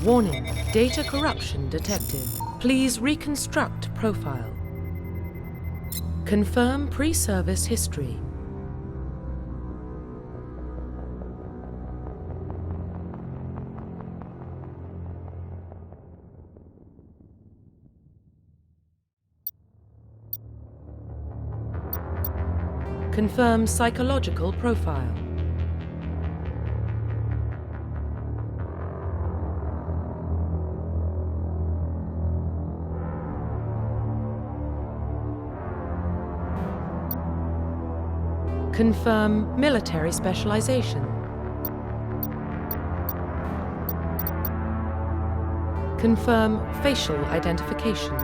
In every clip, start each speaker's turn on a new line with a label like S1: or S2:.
S1: Warning, data corruption detected. Please reconstruct profile. Confirm pre-service history. Confirm psychological profile. Confirm military specialization. Confirm facial identification.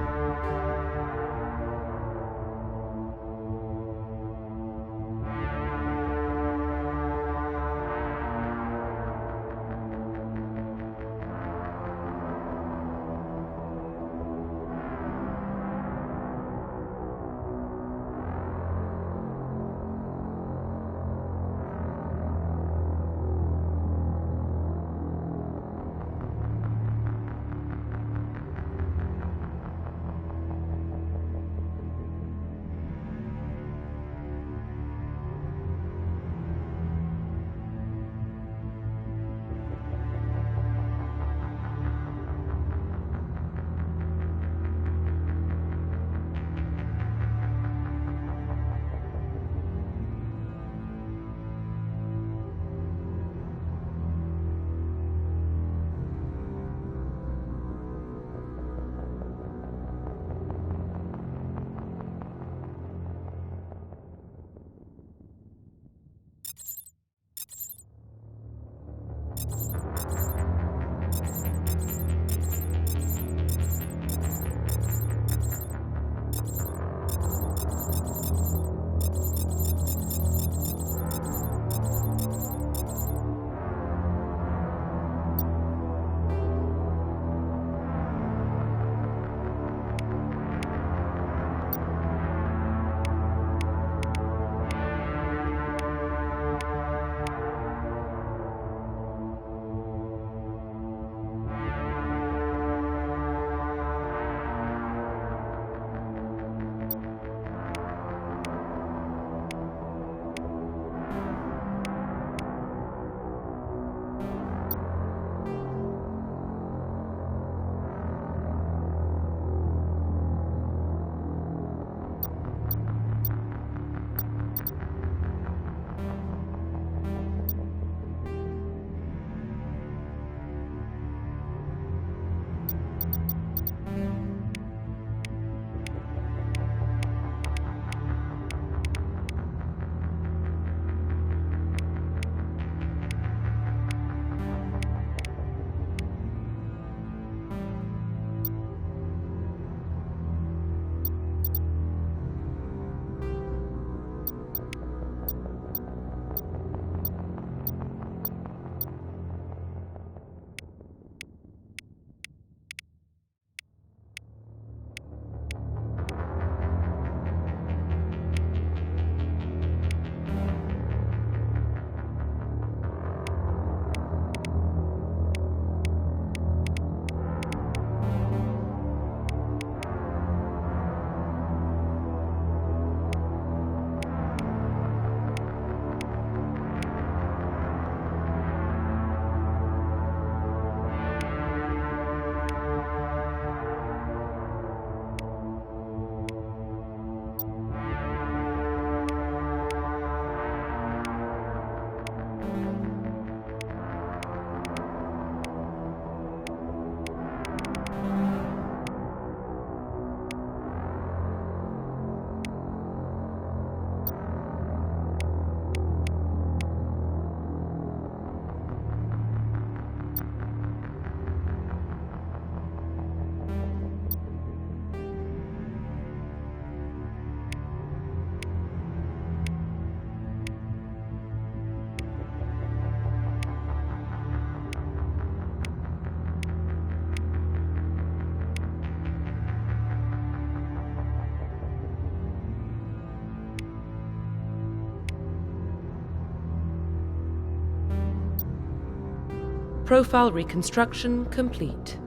S1: Profile reconstruction complete.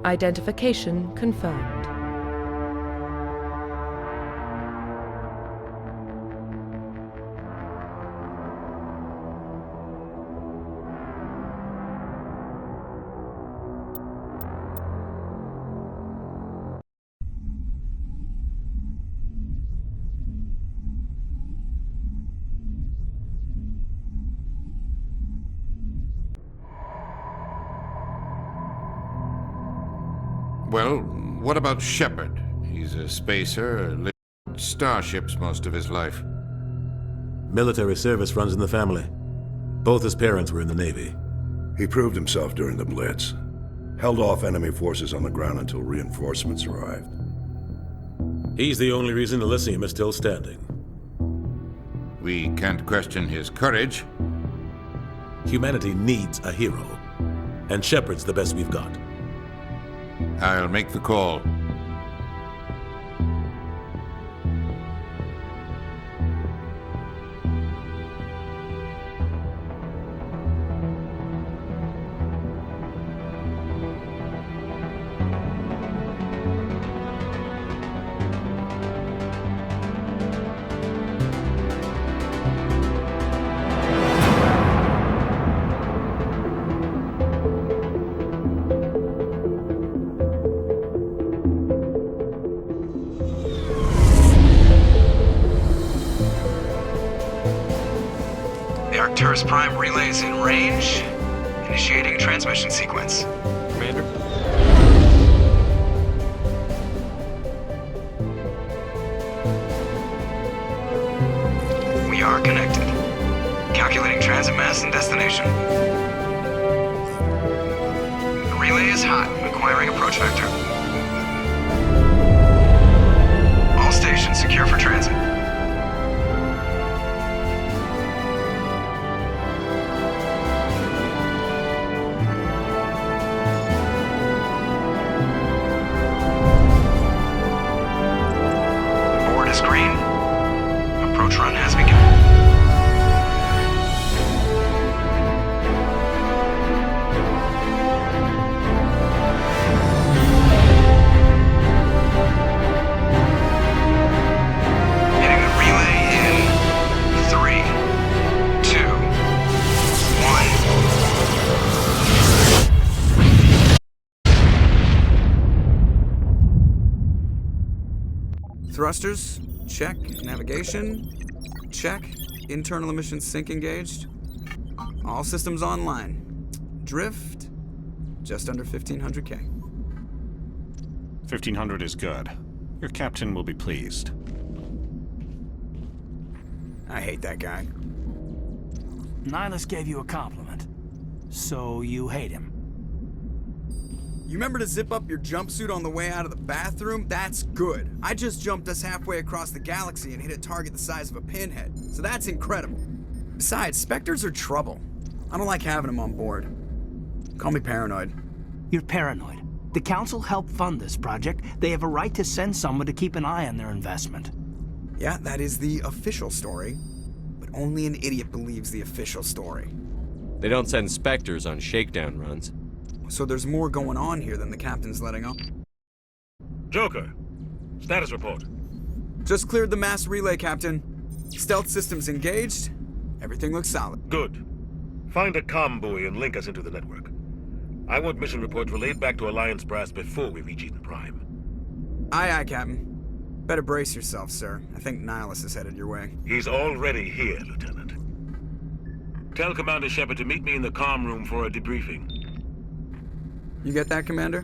S1: Identification confirmed.
S2: Well, what about Shepard? He's a spacer, lived on starships most of his life.
S3: Military service runs in the family. Both his parents were in the Navy.
S4: He proved himself during the Blitz. Held off enemy forces on the ground until reinforcements arrived.
S3: He's the only reason Elysium is still standing.
S2: We can't question his courage.
S3: Humanity needs a hero. And Shepard's the best we've got.
S2: I'll make the call.
S5: Arcturus Prime relays in range. Initiating transmission sequence.
S6: Commander?
S5: We are connected. Calculating transit mass and destination. The relay is hot, acquiring approach vector. All stations secure for transit. Green. Approach run has begun. Hitting the relay in 3, 2, 1. Thrusters. Check. Navigation. Check. Internal emission sync engaged. All systems online. Drift. Just under 1500K.
S6: 1500 is good. Your captain will be pleased.
S5: I hate that guy.
S7: Nihilus gave you a compliment. So you hate him.
S5: You remember to zip up your jumpsuit on the way out of the bathroom? That's good. I just jumped us halfway across the galaxy and hit a target the size of a pinhead, so that's incredible. Besides, Spectres are trouble. I don't like having them on board. Call me paranoid.
S7: You're paranoid. The Council helped fund this project. They have a right to send someone to keep an eye on their investment.
S5: Yeah, that is the official story. But only an idiot believes the official story.
S8: They don't send Spectres on shakedown runs.
S5: So there's more going on here than the captain's letting up.
S9: Joker, status report.
S5: Just cleared the mass relay, Captain. Stealth systems engaged. Everything looks solid.
S9: Good. Find a comm buoy and link us into the network. I want mission reports relayed back to Alliance Brass before we reach Eden Prime.
S5: Aye, aye, Captain. Better brace yourself, sir. I think Nihilus is headed your way.
S9: He's already here, Lieutenant. Tell Commander Shepard to meet me in the comm room for a debriefing.
S5: You get that, Commander?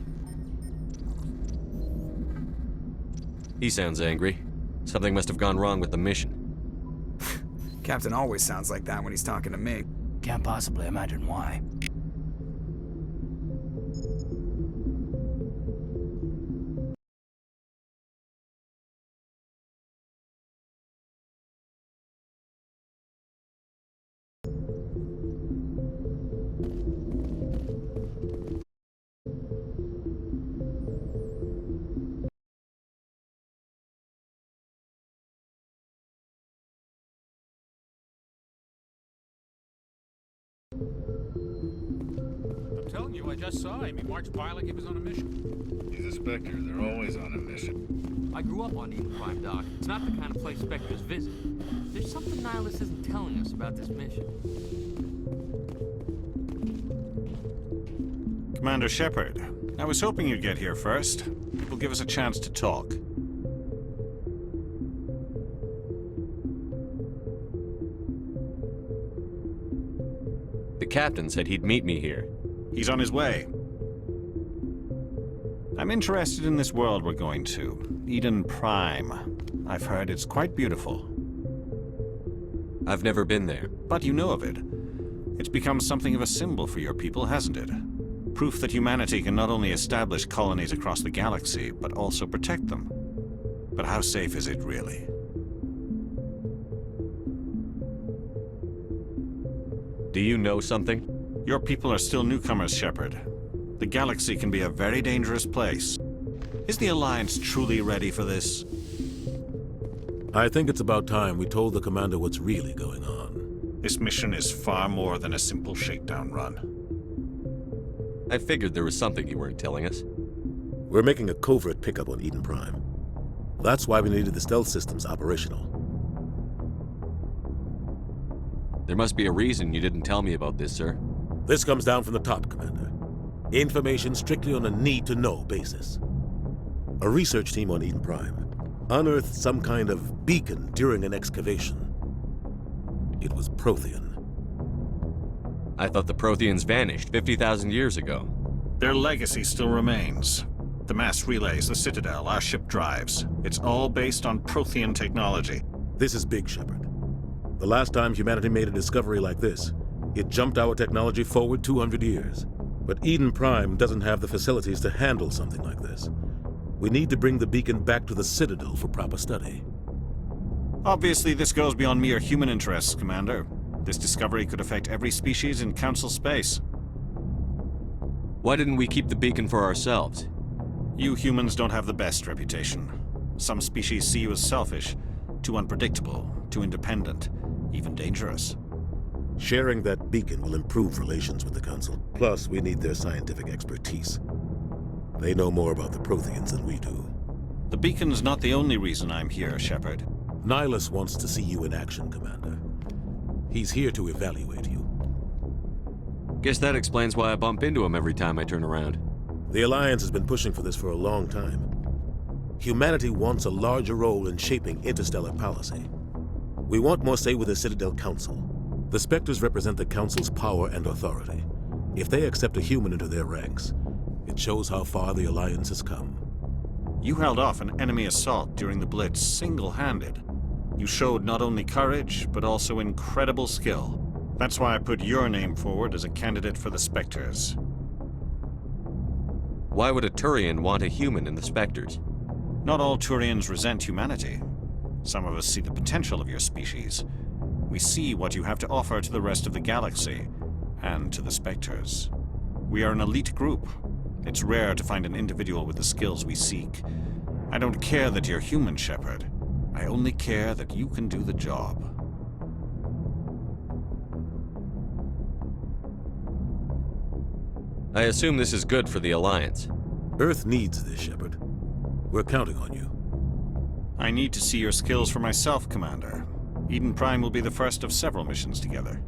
S8: He sounds angry. Something must have gone wrong with the mission.
S5: Captain always sounds like that when he's talking to me.
S7: Can't possibly imagine why.
S10: I'm telling you, I just saw him. He marched by like he was on a mission.
S9: He's a Spectre. They're always on a mission.
S11: I grew up on Eden Prime, Doc. It's not the kind of place Spectres visit. There's something Nihilus isn't telling us about this mission.
S6: Commander Shepard, I was hoping you'd get here first. It will give us a chance to talk.
S8: The captain said he'd meet me here.
S6: He's on his way. I'm interested in this world we're going to, Eden Prime. I've heard it's quite beautiful.
S8: I've never been there.
S6: But you know of it. It's become something of a symbol for your people, hasn't it? Proof that humanity can not only establish colonies across the galaxy, but also protect them. But how safe is it, really?
S8: Do you know something?
S6: Your people are still newcomers, Shepard. The galaxy can be a very dangerous place. Is the Alliance truly ready for this?
S3: I think it's about time we told the commander what's really going on.
S6: This mission is far more than a simple shakedown run.
S8: I figured there was something you weren't telling us.
S3: We're making a covert pickup on Eden Prime. That's why we needed the stealth systems operational.
S8: There must be a reason you didn't tell me about this, sir.
S3: This comes down from the top, Commander. Information strictly on a need-to-know basis. A research team on Eden Prime unearthed some kind of beacon during an excavation. It was Prothean.
S8: I thought the Protheans vanished 50,000 years ago.
S6: Their legacy still remains. The mass relays, the Citadel, our ship drives. It's all based on Prothean technology.
S3: This is big, Shepard. The last time humanity made a discovery like this, it jumped our technology forward 200 years. But Eden Prime doesn't have the facilities to handle something like this. We need to bring the beacon back to the Citadel for proper study.
S6: Obviously, this goes beyond mere human interests, Commander. This discovery could affect every species in Council space.
S8: Why didn't we keep the beacon for ourselves?
S6: You humans don't have the best reputation. Some species see you as selfish, too unpredictable, too independent, even dangerous.
S3: Sharing that beacon will improve relations with the Council. Plus, we need their scientific expertise. They know more about the Protheans than we do.
S6: The beacon's not the only reason I'm here, Shepard.
S3: Nihilus wants to see you in action, Commander. He's here to evaluate you.
S8: Guess that explains why I bump into him every time I turn around.
S3: The Alliance has been pushing for this for a long time. Humanity wants a larger role in shaping interstellar policy. We want more say with the Citadel Council. The Spectres represent the Council's power and authority. If they accept a human into their ranks, it shows how far the Alliance has come.
S6: You held off an enemy assault during the Blitz single-handed. You showed not only courage, but also incredible skill. That's why I put your name forward as a candidate for the Spectres.
S8: Why would a Turian want a human in the Spectres?
S6: Not all Turians resent humanity. Some of us see the potential of your species. We see what you have to offer to the rest of the galaxy, and to the Spectres. We are an elite group. It's rare to find an individual with the skills we seek. I don't care that you're human, Shepard. I only care that you can do the job.
S8: I assume this is good for the Alliance.
S3: Earth needs this, Shepard. We're counting on you.
S6: I need to see your skills for myself, Commander. Eden Prime will be the first of several missions together.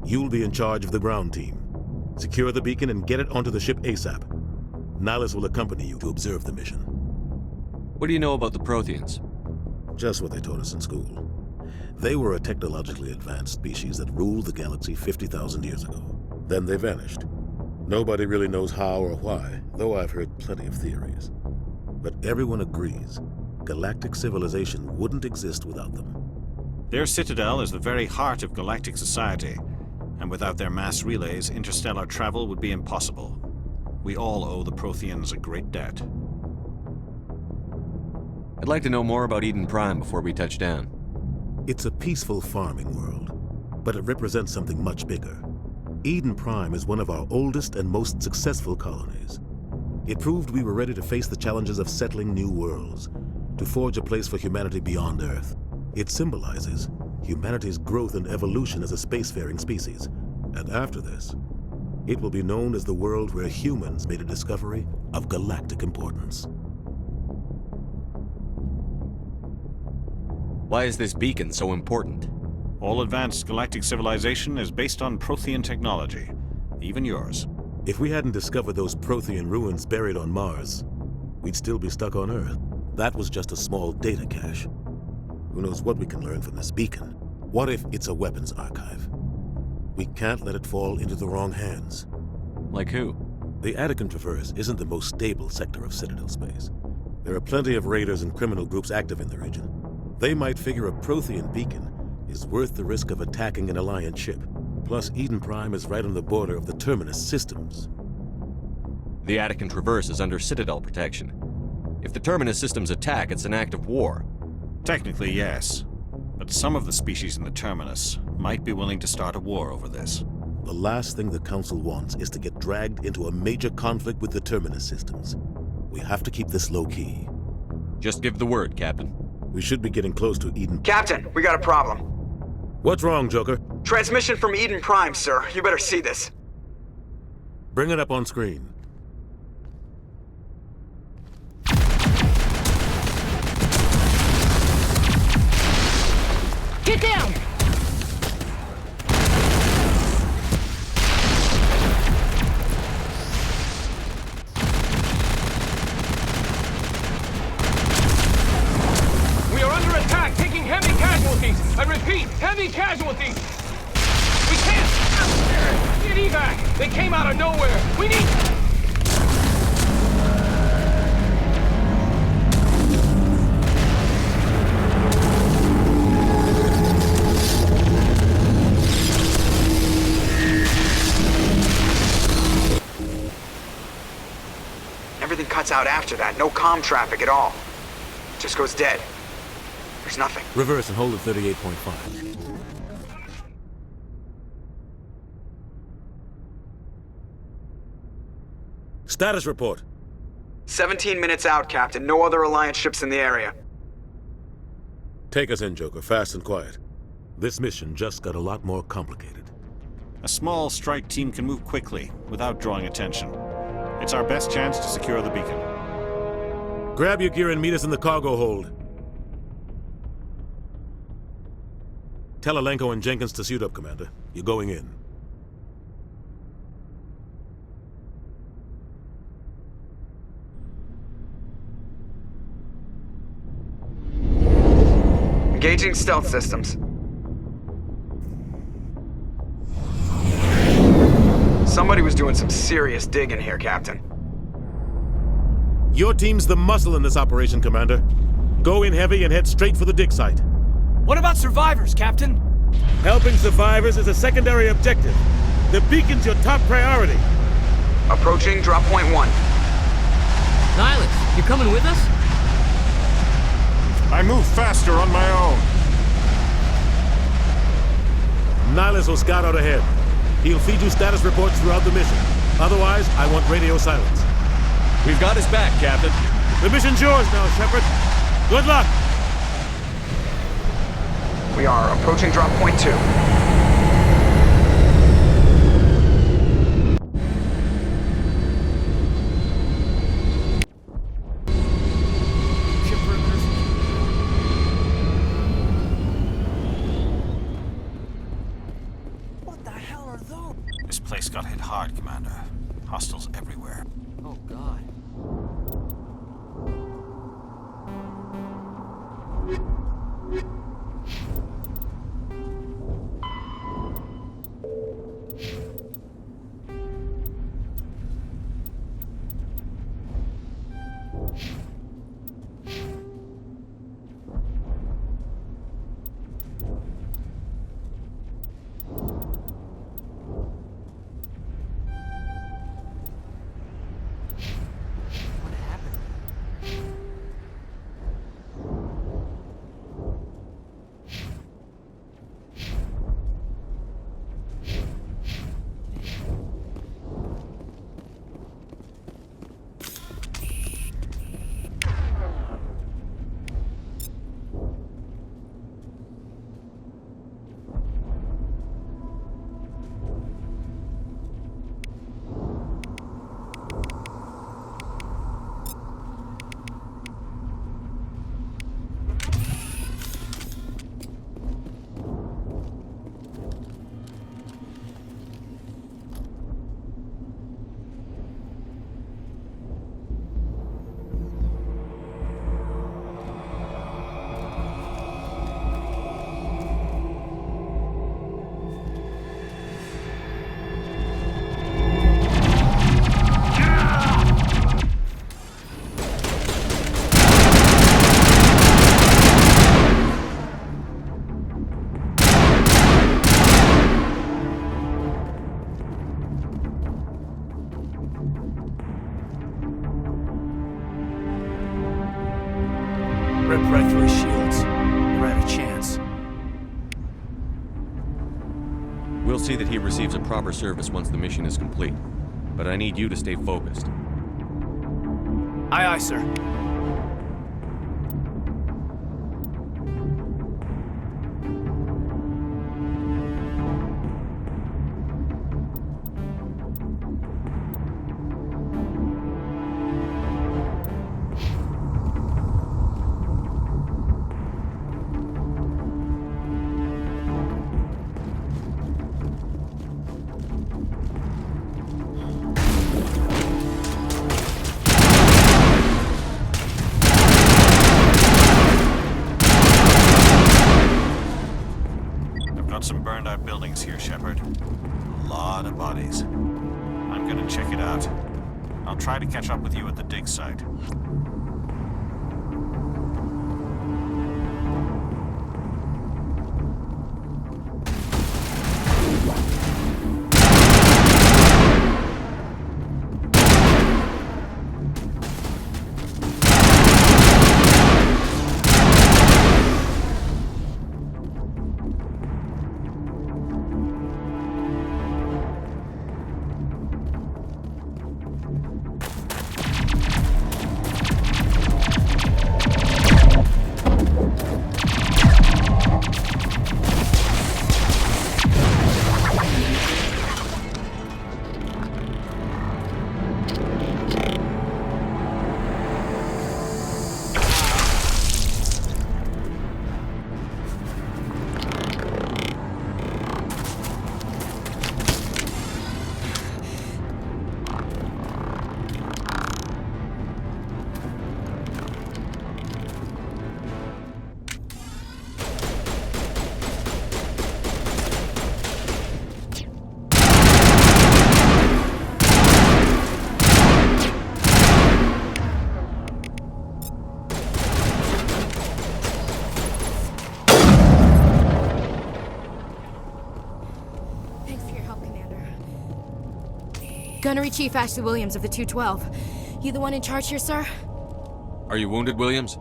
S3: You'll be in charge of the ground team. Secure the beacon and get it onto the ship ASAP. Nihilus will accompany you to observe the mission.
S8: What do you know about the Protheans?
S3: Just what they taught us in school. They were a technologically advanced species that ruled the galaxy 50,000 years ago. Then they vanished. Nobody really knows how or why, though I've heard plenty of theories. But everyone agrees galactic civilization wouldn't exist without them.
S6: Their citadel is the very heart of galactic society, and without their mass relays, interstellar travel would be impossible. We all owe the Protheans a great debt.
S8: I'd like to know more about Eden Prime before we touch down.
S3: It's a peaceful farming world, but it represents something much bigger. Eden Prime is one of our oldest and most successful colonies. It proved we were ready to face the challenges of settling new worlds, to forge a place for humanity beyond Earth. It symbolizes humanity's growth and evolution as a spacefaring species. And after this, it will be known as the world where humans made a discovery of galactic importance.
S8: Why is this beacon so important?
S6: All advanced galactic civilization is based on Prothean technology, even yours.
S3: If we hadn't discovered those Prothean ruins buried on Mars, we'd still be stuck on Earth. That was just a small data cache. Who knows what we can learn from this beacon? What if it's a weapons archive? We can't let it fall into the wrong hands.
S8: Like who?
S3: The Attican Traverse isn't the most stable sector of Citadel space. There are plenty of raiders and criminal groups active in the region. They might figure a Prothean beacon is worth the risk of attacking an Alliance ship. Plus, Eden Prime is right on the border of the Terminus systems.
S8: The Attican Traverse is under Citadel protection. If the Terminus systems attack, it's an act of war.
S6: Technically, yes. But some of the species in the Terminus might be willing to start a war over this.
S3: The last thing the Council wants is to get dragged into a major conflict with the Terminus systems. We have to keep this low-key.
S8: Just give the word, Captain.
S3: We should be getting close to Eden.
S5: Captain, we got a problem.
S3: What's wrong, Joker?
S5: Transmission from Eden Prime, sir. You better see this.
S3: Bring it up on screen.
S12: Get down!
S11: We are under attack, taking heavy casualties. I repeat, heavy casualties. We can't get evac. They came out of nowhere. We need...
S5: Everything cuts out after that. No comm traffic at all. Just goes dead. There's nothing.
S3: Reverse and hold at 38.5. Status report.
S5: 17 minutes out, Captain. No other Alliance ships in the area.
S3: Take us in, Joker, fast and quiet. This mission just got a lot more complicated.
S6: A small strike team can move quickly, without drawing attention. It's our best chance to secure the beacon.
S3: Grab your gear and meet us in the cargo hold. Tell Alenko and Jenkins to suit up, Commander. You're going in.
S5: Engaging stealth systems. Somebody was doing some serious digging here, Captain.
S3: Your team's the muscle in this operation, Commander. Go in heavy and head straight for the dig site.
S7: What about survivors, Captain?
S3: Helping survivors is a secondary objective. The beacon's your top priority.
S5: Approaching drop point 1.
S12: Nihilus, you coming with us?
S2: I move faster on my own.
S3: Nihilus will scout out ahead. He'll feed you status reports throughout the mission. Otherwise, I want radio silence.
S8: We've got his back, Captain.
S3: The mission's yours now, Shepard. Good luck!
S5: We are approaching drop point 2.
S7: What the hell are those?
S6: This place got hit hard, Commander. Hostiles everywhere.
S12: Oh, God.
S8: see that he receives a proper service once the mission is complete. But I need you to stay focused.
S7: Aye, aye, sir.
S6: Some burned out buildings here, Shepard. A lot of bodies. I'm gonna check it out. I'll try to catch up with you at the dig site.
S12: Gunnery Chief Ashley Williams of the 212. You the one in charge here, sir?
S8: Are you wounded, Williams?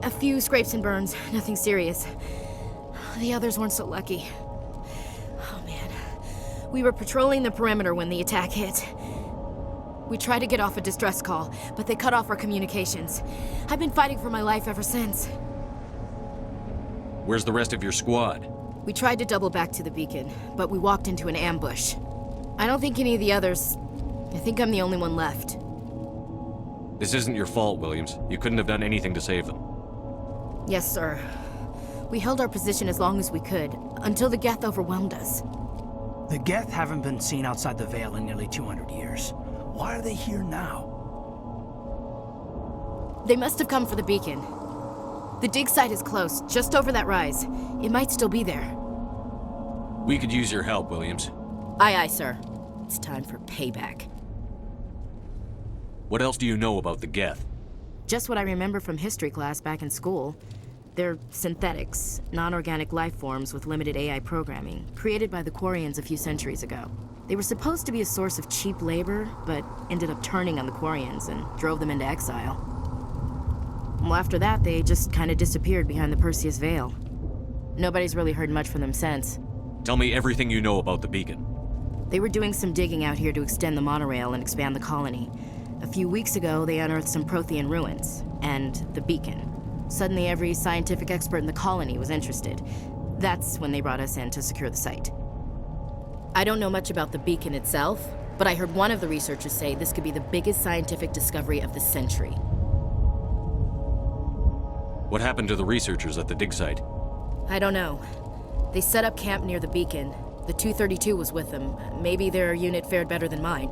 S12: A few scrapes and burns, nothing serious. The others weren't so lucky. Oh man. We were patrolling the perimeter when the attack hit. We tried to get off a distress call, but they cut off our communications. I've been fighting for my life ever since.
S8: Where's the rest of your squad?
S12: We tried to double back to the beacon, but we walked into an ambush. I don't think any of the others... I think I'm the only one left.
S8: This isn't your fault, Williams. You couldn't have done anything to save them.
S12: Yes, sir. We held our position as long as we could, until the Geth overwhelmed us.
S7: The Geth haven't been seen outside the Veil in nearly 200 years. Why are they here now?
S12: They must have come for the beacon. The dig site is close, just over that rise. It might still be there.
S8: We could use your help, Williams.
S12: Aye, aye, sir. It's time for payback.
S8: What else do you know about the Geth?
S12: Just what I remember from history class back in school. They're synthetics, non-organic life forms with limited AI programming, created by the Quarians a few centuries ago. They were supposed to be a source of cheap labor, but ended up turning on the Quarians and drove them into exile. Well, after that, they just kind of disappeared behind the Perseus Veil. Nobody's really heard much from them since.
S8: Tell me everything you know about the beacon.
S12: They were doing some digging out here to extend the monorail and expand the colony. A few weeks ago, they unearthed some Prothean ruins, and the beacon. Suddenly, every scientific expert in the colony was interested. That's when they brought us in to secure the site. I don't know much about the beacon itself, but I heard one of the researchers say this could be the biggest scientific discovery of the century.
S8: What happened to the researchers at the dig site?
S12: I don't know. They set up camp near the beacon. The 232 was with them. Maybe their unit fared better than mine.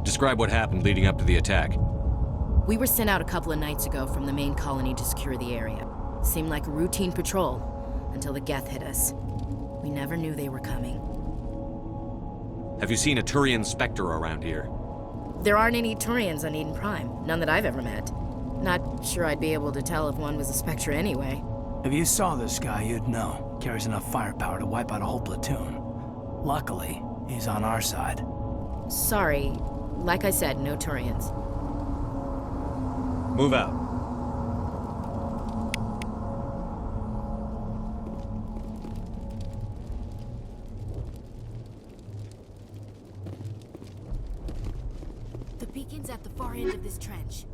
S8: Describe what happened leading up to the attack.
S12: We were sent out a couple of nights ago from the main colony to secure the area. Seemed like a routine patrol, until the Geth hit us. We never knew they were coming.
S8: Have you seen a Turian Spectre around here?
S12: There aren't any Turians on Eden Prime. None that I've ever met. Not sure I'd be able to tell if one was a Spectre anyway.
S7: If you saw this guy, you'd know. Carries enough firepower to wipe out a whole platoon. Luckily, he's on our side.
S12: Sorry. Like I said, no Turians.
S8: Move out.
S12: this trench.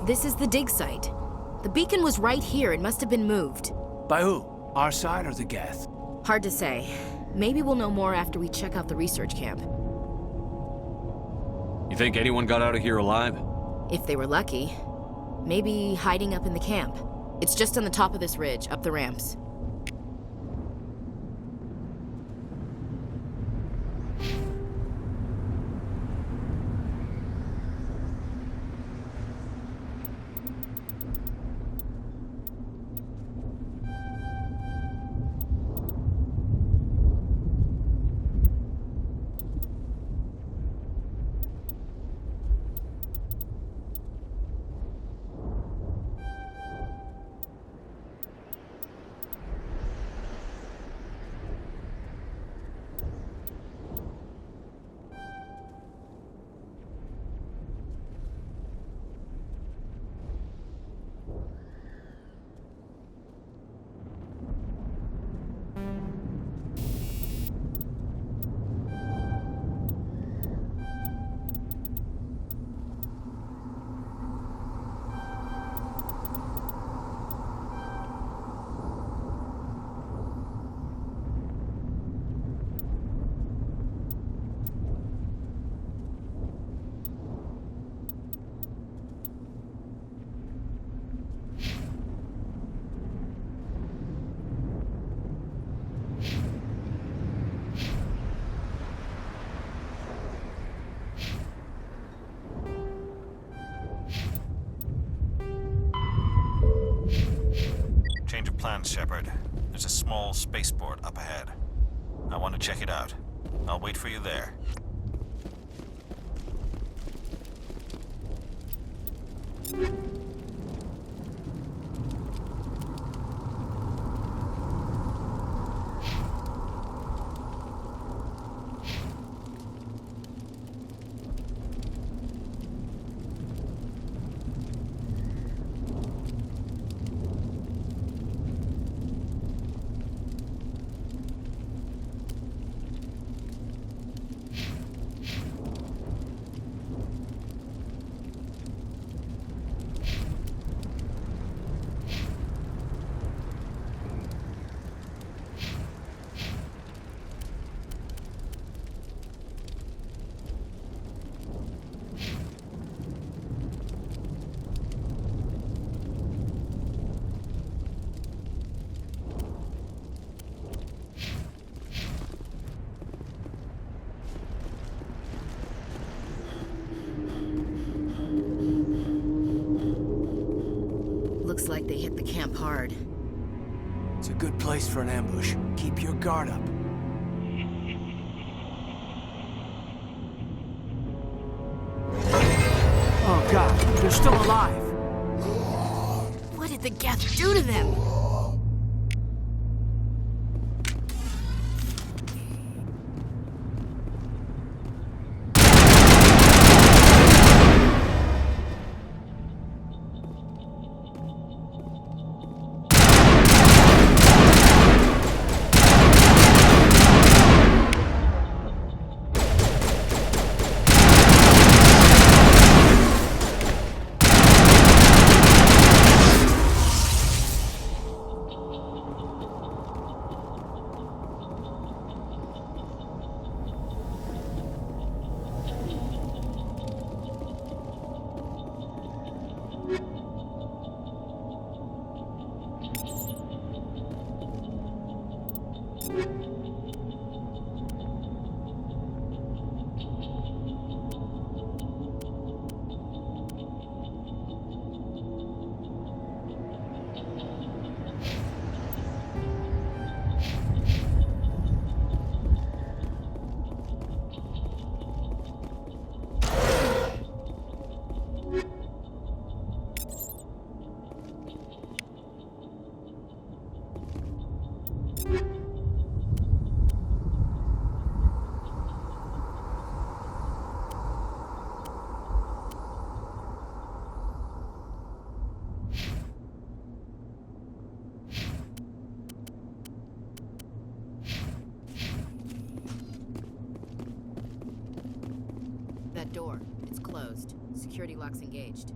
S12: This is the dig site. The beacon was right here. It must have been moved.
S7: By who? Our side or the Geth?
S12: Hard to say. Maybe we'll know more after we check out the research camp.
S8: You think anyone got out of here alive?
S12: If they were lucky. Maybe hiding up in the camp. It's just on the top of this ridge, up the ramps.
S6: Plans, Shepard. There's a small spaceport up ahead. I want to check it out. I'll wait for you there.
S12: Looks like they hit the camp hard.
S7: It's a good place for an ambush. Keep your guard up. Oh god, they're still alive!
S12: What did the Geth do to them? That door, it's closed. Security lock's engaged.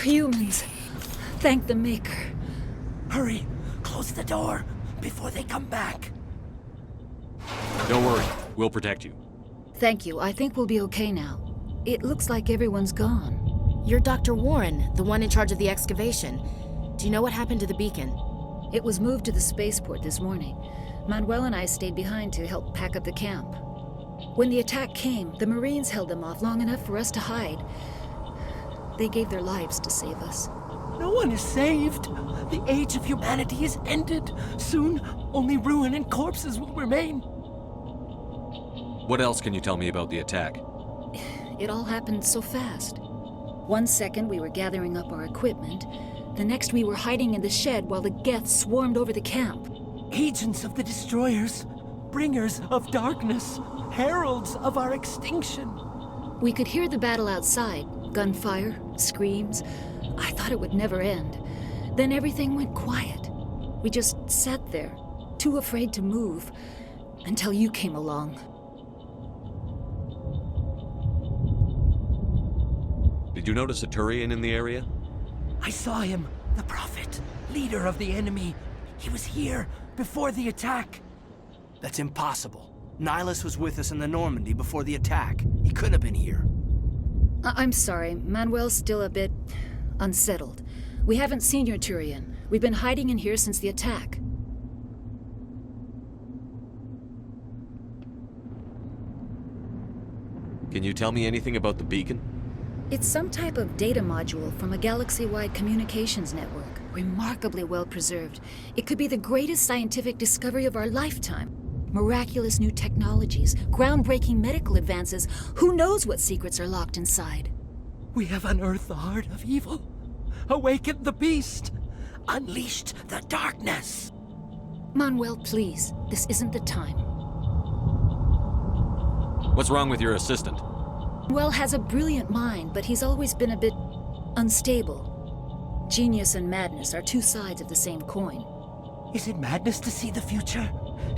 S13: Humans. Thank the Maker.
S7: Hurry! Close the door before they come back.
S8: Don't worry, we'll protect you.
S13: Thank you. I think we'll be okay now. It looks like everyone's gone.
S12: You're Dr. Warren, the one in charge of the excavation. Do you know what happened to the beacon?
S13: It was moved to the spaceport this morning. Manuel and I stayed behind to help pack up the camp. When the attack came, the Marines held them off long enough for us to hide. They gave their lives to save us.
S7: No one is saved. The age of humanity is ended. Soon, only ruin and corpses will remain.
S8: What else can you tell me about the attack?
S13: It all happened so fast. 1 second we were gathering up our equipment. The next we were hiding in the shed while the Geth swarmed over the camp.
S7: Agents of the Destroyers, bringers of darkness, heralds of our extinction.
S13: We could hear the battle outside. Gunfire, screams. I thought it would never end. Then everything went quiet. We just sat there, too afraid to move, until you came along.
S8: Did you notice a Turian in the area?
S7: I saw him, the Prophet, leader of the enemy. He was here before the attack. That's impossible. Nihilus was with us in the Normandy before the attack. He couldn't have been here.
S13: I'm sorry, Manuel's still a bit unsettled. We haven't seen your Turian. We've been hiding in here since the attack.
S8: Can you tell me anything about the beacon?
S13: It's some type of data module from a galaxy-wide communications network. Remarkably well preserved. It could be the greatest scientific discovery of our lifetime. Miraculous new technologies, groundbreaking medical advances. Who knows what secrets are locked inside?
S7: We have unearthed the heart of evil, awakened the beast, unleashed the darkness.
S13: Manuel, please. This isn't the time.
S8: What's wrong with your assistant?
S13: Manuel has a brilliant mind, but he's always been a bit unstable. Genius and madness are two sides of the same coin.
S7: Is it madness to see the future?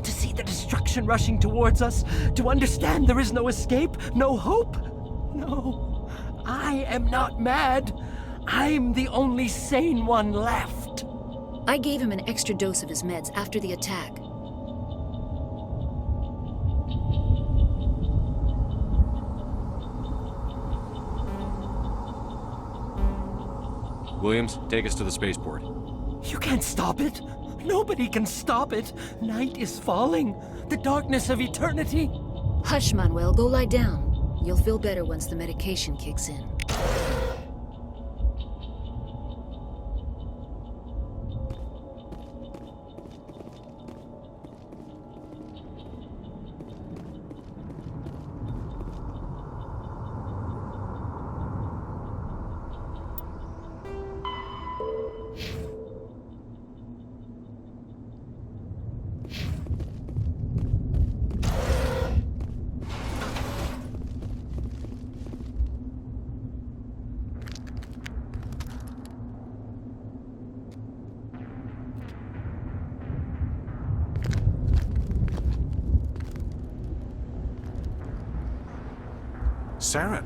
S7: To see the destruction rushing towards us? To understand there is no escape? No hope? No. I am not mad. I'm the only sane one left.
S13: I gave him an extra dose of his meds after the attack.
S8: Williams, take us to the spaceport.
S7: You can't stop it. Nobody can stop it. Night is falling. The darkness of eternity.
S13: Hush, Manuel. Go lie down. You'll feel better once the medication kicks in.
S10: Saren.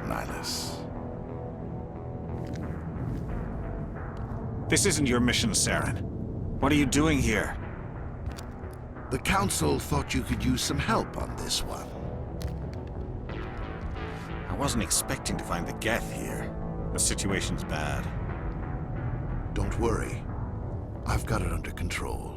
S14: Nihilus.
S10: This isn't your mission, Saren. What are you doing here?
S14: The Council thought you could use some help on this one.
S10: I wasn't expecting to find the Geth here. The situation's bad.
S14: Don't worry. I've got it under control.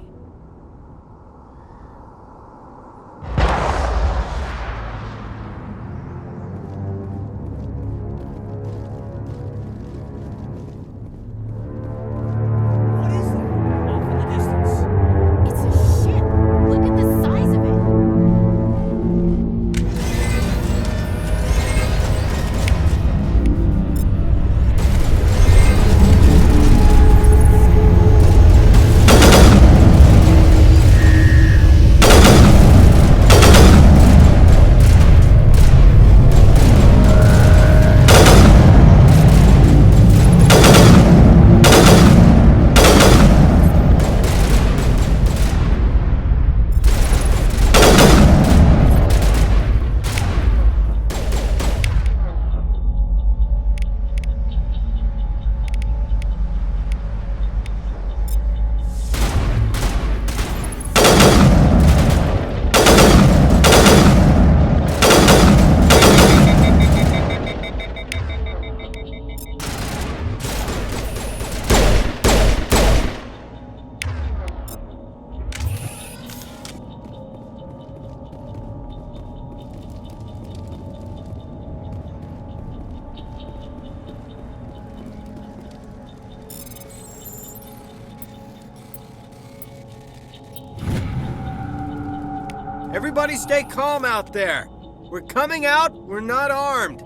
S15: Everybody stay calm out there. We're coming out, we're not armed.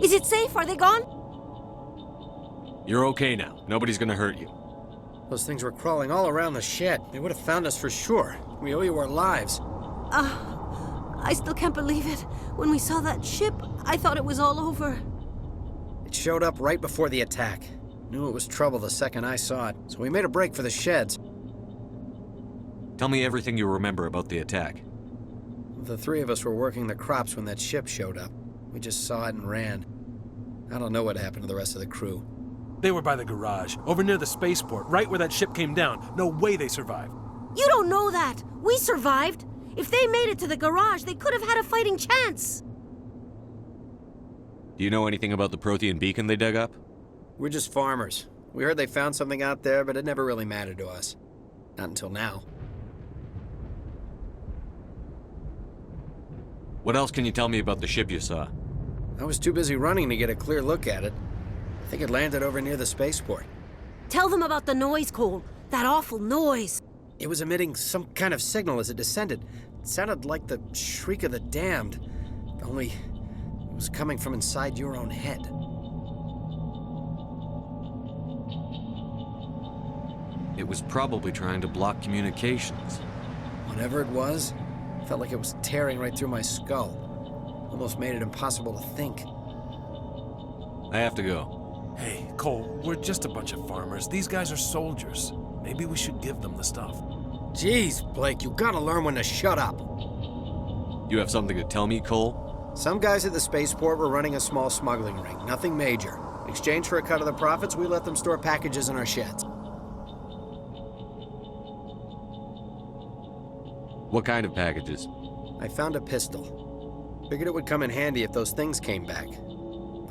S16: Is it safe? Are they gone?
S8: You're okay now. Nobody's gonna hurt you.
S15: Those things were crawling all around the shed. They would have found us for sure. We owe you our lives.
S16: I still can't believe it. When we saw that ship, I thought it was all over.
S15: It showed up right before the attack. Knew it was trouble the second I saw it, so we made a break for the sheds.
S8: Tell me everything you remember about the attack.
S15: The three of us were working the crops when that ship showed up. We just saw it and ran. I don't know what happened to the rest of the crew.
S17: They were by the garage, over near the spaceport, right where that ship came down. No way they survived.
S16: You don't know that. We survived. If they made it to the garage, they could have had a fighting chance.
S8: Do you know anything about the Prothean beacon they dug up?
S15: We're just farmers. We heard they found something out there, but it never really mattered to us. Not until now.
S8: What else can you tell me about the ship you saw?
S15: I was too busy running to get a clear look at it. I think it landed over near the spaceport.
S16: Tell them about the noise, Cole. That awful noise.
S15: It was emitting some kind of signal as it descended. It sounded like the shriek of the damned, only it was coming from inside your own head.
S8: It was probably trying to block communications.
S15: Whatever it was, felt like it was tearing right through my skull. Almost made it impossible to think.
S8: I have to go.
S17: Hey, Cole, we're just a bunch of farmers. These guys are soldiers. Maybe we should give them the stuff.
S15: Jeez, Blake, you gotta learn when to shut up.
S8: You have something to tell me, Cole?
S15: Some guys at the spaceport were running a small smuggling ring, nothing major. In exchange for a cut of the profits, we let them store packages in our sheds.
S8: What kind of packages?
S15: I found a pistol. Figured it would come in handy if those things came back.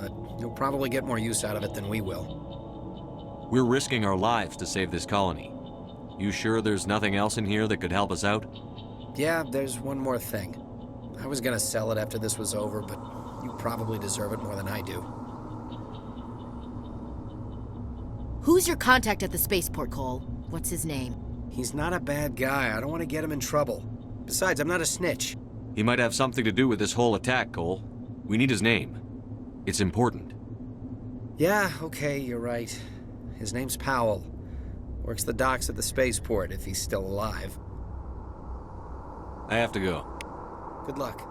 S15: but you'll probably get more use out of it than we will.
S8: We're risking our lives to save this colony. You sure there's nothing else in here that could help us out?
S15: Yeah, there's one more thing. I was gonna sell it after this was over, but you probably deserve it more than I do.
S12: Who's your contact at the spaceport, Cole? What's his name?
S15: He's not a bad guy. I don't want to get him in trouble. Besides, I'm not a snitch.
S8: He might have something to do with this whole attack, Cole. We need his name. It's important.
S15: Yeah, okay, you're right. His name's Powell. Works the docks at the spaceport, if he's still alive.
S8: I have to go.
S15: Good luck.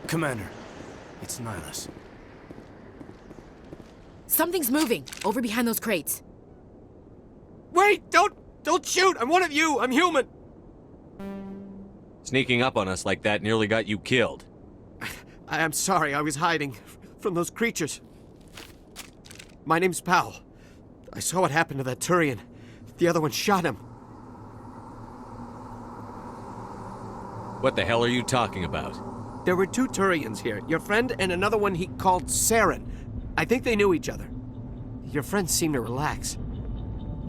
S17: Commander, it's Nihilus.
S12: Something's moving, over behind those crates.
S7: Wait! Don't shoot! I'm one of you! I'm human!
S8: Sneaking up on us like that nearly got you killed.
S7: I'm sorry, I was hiding from those creatures. My name's Powell. I saw what happened to that Turian. The other one shot him.
S8: What the hell are you talking about?
S7: There were two Turians here, your friend and another one he called Saren. I think they knew each other. Your friend seemed to relax.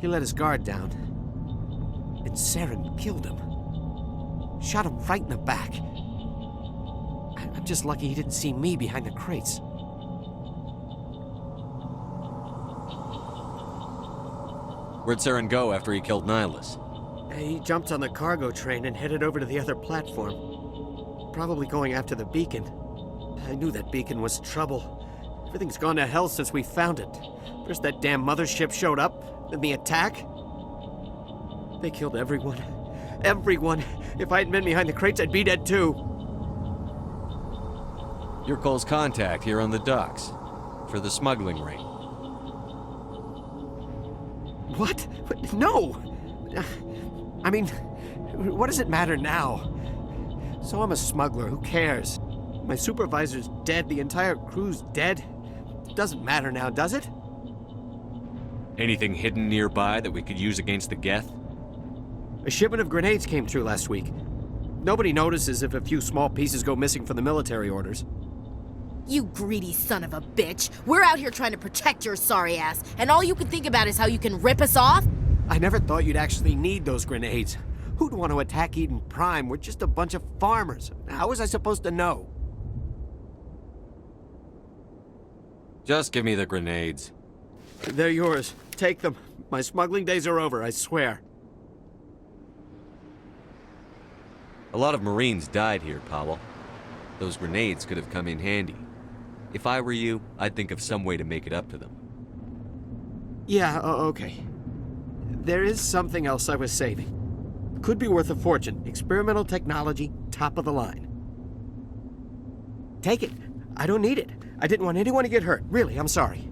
S7: He let his guard down. And Saren killed him. Shot him right in the back. I'm just lucky he didn't see me behind the crates.
S8: Where'd Saren go after he killed Nihilus?
S7: He jumped on the cargo train and headed over to the other platform. Probably going after the beacon. I knew that beacon was trouble. Everything's gone to hell since we found it. First that damn mothership showed up, then the attack. They killed everyone. Everyone. If I hadn't been behind the crates, I'd be dead too.
S8: You're Cole's contact here on the docks. For the smuggling ring.
S7: What? No! I mean, what does it matter now? So I'm a smuggler, who cares? My supervisor's dead, the entire crew's dead. Doesn't matter now, does it?
S8: Anything hidden nearby that we could use against the Geth?
S7: A shipment of grenades came through last week. Nobody notices if a few small pieces go missing from the military orders.
S12: You greedy son of a bitch! We're out here trying to protect your sorry ass, and all you can think about is how you can rip us off?
S7: I never thought you'd actually need those grenades. Who'd want to attack Eden Prime? We're just a bunch of farmers. How was I supposed to know?
S8: Just give me the grenades.
S7: They're yours. Take them. My smuggling days are over, I swear.
S8: A lot of Marines died here, Powell. Those grenades could have come in handy. If I were you, I'd think of some way to make it up to them.
S7: Yeah, okay. There is something else I was saving. Could be worth a fortune. Experimental technology, top of the line. Take it. I don't need it.
S15: I didn't want anyone to get hurt. Really, I'm sorry.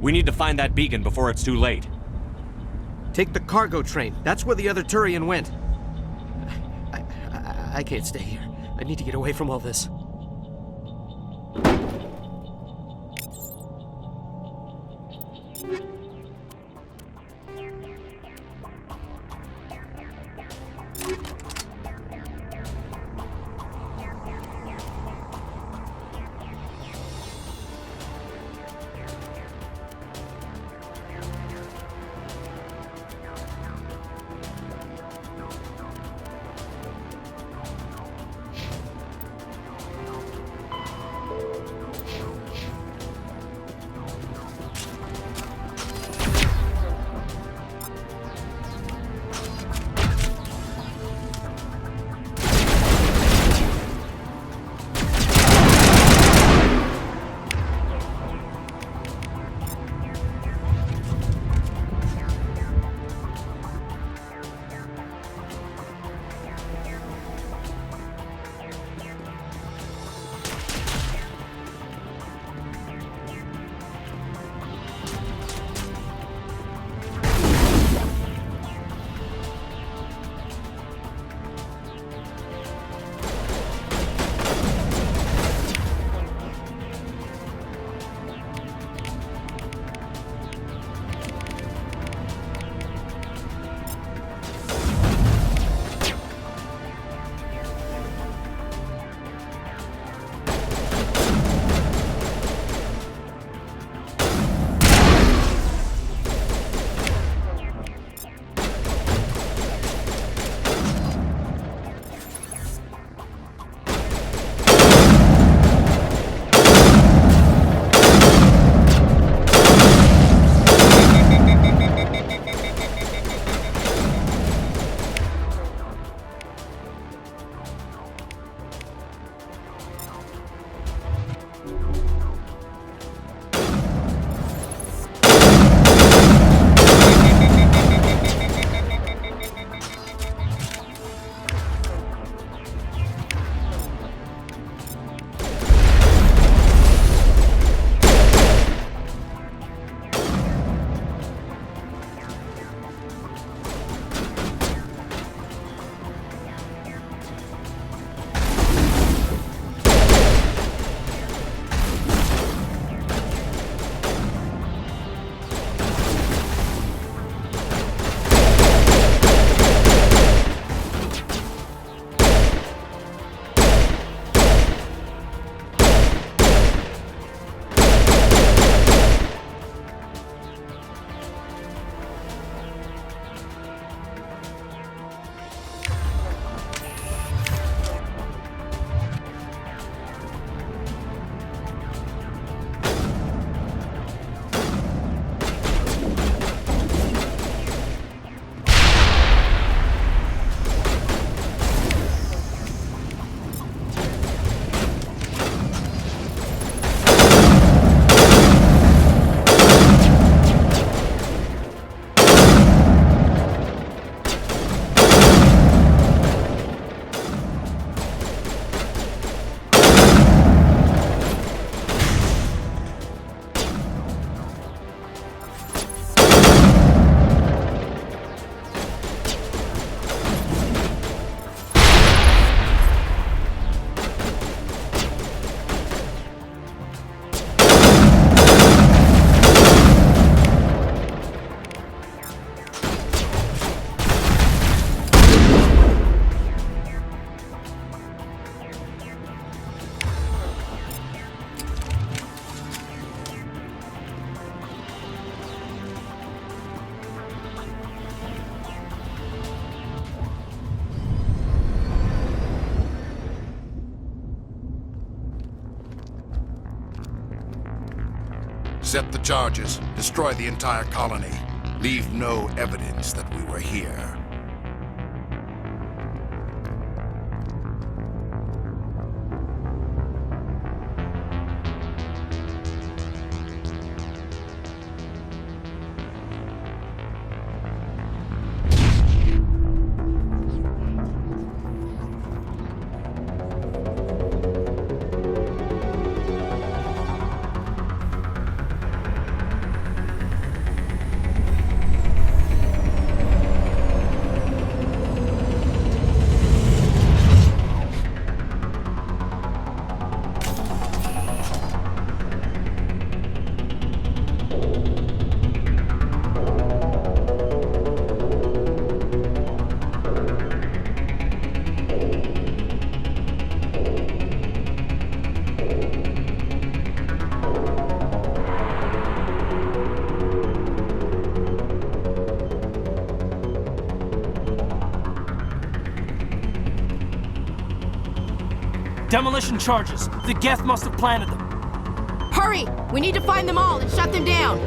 S8: We need to find that beacon before it's too late.
S15: Take the cargo train. That's where the other Turian went. I can't stay here. I need to get away from all this.
S14: Set the charges. Destroy the entire colony. Leave no evidence that we were here.
S7: Demolition charges. The Geth must have planted them.
S12: Hurry! We need to find them all and shut them down!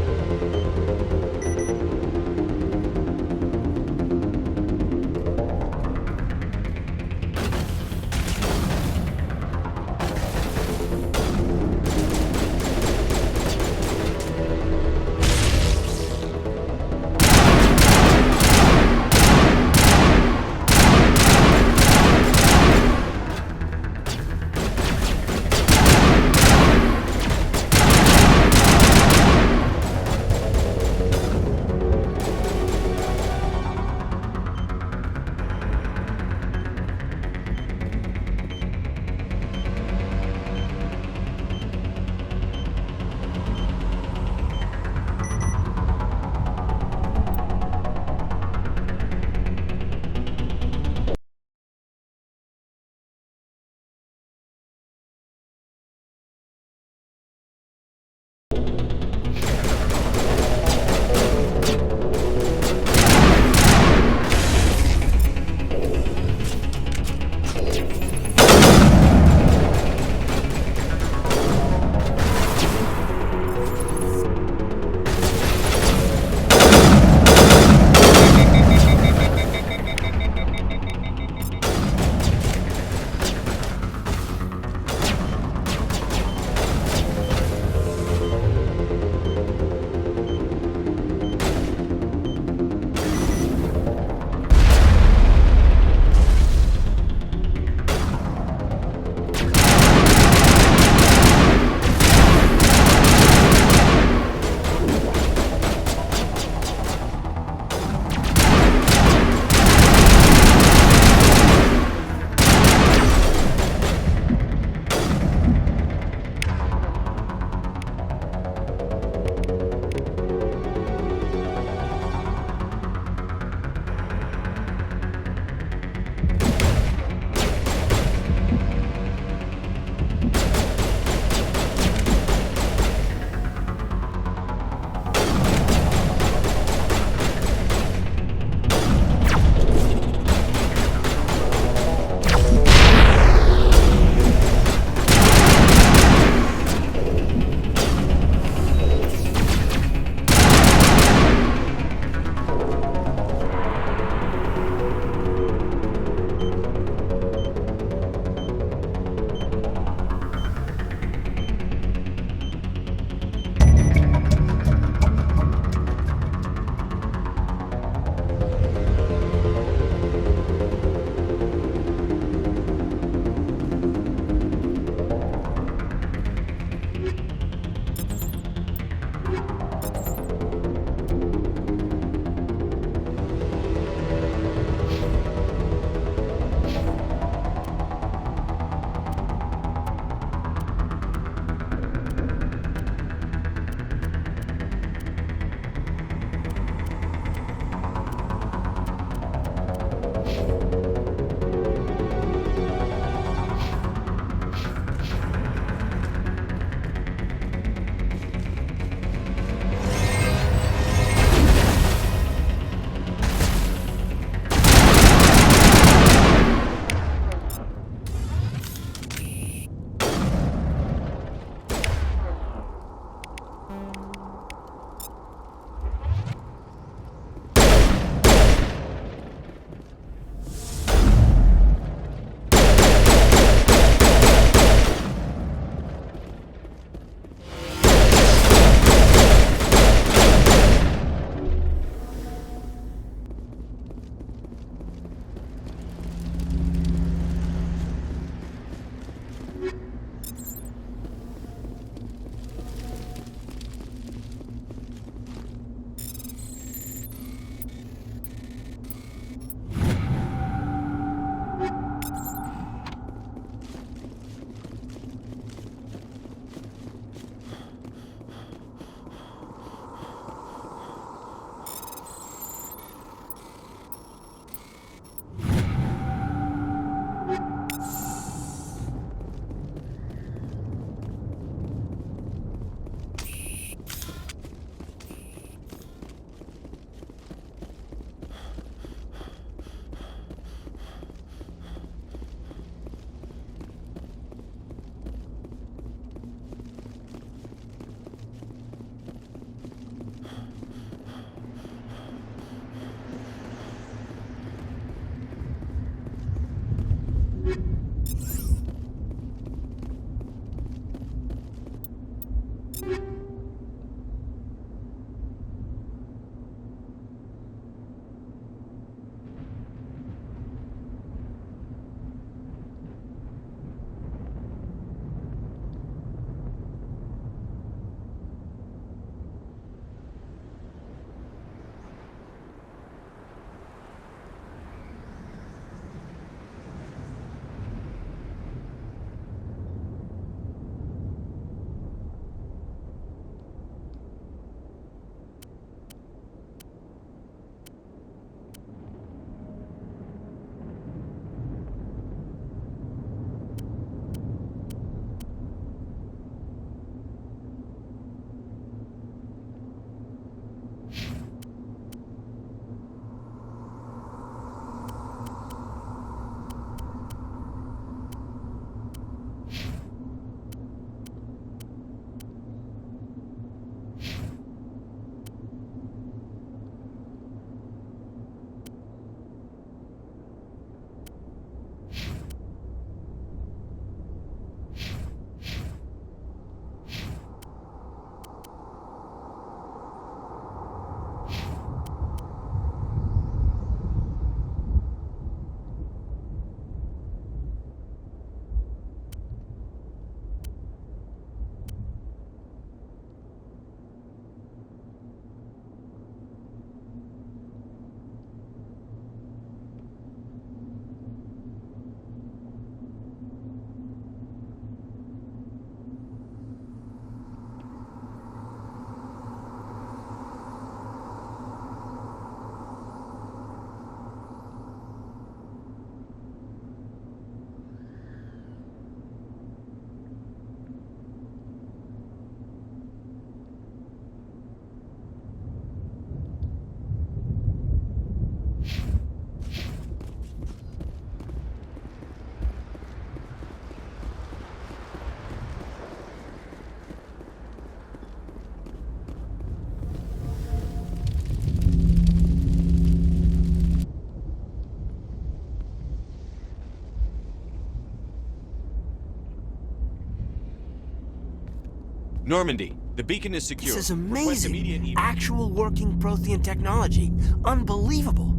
S8: Normandy, the beacon is secure.
S7: This is amazing. Actual working Prothean technology. Unbelievable.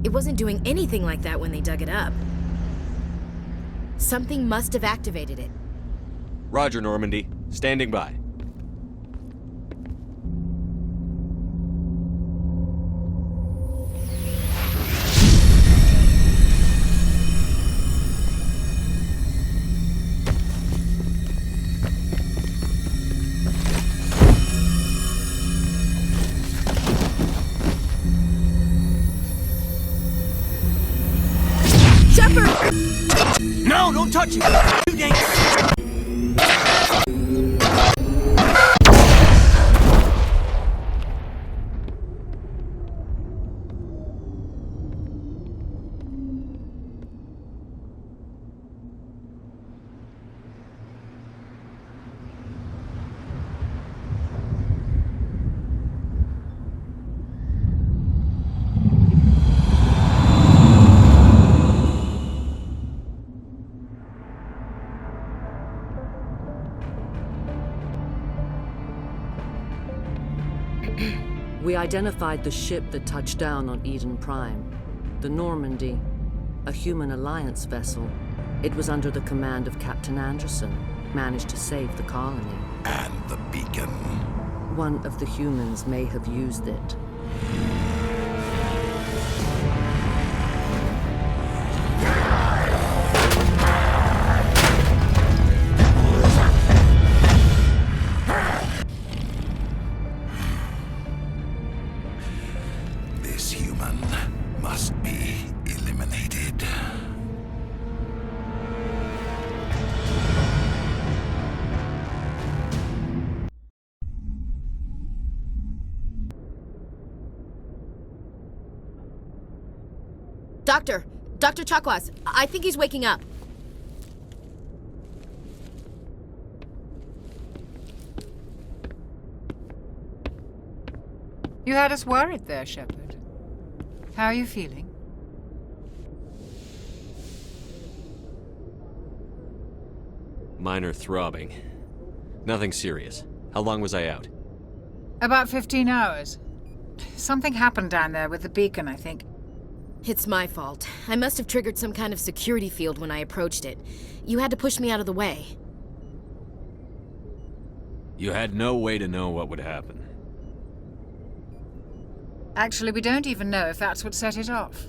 S12: It wasn't doing anything like that when they dug it up. Something must have activated it.
S8: Roger, Normandy. Standing by.
S7: No, don't touch it! Too dangerous!
S1: We identified the ship that touched down on Eden Prime. The Normandy, a human alliance vessel. It was under the command of Captain Anderson, managed to save the colony.
S14: And the beacon.
S1: One of the humans may have used it.
S14: This human must be eliminated.
S12: Dr. Chakwas, I think he's waking up.
S18: You had us worried there, Shepard. How are you feeling?
S8: Minor throbbing. Nothing serious. How long was I out?
S18: About 15 hours. Something happened down there with the beacon, I think.
S12: It's my fault. I must have triggered some kind of security field when I approached it. You had to push me out of the way.
S8: You had no way to know what would happen.
S18: Actually, we don't even know if that's what set it off.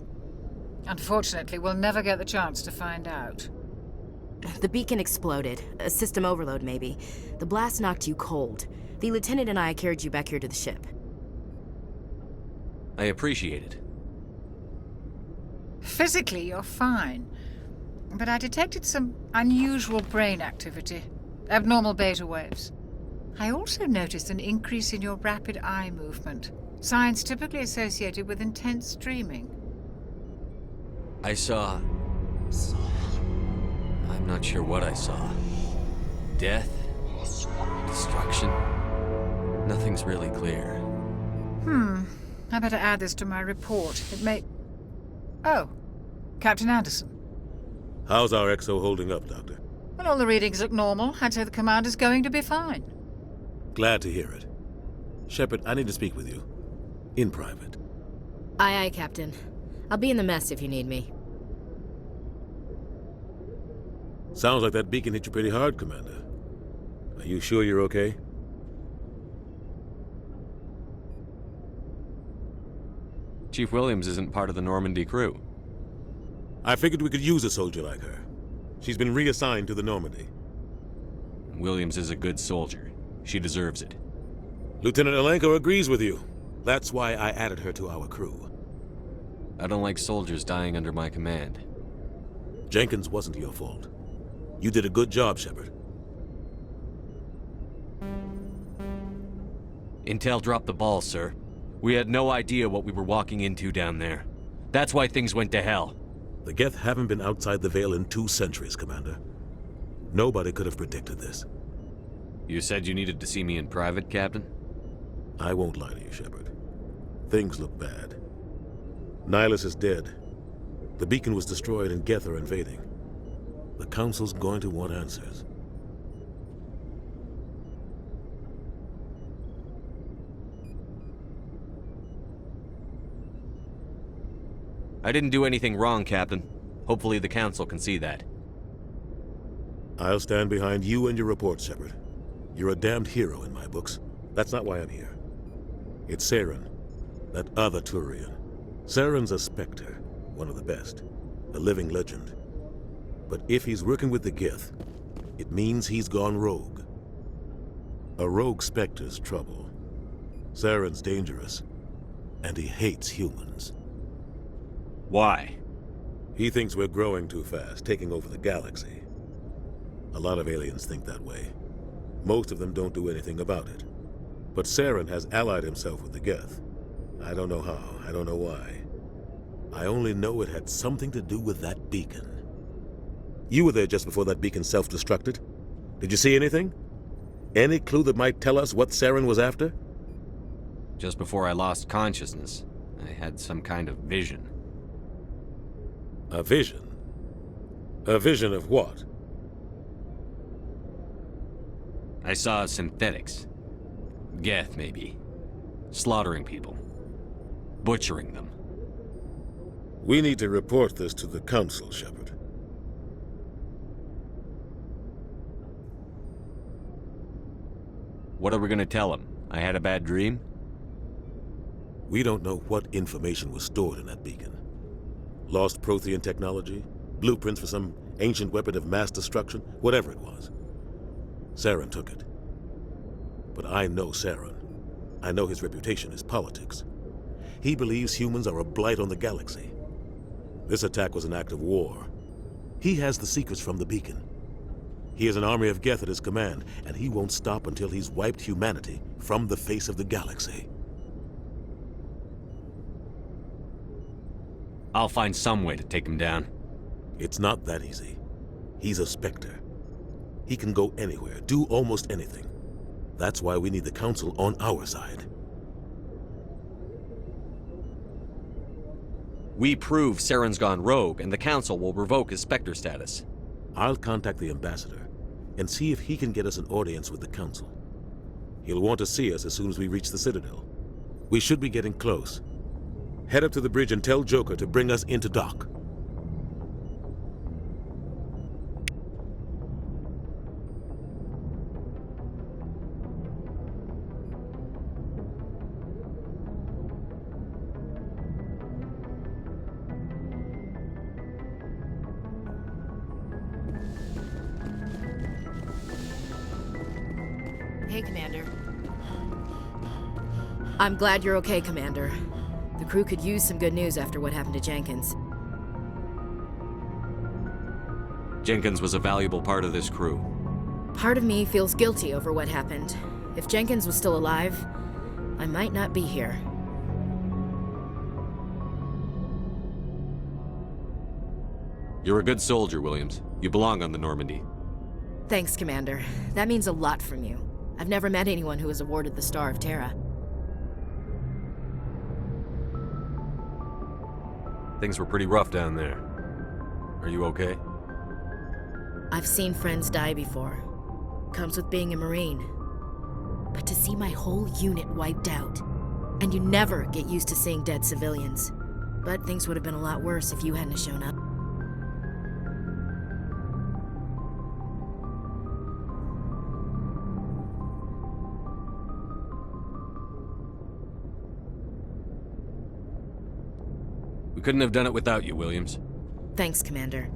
S18: Unfortunately, we'll never get the chance to find out.
S12: The beacon exploded. A system overload, maybe. The blast knocked you cold. The lieutenant and I carried you back here to the ship.
S8: I appreciate it.
S18: Physically, you're fine. But I detected some unusual brain activity. Abnormal beta waves. I also noticed an increase in your rapid eye movement. Signs typically associated with intense dreaming.
S8: I saw... I'm not sure what I saw. Death? Destruction? Nothing's really clear.
S18: I better add this to my report. It may... Oh, Captain Anderson.
S3: How's our XO holding up, Doctor?
S18: Well, all the readings look normal. I'd say the commander's going to be fine.
S3: Glad to hear it. Shepard, I need to speak with you. In private.
S12: Aye, Captain. I'll be in the mess if you need me.
S3: Sounds like that beacon hit you pretty hard, Commander. Are you sure you're okay?
S8: Chief Williams isn't part of the Normandy crew.
S3: I figured we could use a soldier like her. She's been reassigned to the Normandy.
S8: Williams is a good soldier. She deserves it.
S3: Lieutenant Alenko agrees with you. That's why I added her to our crew.
S8: I don't like soldiers dying under my command.
S3: Jenkins wasn't your fault. You did a good job, Shepard.
S8: Intel dropped the ball, sir. We had no idea what we were walking into down there. That's why things went to hell.
S3: The Geth haven't been outside the Veil in 2 centuries, Commander. Nobody could have predicted this.
S8: You said you needed to see me in private, Captain?
S3: I won't lie to you, Shepard. Things look bad. Nihilus is dead. The beacon was destroyed and Geth are invading. The Council's going to want answers.
S8: I didn't do anything wrong, Captain. Hopefully the Council can see that.
S3: I'll stand behind you and your report, Shepard. You're a damned hero in my books. That's not why I'm here. It's Saren, that other Turian. Saren's a Spectre, one of the best, a living legend. But if he's working with the Geth, it means he's gone rogue. A rogue Spectre's trouble. Saren's dangerous, and he hates humans.
S8: Why?
S3: He thinks we're growing too fast, taking over the galaxy. A lot of aliens think that way. Most of them don't do anything about it. But Saren has allied himself with the Geth. I don't know how, I don't know why. I only know it had something to do with that beacon. You were there just before that beacon self-destructed. Did you see anything? Any clue that might tell us what Saren was after?
S8: Just before I lost consciousness, I had some kind of vision.
S3: A vision? A vision of what?
S8: I saw synthetics. Geth, maybe. Slaughtering people. Butchering them.
S3: We need to report this to the Council, Shepard.
S8: What are we gonna tell them? I had a bad dream?
S3: We don't know what information was stored in that beacon. Lost Prothean technology? Blueprints for some ancient weapon of mass destruction? Whatever it was. Saren took it. But I know Saren. I know his reputation is politics. He believes humans are a blight on the galaxy. This attack was an act of war. He has the secrets from the beacon. He has an army of Geth at his command, and he won't stop until he's wiped humanity from the face of the galaxy.
S8: I'll find some way to take him down.
S3: It's not that easy. He's a Spectre. He can go anywhere, do almost anything. That's why we need the Council on our side.
S8: We prove Saren's gone rogue, and the Council will revoke his Spectre status.
S3: I'll contact the Ambassador and see if he can get us an audience with the Council. He'll want to see us as soon as we reach the Citadel. We should be getting close. Head up to the bridge and tell Joker to bring us into dock.
S12: Hey, Commander. I'm glad you're okay, Commander. The crew could use some good news after what happened to Jenkins.
S8: Jenkins was a valuable part of this crew.
S12: Part of me feels guilty over what happened. If Jenkins was still alive, I might not be here.
S8: You're a good soldier, Williams. You belong on the Normandy.
S12: Thanks, Commander. That means a lot from you. I've never met anyone who was awarded the Star of Terra.
S8: Things were pretty rough down there. Are you okay?
S12: I've seen friends die before. Comes with being a Marine. But to see my whole unit wiped out, and you never get used to seeing dead civilians. But things would have been a lot worse if you hadn't shown up.
S8: We couldn't have done it without you, Williams.
S12: Thanks, Commander.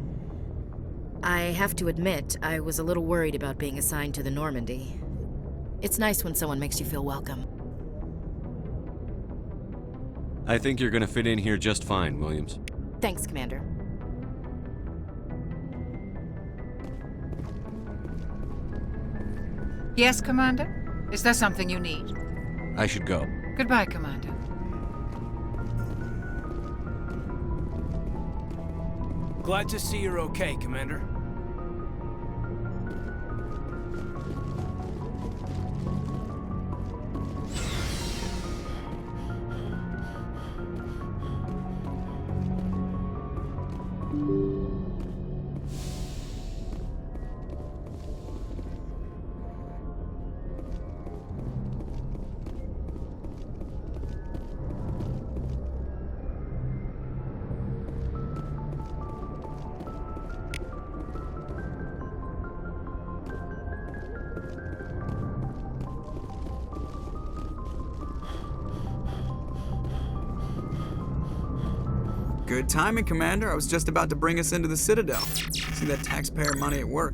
S12: I have to admit, I was a little worried about being assigned to the Normandy. It's nice when someone makes you feel welcome.
S8: I think you're gonna fit in here just fine, Williams.
S12: Thanks, Commander.
S18: Yes, Commander? Is there something you need?
S8: I should go.
S18: Goodbye, Commander.
S7: Glad to see you're okay, Commander.
S5: Good timing, Commander. I was just about to bring us into the Citadel. See that taxpayer money at work.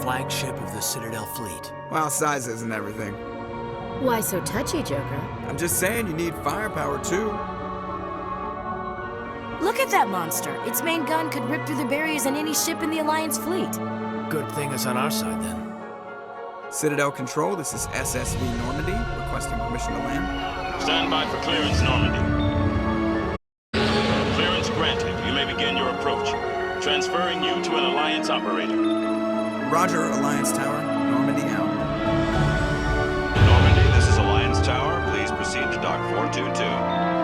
S7: Flagship of the Citadel fleet.
S5: Well, size isn't everything.
S12: Why so touchy, Joker?
S5: I'm just saying you need firepower, too.
S12: Look at that monster. Its main gun could rip through the barriers in any ship in the Alliance fleet.
S7: Good thing it's on our side, then.
S5: Citadel Control, this is SSV Normandy, requesting permission to land.
S19: Stand by for clearance, Normandy. Clearance granted. You may begin your approach. Transferring you to an Alliance operator.
S5: Roger, Alliance Tower. Normandy out.
S19: Normandy, this is Alliance Tower. Please proceed to Dock 422.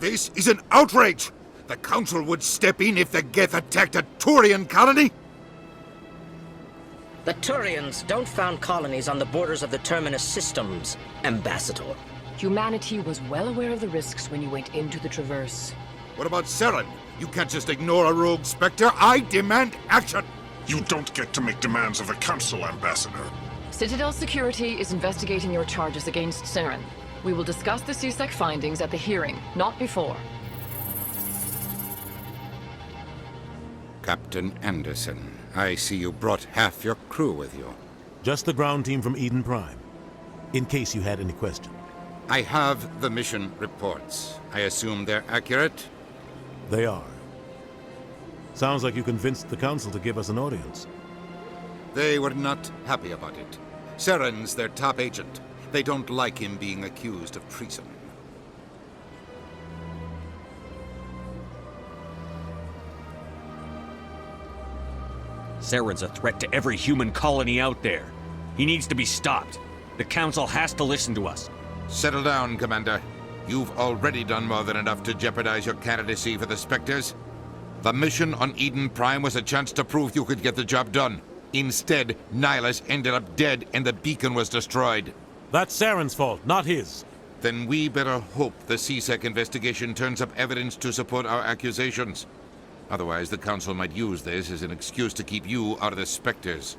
S2: This is an outrage! The Council would step in if the Geth attacked a Turian colony?
S20: The Turians don't found colonies on the borders of the Terminus systems, Ambassador.
S21: Humanity was well aware of the risks when you went into the Traverse.
S2: What about Seren? You can't just ignore a rogue Spectre. I demand action!
S4: You don't get to make demands of the Council, Ambassador.
S21: Citadel Security is investigating your charges against Saren. We will discuss the CSEC findings at the hearing, not before.
S2: Captain Anderson, I see you brought half your crew with you.
S3: Just the ground team from Eden Prime, in case you had any question.
S2: I have the mission reports. I assume they're accurate?
S3: They are. Sounds like you convinced the Council to give us an audience.
S2: They were not happy about it. Saren's their top agent. They don't like him being accused of treason.
S22: Saren's a threat to every human colony out there. He needs to be stopped. The Council has to listen to us.
S2: Settle down, Commander. You've already done more than enough to jeopardize your candidacy for the Spectres. The mission on Eden Prime was a chance to prove you could get the job done. Instead, Nihilus ended up dead and the beacon was destroyed.
S3: That's Saren's fault, not his.
S2: Then we better hope the CSEC investigation turns up evidence to support our accusations. Otherwise, the Council might use this as an excuse to keep you out of the Spectres.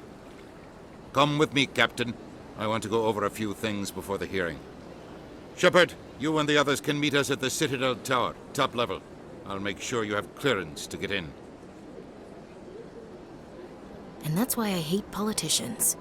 S2: Come with me, Captain. I want to go over a few things before the hearing. Shepard, you and the others can meet us at the Citadel Tower, top level. I'll make sure you have clearance to get in.
S12: And that's why I hate politicians.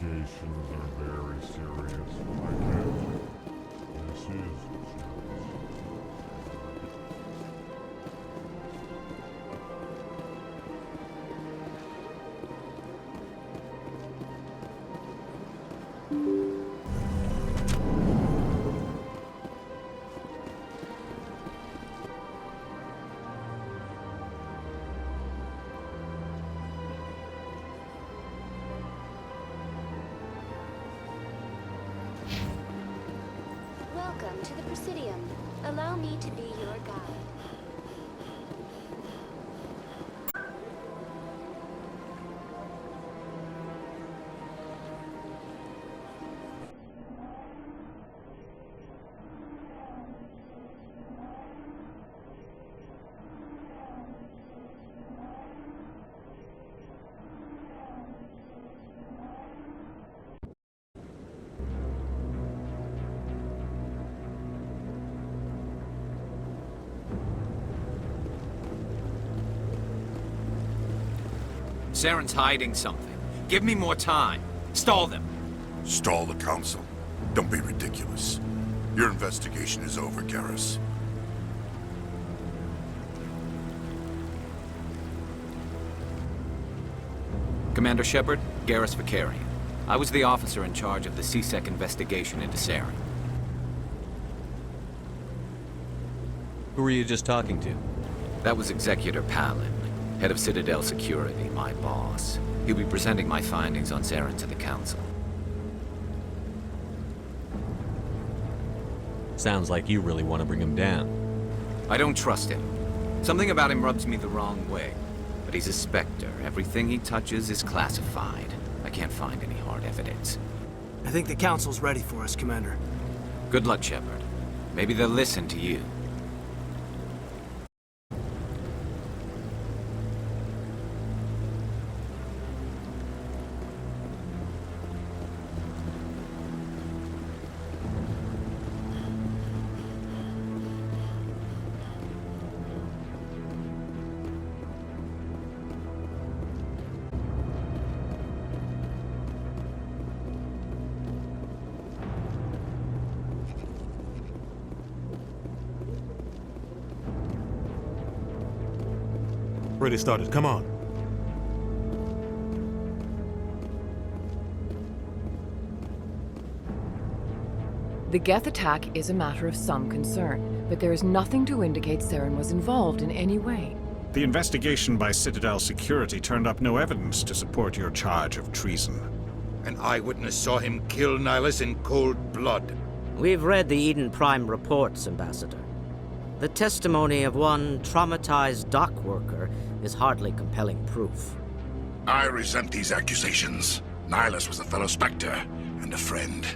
S9: Investigations are very serious. I can't. This is serious.
S11: Welcome to the Presidium. Allow me to be your guide.
S23: Saren's hiding something. Give me more time. Stall them.
S14: Stall the Council? Don't be ridiculous. Your investigation is over, Garrus.
S23: Commander Shepard, Garrus Vicarian. I was the officer in charge of the CSEC investigation into Saren.
S8: Who were you just talking to?
S23: That was Executor Palin, head of Citadel Security, my boss. He'll be presenting my findings on Saren to the Council.
S8: Sounds like you really want to bring him down.
S23: I don't trust him. Something about him rubs me the wrong way. But he's a Spectre. Everything he touches is classified. I can't find any hard evidence.
S15: I think the Council's ready for us, Commander.
S23: Good luck, Shepard. Maybe they'll listen to you.
S3: Already started. Come on.
S21: The Geth attack is a matter of some concern, but there is nothing to indicate Saren was involved in any way.
S6: The investigation by Citadel Security turned up no evidence to support your charge of treason.
S2: An eyewitness saw him kill Nihilus in cold blood.
S20: We've read the Eden Prime reports, Ambassador. The testimony of one traumatized dock worker is hardly compelling proof.
S14: I resent these accusations. Nihilus was a fellow Spectre and a friend.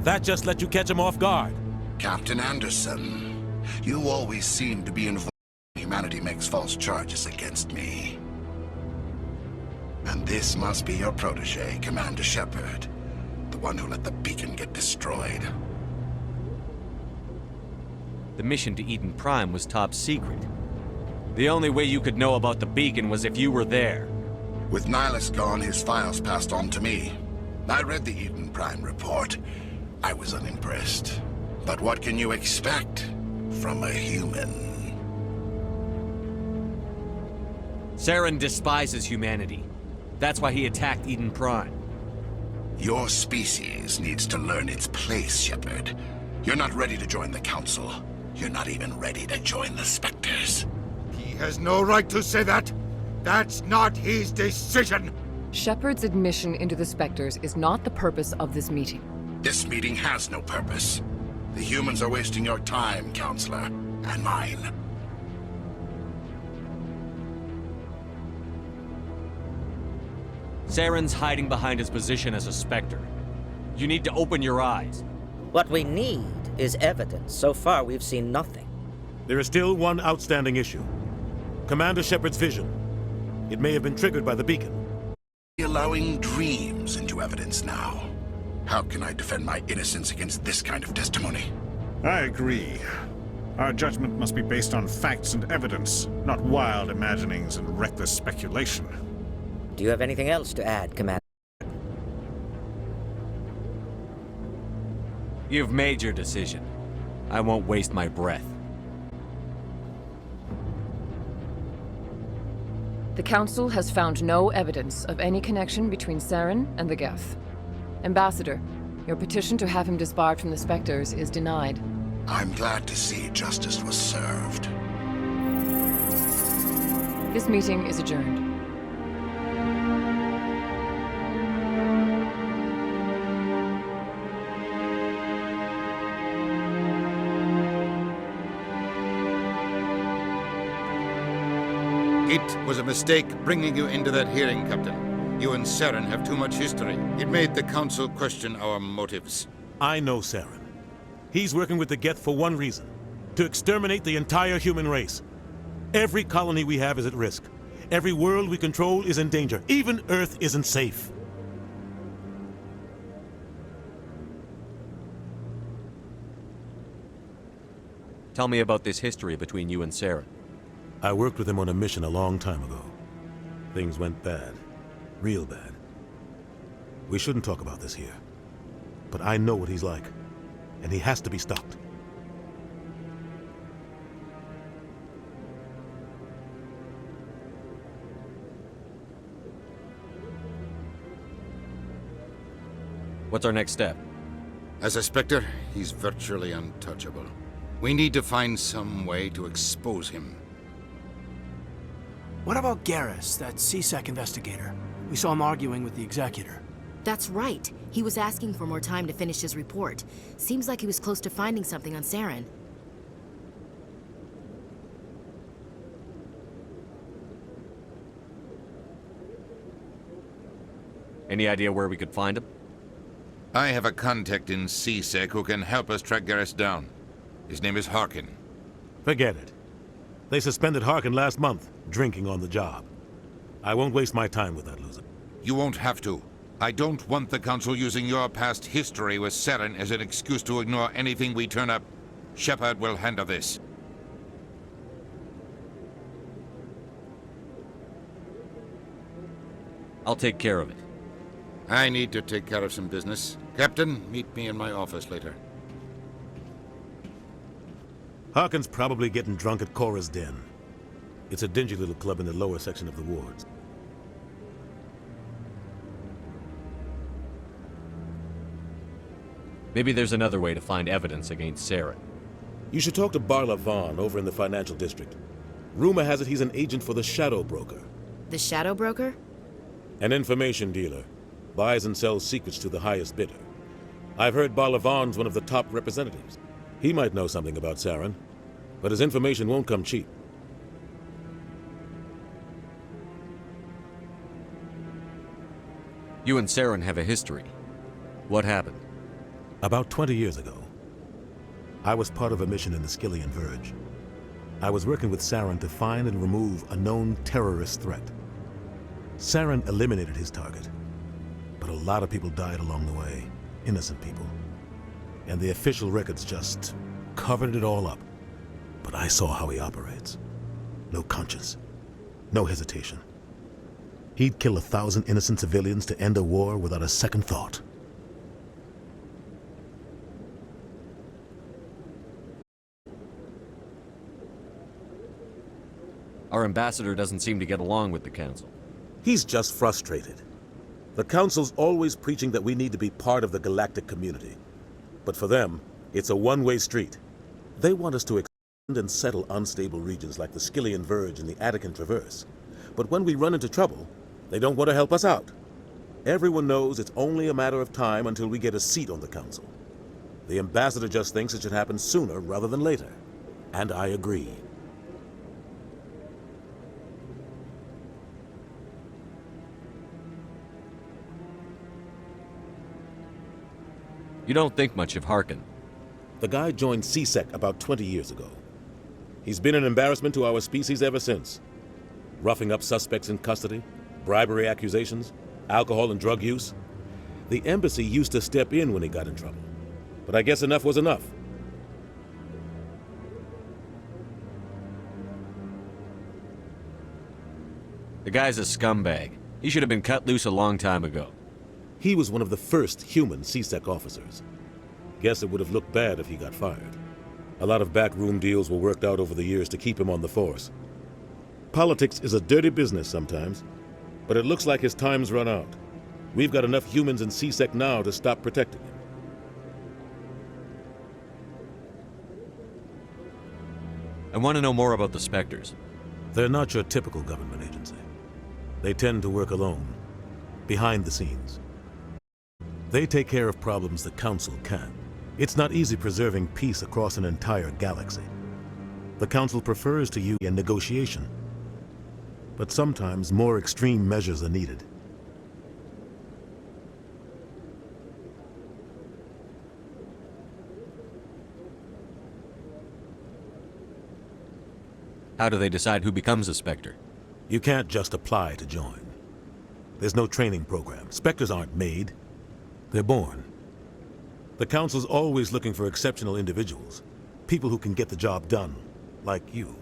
S3: That just let you catch him off guard.
S14: Captain Anderson, you always seem to be involved when humanity makes false charges against me. And this must be your protege, Commander Shepard, the one who let the beacon get destroyed.
S8: The mission to Eden Prime was top secret. The only way you could know about the beacon was if you were there.
S14: With Nihilus gone, his files passed on to me. I read the Eden Prime report. I was unimpressed. But what can you expect from a human?
S8: Saren despises humanity. That's why he attacked Eden Prime.
S14: Your species needs to learn its place, Shepard. You're not ready to join the Council. You're not even ready to join the Spectres.
S2: He has no right to say that. That's not his decision.
S21: Shepard's admission into the Spectres is not the purpose of this meeting.
S14: This meeting has no purpose. The humans are wasting your time, Counselor, and mine.
S8: Saren's hiding behind his position as a Spectre. You need to open your eyes.
S20: What we need is evidence. So far, we've seen nothing.
S3: There is still one outstanding issue. Commander Shepard's vision. It may have been triggered by the beacon.
S14: Allowing dreams into evidence now. How can I defend my innocence against this kind of testimony?
S6: I agree. Our judgment must be based on facts and evidence, not wild imaginings and reckless speculation.
S20: Do you have anything else to add, Commander?
S8: You've made your decision. I won't waste my breath.
S21: The Council has found no evidence of any connection between Saren and the Geth. Ambassador, your petition to have him disbarred from the Spectres is denied.
S14: I'm glad to see justice was served.
S21: This meeting is adjourned.
S2: It was a mistake bringing you into that hearing, Captain. You and Saren have too much history. It made the Council question our motives.
S3: I know Saren. He's working with the Geth for one reason: to exterminate the entire human race. Every colony we have is at risk. Every world we control is in danger. Even Earth isn't safe.
S8: Tell me about this history between you and Saren.
S3: I worked with him on a mission a long time ago. Things went bad. Real bad. We shouldn't talk about this here. But I know what he's like. And he has to be stopped.
S8: What's our next step?
S2: As a Spectre, he's virtually untouchable. We need to find some way to expose him.
S10: What about Garrus, that CSEC investigator? We saw him arguing with the Executor.
S12: That's right. He was asking for more time to finish his report. Seems like he was close to finding something on Saren.
S8: Any idea where we could find him?
S2: I have a contact in CSEC who can help us track Garrus down. His name is Harkin.
S3: Forget it. They suspended Harkin last month, drinking on the job. I won't waste my time with that loser.
S2: You won't have to. I don't want the Council using your past history with Saren as an excuse to ignore anything we turn up. Shepard will handle this.
S8: I'll take care of it.
S2: I need to take care of some business. Captain, meet me in my office later.
S3: Harkin's probably getting drunk at Cora's Den. It's a dingy little club in the lower section of the wards.
S8: Maybe there's another way to find evidence against Saren.
S3: You should talk to Barla Vaughn over in the financial district. Rumor has it he's an agent for the Shadow Broker.
S12: The Shadow Broker?
S3: An information dealer. Buys and sells secrets to the highest bidder. I've heard Barla Vaughn's one of the top representatives. He might know something about Saren, but his information won't come cheap.
S8: You and Saren have a history. What happened?
S3: About 20 years ago, I was part of a mission in the Skillian Verge. I was working with Saren to find and remove a known terrorist threat. Saren eliminated his target, but a lot of people died along the way, innocent people. And the official records just covered it all up. But I saw how he operates. No conscience, no hesitation. He'd kill 1,000 innocent civilians to end a war without a second thought.
S8: Our ambassador doesn't seem to get along with the Council.
S3: He's just frustrated. The Council's always preaching that we need to be part of the galactic community. But for them, it's a one-way street. They want us to expand and settle unstable regions like the Skillian Verge and the Attican Traverse. But when we run into trouble, they don't want to help us out. Everyone knows it's only a matter of time until we get a seat on the Council. The ambassador just thinks it should happen sooner rather than later. And I agree.
S8: You don't think much of Harkin.
S3: The guy joined CSEC about 20 years ago. He's been an embarrassment to our species ever since. Roughing up suspects in custody, bribery accusations, alcohol and drug use. The embassy used to step in when he got in trouble. But I guess enough was enough.
S8: The guy's a scumbag. He should have been cut loose a long time ago.
S3: He was one of the first human CSEC officers. Guess it would have looked bad if he got fired. A lot of backroom deals were worked out over the years to keep him on the force. Politics is a dirty business sometimes, but it looks like his time's run out. We've got enough humans in C-Sec now to stop protecting him.
S8: I want to know more about the Spectres.
S3: They're not your typical government agency. They tend to work alone, behind the scenes. They take care of problems the Council can't. It's not easy preserving peace across an entire galaxy. The Council prefers to use negotiation, but sometimes more extreme measures are needed.
S8: How do they decide who becomes a Spectre?
S3: You can't just apply to join. There's no training program. Spectres aren't made. They're born. The Council's always looking for exceptional individuals. People who can get the job done, like you.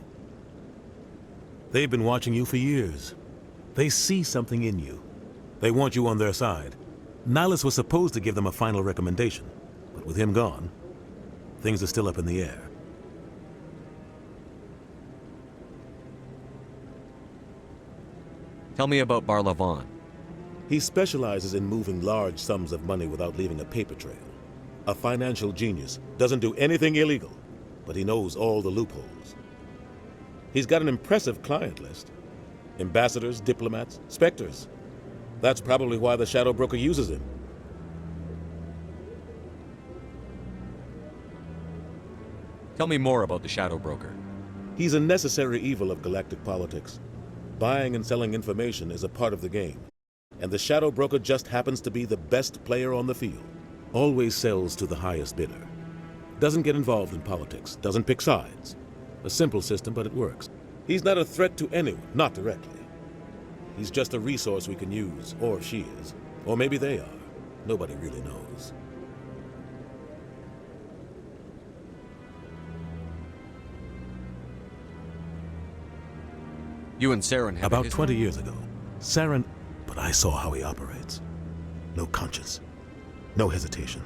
S3: They've been watching you for years. They see something in you. They want you on their side. Nihilus was supposed to give them a final recommendation, but with him gone, things are still up in the air.
S8: Tell me about Barlavon.
S3: He specializes in moving large sums of money without leaving a paper trail. A financial genius, doesn't do anything illegal, but he knows all the loopholes. He's got an impressive client list. Ambassadors, diplomats, Spectres. That's probably why the Shadow Broker uses him.
S8: Tell me more about the Shadow Broker.
S3: He's a necessary evil of galactic politics. Buying and selling information is a part of the game. And the Shadow Broker just happens to be the best player on the field. Always sells to the highest bidder. Doesn't get involved in politics, doesn't pick sides. A simple system, but it works. He's not a threat to anyone, not directly. He's just a resource we can use, or she is. Or maybe they are. Nobody really knows.
S8: You and Saren have
S3: About 20 years ago, Saren... But I saw how he operates. No conscience. No hesitation.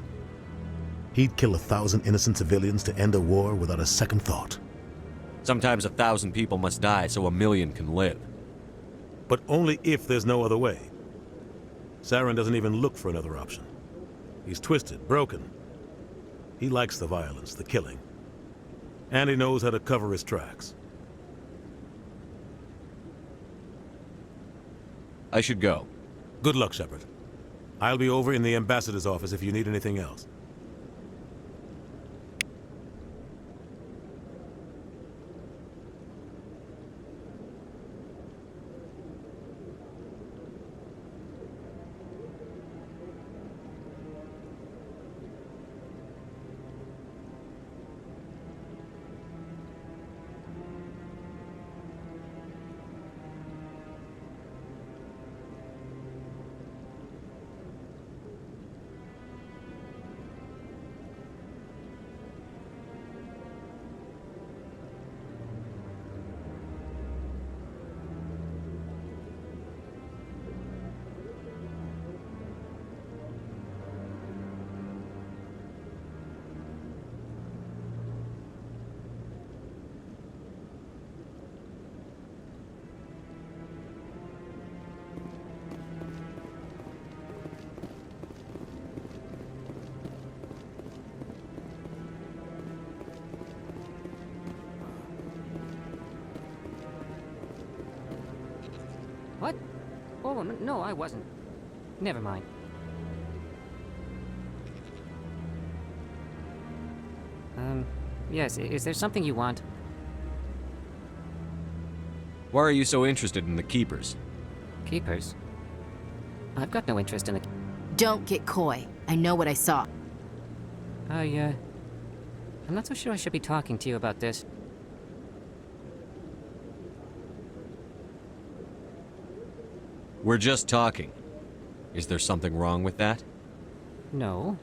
S3: He'd kill 1,000 innocent civilians to end a war without a second thought.
S8: Sometimes 1,000 people must die so 1,000,000 can live.
S3: But only if there's no other way. Saren doesn't even look for another option. He's twisted, broken. He likes the violence, the killing. And he knows how to cover his tracks.
S8: I should go.
S3: Good luck, Shepard. I'll be over in the ambassador's office if you need anything else.
S13: What? Oh, no, I wasn't. Never mind. Yes, is there something you want?
S8: Why are you so interested in the Keepers?
S13: Keepers? I've got no interest in the...
S12: Don't get coy. I know what I saw.
S13: I'm not so sure I should be talking to you about this.
S8: We're just talking. Is there something wrong with that?
S13: No.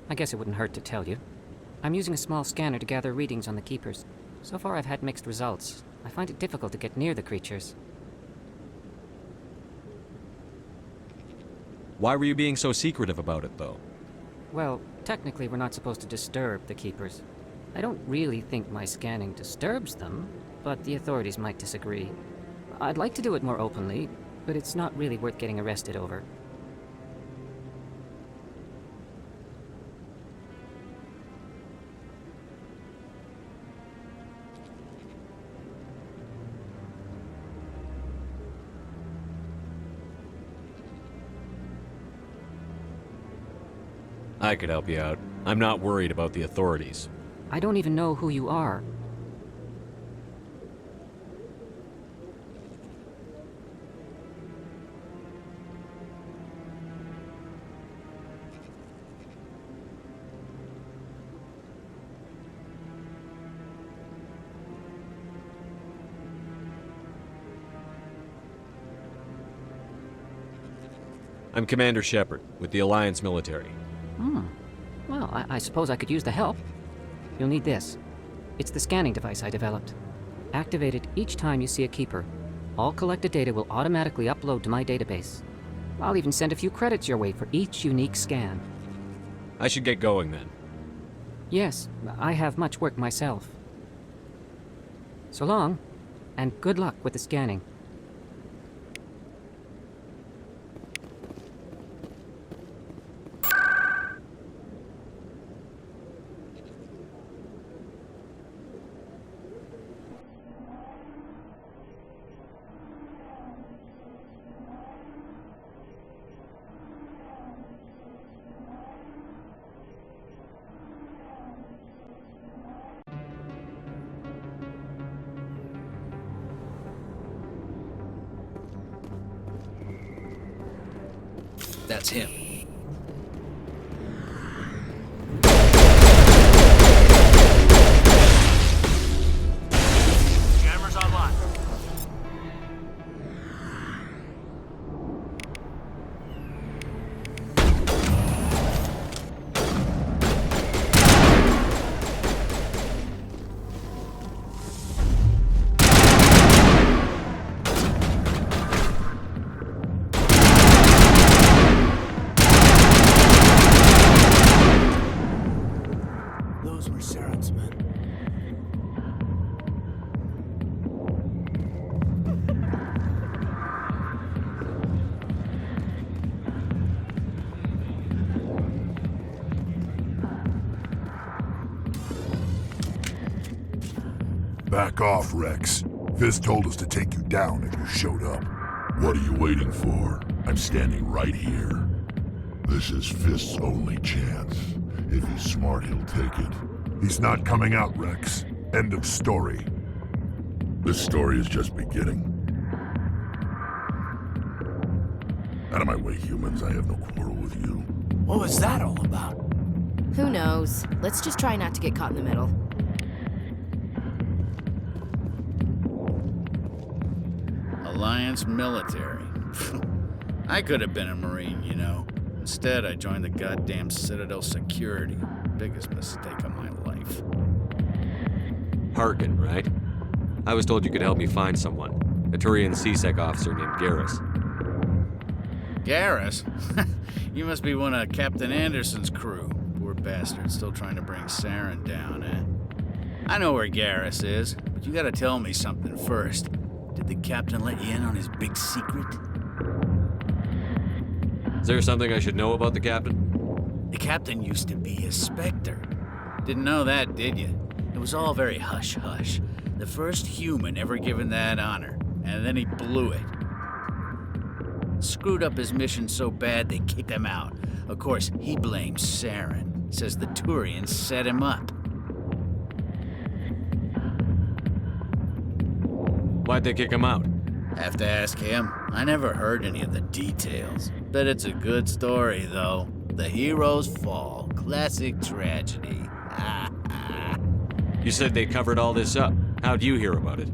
S13: I guess it wouldn't hurt to tell you. I'm using a small scanner to gather readings on the Keepers. So far I've had mixed results. I find it difficult to get near the creatures.
S8: Why were you being so secretive about it, though?
S13: Well, Technically, we're not supposed to disturb the Keepers. I don't really think my scanning disturbs them, but the authorities might disagree. I'd like to do it more openly, but it's not really worth getting arrested over.
S8: I could help you out. I'm not worried about the authorities.
S13: I don't even know who you are.
S8: I'm Commander Shepard, with the Alliance military.
S13: Well, I suppose I could use the help. You'll need this. It's the scanning device I developed. Activate it each time you see a Keeper. All collected data will automatically upload to my database. I'll even send a few credits your way for each unique scan.
S8: I should get going then.
S13: Yes, I have much work myself. So long, and good luck with the scanning.
S1: That's him.
S10: Jammers online. Those were Saren's men.
S4: Back off, Rex. Fist told us to take you down if you showed up. What are you waiting for? I'm standing right here. This is Fist's only chance. If he's smart, he'll take it. He's not coming out, Rex. End of story. This story is just beginning. Out of my way, humans. I have no quarrel with you.
S10: What was that all about?
S12: Who knows? Let's just try not to get caught in the middle.
S1: Alliance military. I could have been a Marine, you know. Instead, I joined the goddamn Citadel security. Biggest mistake of my life.
S8: Harkin, right? I was told you could help me find someone. A Turian CSEC officer named Garrus.
S1: Garrus? You must be one of Captain Anderson's crew. Poor bastard, still trying to bring Saren down, eh? I know where Garrus is, but you gotta tell me something first. Did the captain let you in on his big secret?
S8: Is there something I should know about the captain?
S1: The captain used to be a Spectre. Didn't know that, did you? It was all very hush-hush. The first human ever given that honor, and then he blew it. Screwed up his mission so bad they kicked him out. Of course, he blames Saren. Says the Turians set him up.
S8: Why'd they kick him out?
S1: Have to ask him. I never heard any of the details. Bet it's a good story, though. The heroes fall. Classic tragedy.
S8: You said they covered all this up. How'd you hear about it?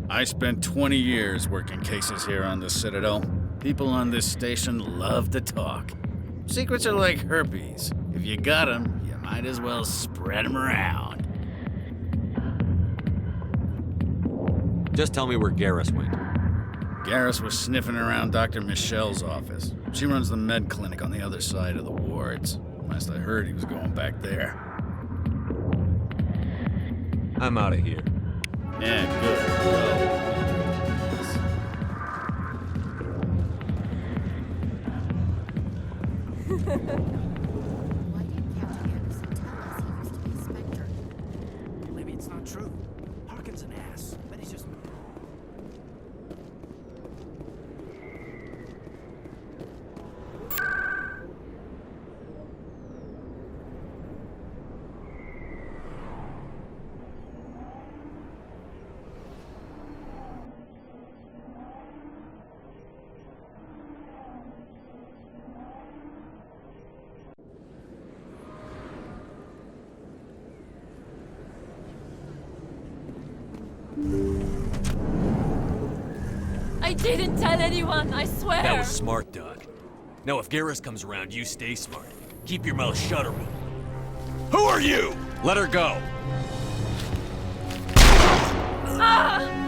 S1: I spent 20 years working cases here on the Citadel. People on this station love to talk. Secrets are like herpes. If you got them, you might as well spread them around.
S8: Just tell me where Garrus went.
S1: Garrus was sniffing around Dr. Michelle's office. She runs the med clinic on the other side of the wards. Last I heard, he was going back there.
S8: I'm out of here.
S1: Yeah, good. Go.
S10: Maybe it's not true. Harkin's an ass. But he's just...
S16: I didn't tell anyone, I swear!
S8: That was smart, Doug. Now if Garrus comes around, you stay smart. Keep your mouth shut, or Who are you?
S6: Let her go.
S16: Ah!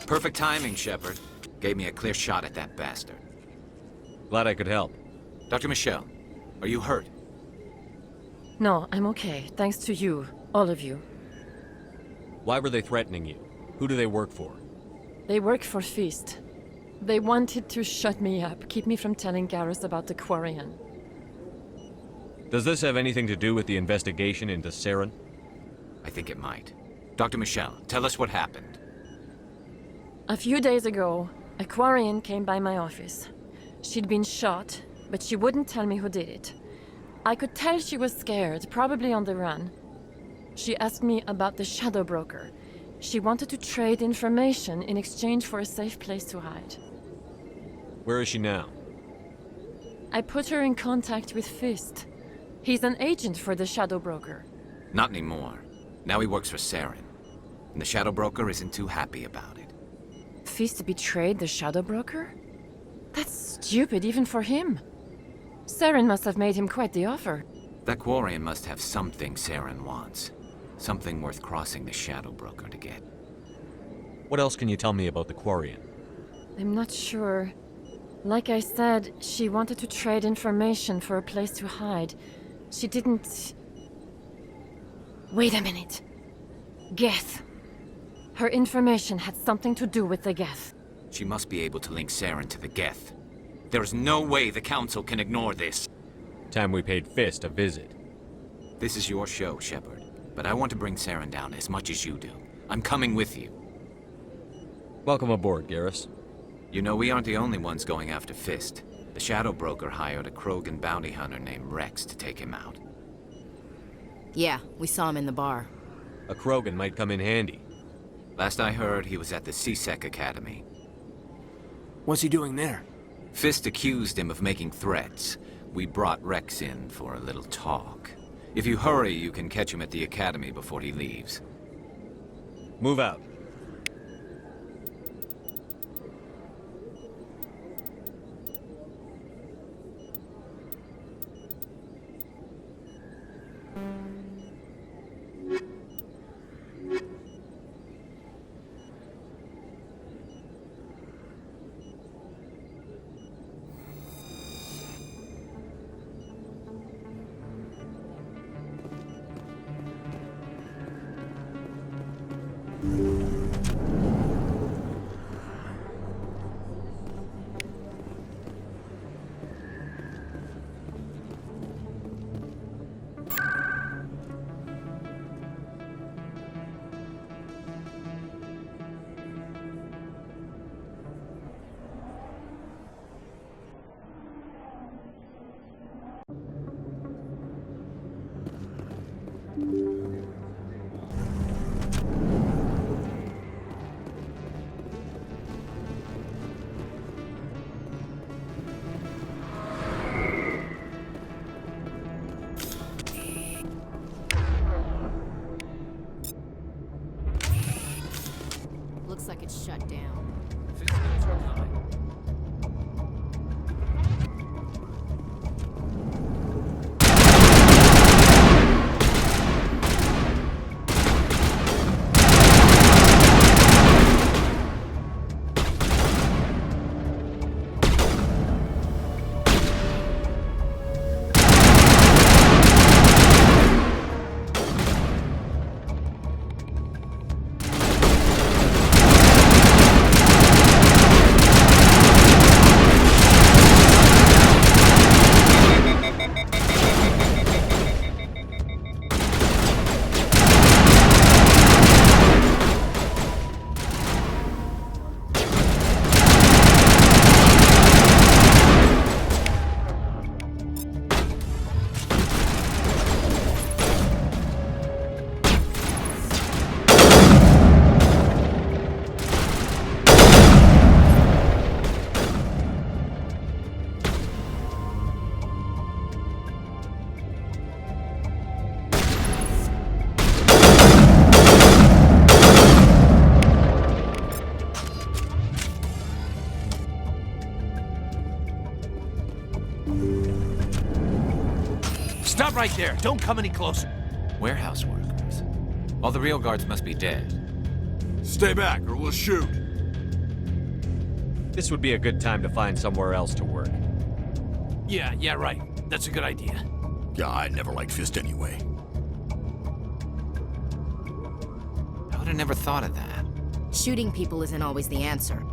S23: Perfect timing, Shepard. Gave me a clear shot at that bastard.
S8: Glad I could help.
S23: Dr. Michelle, are you hurt?
S21: No, I'm okay. Thanks to you. All of you.
S8: Why were they threatening you? Who do they work for?
S21: They work for Feast. They wanted to shut me up, keep me from telling Garrus about the Quarian.
S8: Does this have anything to do with the investigation into Saren?
S23: I think it might. Dr. Michelle, tell us what happened.
S21: A few days ago, a Quarian came by my office. She'd been shot, but she wouldn't tell me who did it. I could tell she was scared, probably on the run. She asked me about the Shadow Broker. She wanted to trade information in exchange for a safe place to hide.
S8: Where is she now?
S21: I put her in contact with Fist. He's an agent for the Shadow Broker.
S23: Not anymore. Now he works for Saren. And the Shadow Broker isn't too happy about it.
S21: Fist betrayed the Shadow Broker? That's stupid even for him. Saren must have made him quite the offer.
S23: That Quarian must have something Saren wants. Something worth crossing the Shadow Broker to get.
S8: What else can you tell me about the Quarian?
S21: I'm not sure. Like I said, she wanted to trade information for a place to hide. She didn't... Wait a minute. Geth. Her information had something to do with the Geth.
S23: She must be able to link Saren to the Geth. There is no way the Council can ignore this.
S8: Time we paid Fist a visit.
S23: This is your show, Shepard. But I want to bring Saren down as much as you do. I'm coming with you.
S8: Welcome aboard, Garrus.
S23: You know, we aren't the only ones going after Fist. The Shadow Broker hired a Krogan bounty hunter named Rex to take him out.
S12: Yeah, we saw him in the bar.
S8: A Krogan might come in handy.
S23: Last I heard, he was at the C-Sec Academy.
S10: What's he doing there?
S23: Fist accused him of making threats. We brought Rex in for a little talk. If you hurry, you can catch him at the Academy before he leaves.
S8: Move out.
S12: Looks like it's shut down.
S7: Stop right there. Don't come any closer.
S23: Warehouse workers. All the real guards must be dead.
S7: Stay back or we'll shoot.
S8: This would be a good time to find somewhere else to work.
S7: Yeah, right. That's a good idea. Yeah, I never liked Fist anyway.
S23: I would have never thought of that.
S12: Shooting people isn't always the answer.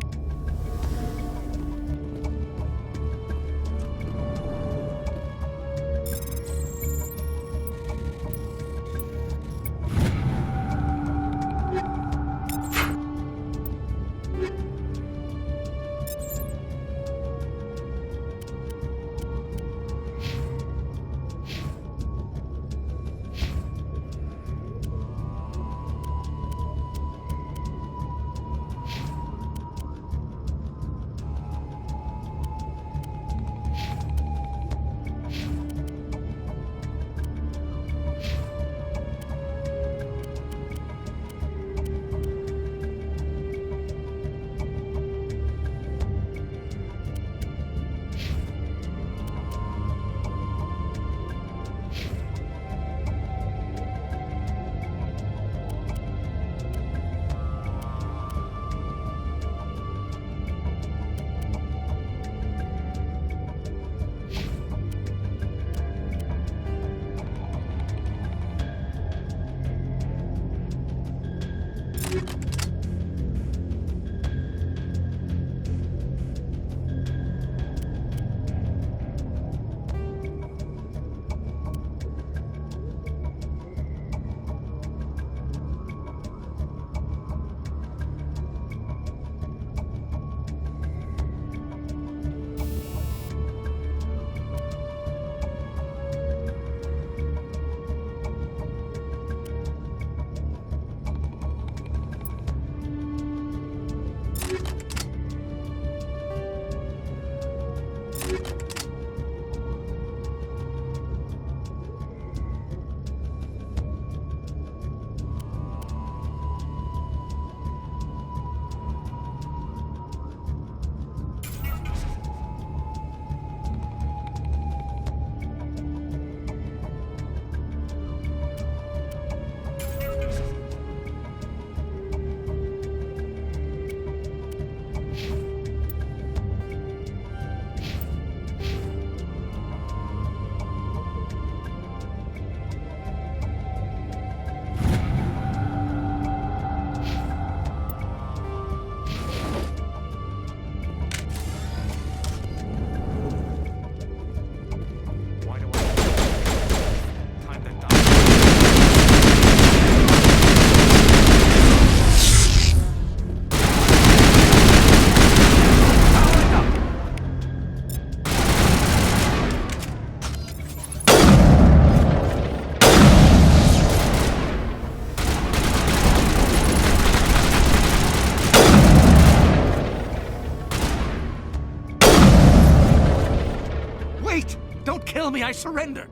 S7: Wait! Don't kill me, I surrender!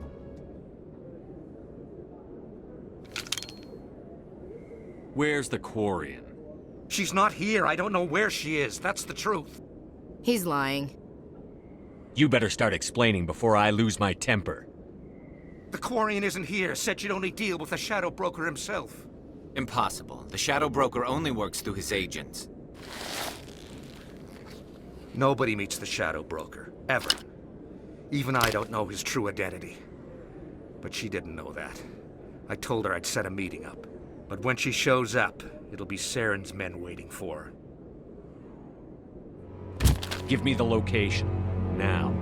S8: Where's the Quarian?
S7: She's not here. I don't know where she is. That's the truth.
S12: He's lying.
S22: You better start explaining before I lose my temper.
S7: The Quarian isn't here. Said she'd only deal with the Shadow Broker himself.
S23: Impossible. The Shadow Broker only works through his agents.
S7: Nobody meets the Shadow Broker. Ever. Even I don't know his true identity. But she didn't know that. I told her I'd set a meeting up. But when she shows up, it'll be Saren's men waiting for her.
S22: Give me the location. Now.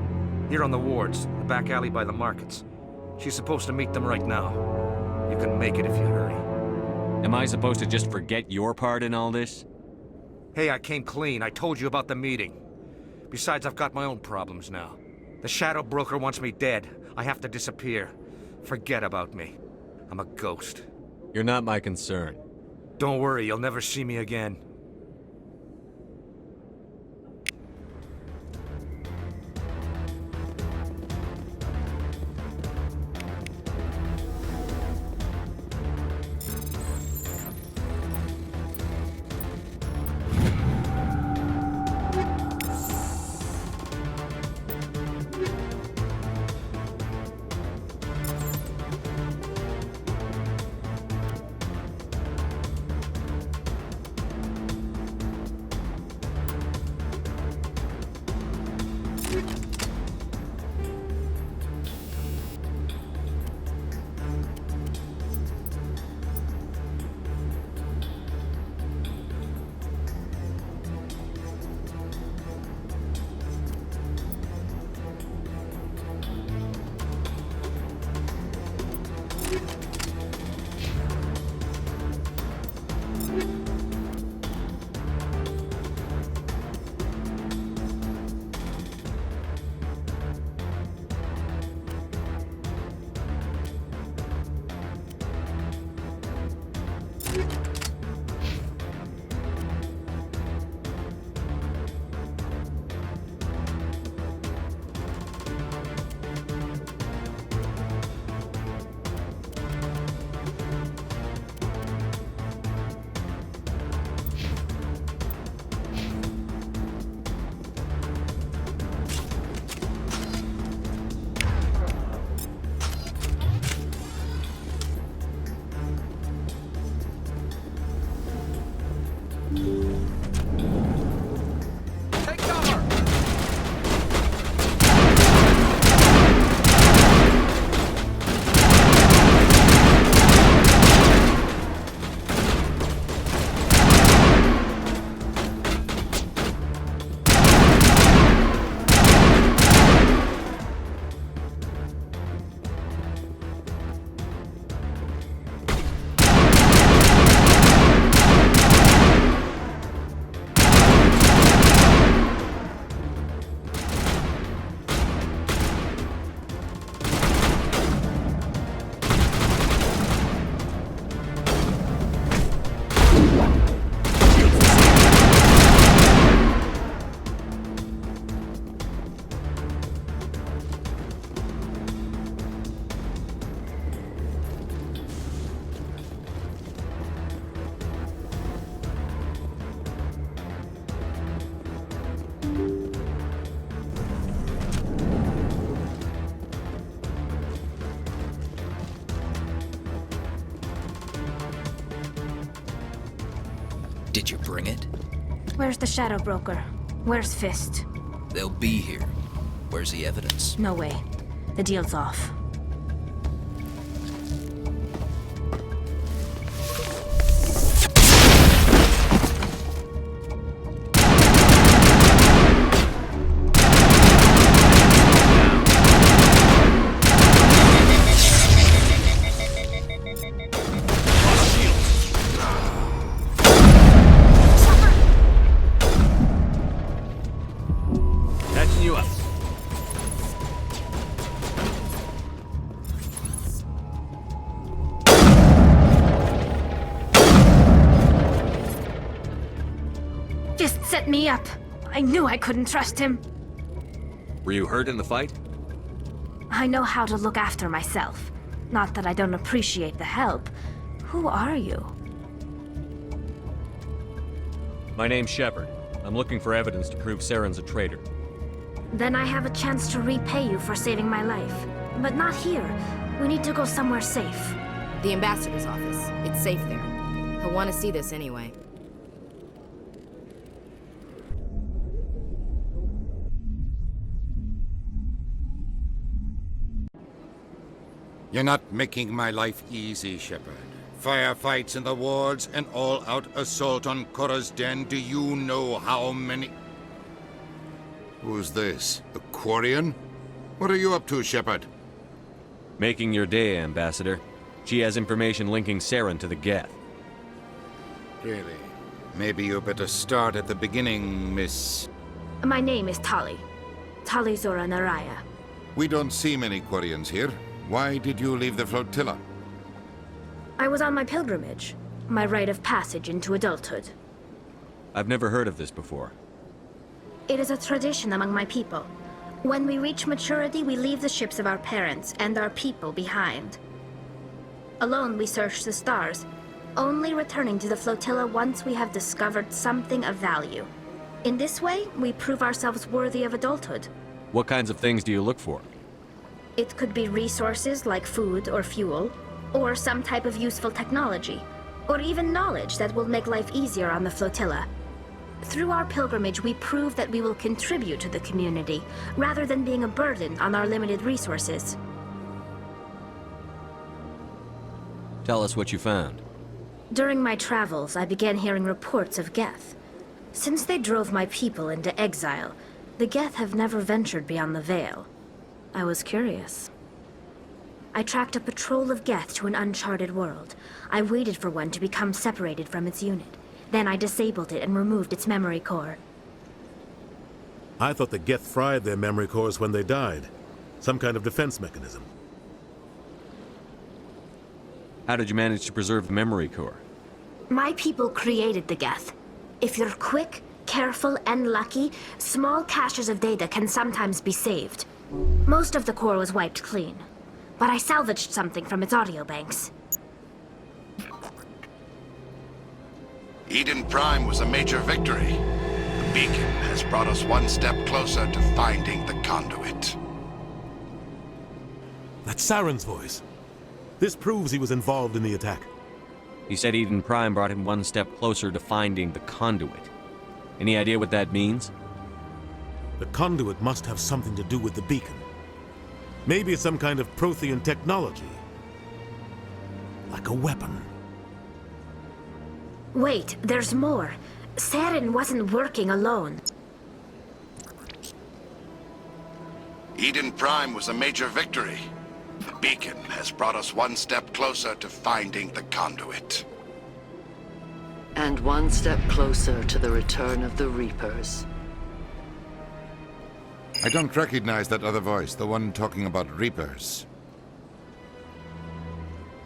S7: Here on the wards, the back alley by the markets. She's supposed to meet them right now. You can make it if you hurry.
S22: Am I supposed to just forget your part in all this?
S7: Hey, I came clean. I told you about the meeting. Besides, I've got my own problems now. The Shadow Broker wants me dead. I have to disappear. Forget about me. I'm a ghost.
S8: You're not my concern.
S7: Don't worry, you'll never see me again.
S5: Did you bring it?
S17: Where's the Shadow Broker? Where's Fist?
S5: They'll be here. Where's the evidence?
S17: No way. The deal's off. Set me up. I knew I couldn't trust him.
S8: Were you hurt in the fight?
S17: I know how to look after myself. Not that I don't appreciate the help. Who are you?
S8: My name's Shepard. I'm looking for evidence to prove Saren's a traitor.
S17: Then I have a chance to repay you for saving my life. But not here. We need to go somewhere safe.
S12: The ambassador's office. It's safe there. He'll want to see this anyway.
S2: You're not making my life easy, Shepard. Firefights in the wards, an all-out assault on Korra's den. Do you know how many... Who's this? A Quarian? What are you up to, Shepard?
S8: Making your day, Ambassador. She has information linking Saren to the Geth.
S2: Really? Maybe you better start at the beginning, Miss...
S17: My name is Tali. Tali Zora Naraya.
S2: We don't see many Quarians here. Why did you leave the flotilla?
S17: I was on my pilgrimage. My rite of passage into adulthood.
S8: I've never heard of this before.
S17: It is a tradition among my people. When we reach maturity, we leave the ships of our parents and our people behind. Alone, we search the stars, only returning to the flotilla once we have discovered something of value. In this way, we prove ourselves worthy of adulthood.
S8: What kinds of things do you look for?
S17: It could be resources like food or fuel, or some type of useful technology, or even knowledge that will make life easier on the flotilla. Through our pilgrimage, we prove that we will contribute to the community, rather than being a burden on our limited resources.
S8: Tell us what you found.
S17: During my travels, I began hearing reports of Geth. Since they drove my people into exile, the Geth have never ventured beyond the Veil. I was curious. I tracked a patrol of Geth to an uncharted world. I waited for one to become separated from its unit. Then I disabled it and removed its memory core.
S3: I thought the Geth fried their memory cores when they died. Some kind of defense mechanism.
S8: How did you manage to preserve the memory core?
S17: My people created the Geth. If you're quick, careful, and lucky, small caches of data can sometimes be saved. Most of the core was wiped clean, but I salvaged something from its audio banks.
S14: Eden Prime was a major victory. The beacon has brought us one step closer to finding the conduit.
S3: That's Saren's voice. This proves he was involved in the attack.
S8: He said Eden Prime brought him one step closer to finding the conduit. Any idea what that means?
S3: The conduit must have something to do with the beacon. Maybe it's some kind of Prothean technology. Like a weapon.
S17: Wait, there's more. Saren wasn't working alone.
S14: Eden Prime was a major victory. The beacon has brought us one step closer to finding the conduit.
S9: And one step closer to the return of the Reapers.
S2: I don't recognize that other voice, the one talking about Reapers.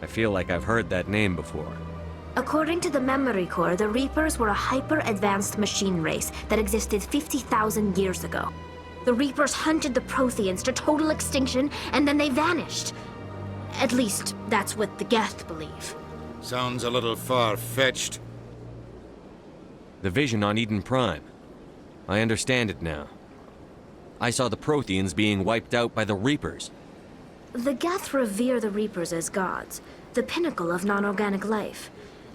S8: I feel like I've heard that name before.
S17: According to the memory core, the Reapers were a hyper-advanced machine race that existed 50,000 years ago. The Reapers hunted the Protheans to total extinction, and then they vanished. At least, that's what the Geth believe.
S2: Sounds a little far-fetched.
S8: The vision on Eden Prime. I understand it now. I saw the Protheans being wiped out by the Reapers.
S17: The Geth revere the Reapers as gods, the pinnacle of non-organic life.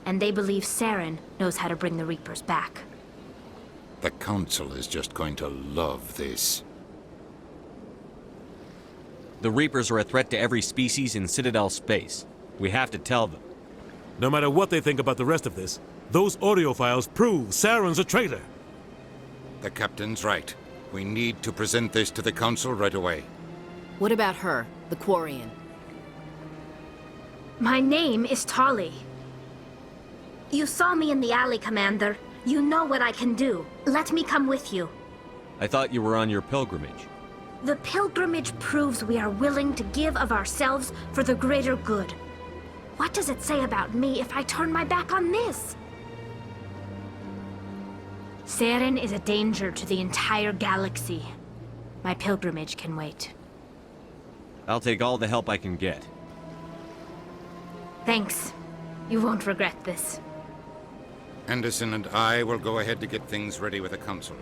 S17: And they believe Saren knows how to bring the Reapers back.
S2: The Council is just going to love this.
S8: The Reapers are a threat to every species in Citadel space. We have to tell them.
S3: No matter what they think about the rest of this, those audio files prove Saren's a traitor.
S2: The Captain's right. We need to present this to the Council right away.
S12: What about her, the Quarian?
S17: My name is Tali. You saw me in the alley, Commander. You know what I can do. Let me come with you.
S8: I thought you were on your pilgrimage.
S17: The pilgrimage proves we are willing to give of ourselves for the greater good. What does it say about me if I turn my back on this? Saren is a danger to the entire galaxy. My pilgrimage can wait.
S8: I'll take all the help I can get.
S17: Thanks. You won't regret this.
S2: Anderson and I will go ahead to get things ready with the Council.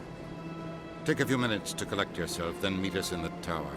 S2: Take a few minutes to collect yourself, then meet us in the tower.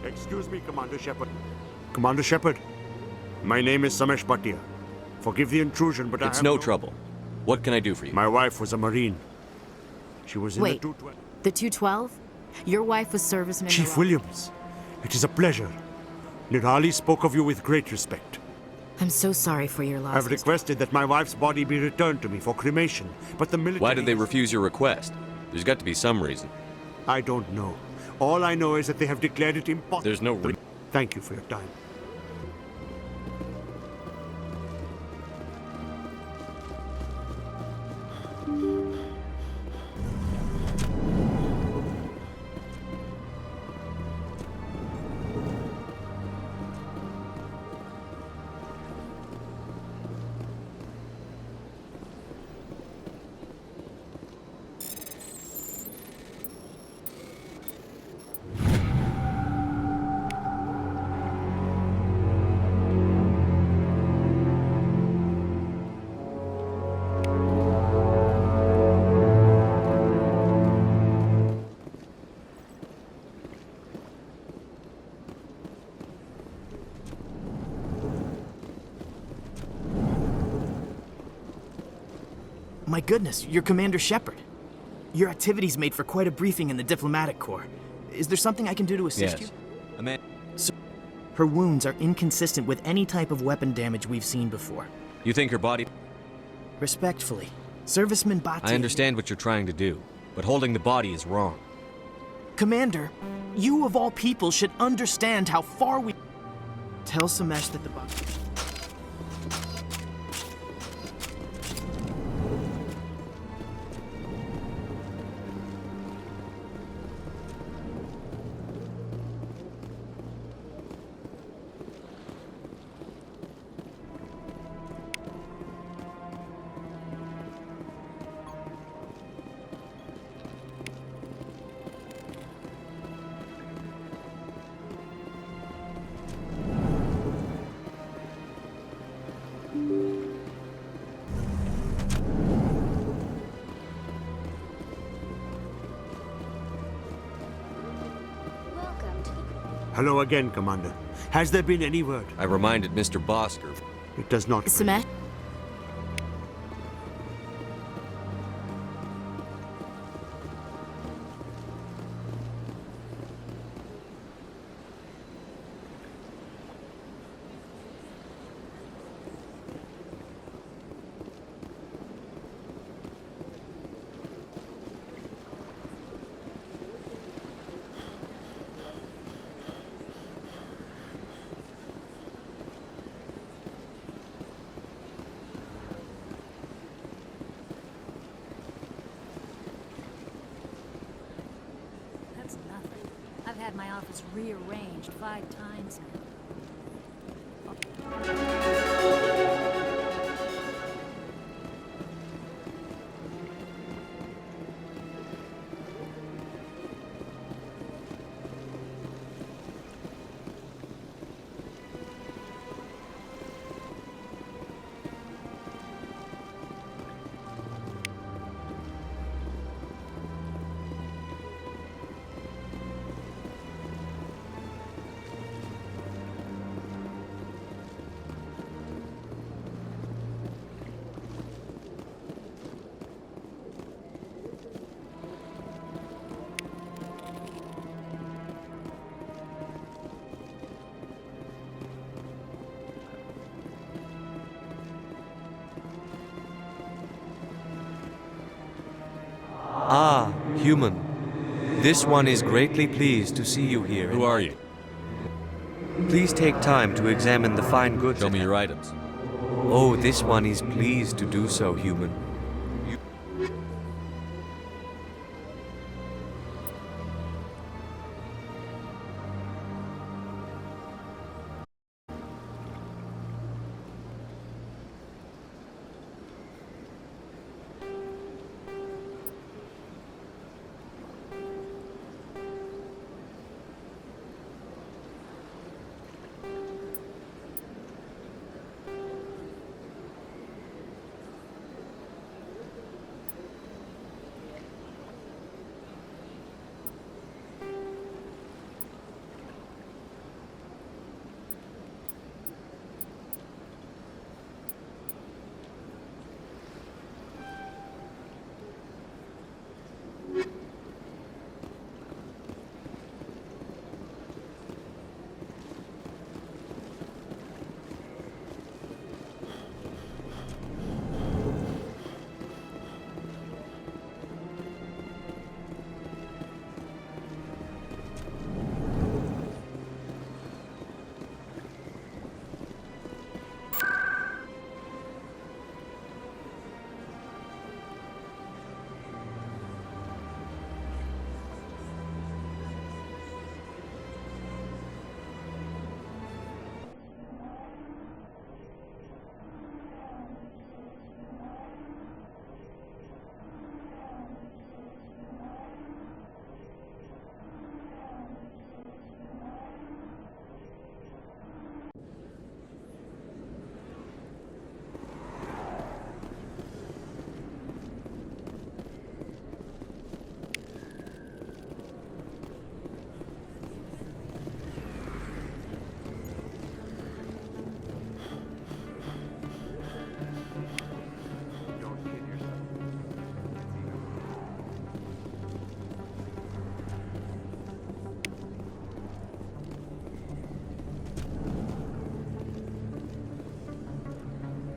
S11: Excuse me, Commander Shepard. Commander Shepard, my name is Samesh Bhatia. Forgive the intrusion, but
S8: It's no trouble. What can I do for you?
S11: My wife was a Marine. She was in
S12: Wait,
S11: the 212.
S12: the 212? Your wife was serviceman...
S11: Chief Williams, it is a pleasure. Nirali spoke of you with great respect.
S12: I'm so sorry for your loss.
S11: I've requested that my wife's body be returned to me for cremation, but the military...
S8: Why did they refuse your request? There's got to be some reason.
S11: I don't know. All I know is that they have declared it impossible.
S8: There's no
S11: Thank you for your time.
S18: My goodness, you're Commander Shepard. Your activities made for quite a briefing in the diplomatic corps. Is there something I can do to assist you? So, her wounds are inconsistent with any type of weapon damage we've seen before.
S8: You think her body...
S18: Respectfully, Serviceman Bhatia...
S8: I understand what you're trying to do, but holding the body is wrong.
S18: Commander, you of all people should understand how far we... Tell Samesh that the body...
S11: Hello again, Commander. Has there been any word?
S8: I reminded Mr. Bosker.
S11: It does not...
S12: Samesh?
S19: That's nothing. I've had my office rearranged 5 times now.
S8: Ah, human. This one is greatly pleased to see you here. Who are you? Please take time to examine the fine goods. Show me your items. Oh, this one is pleased to do so, human.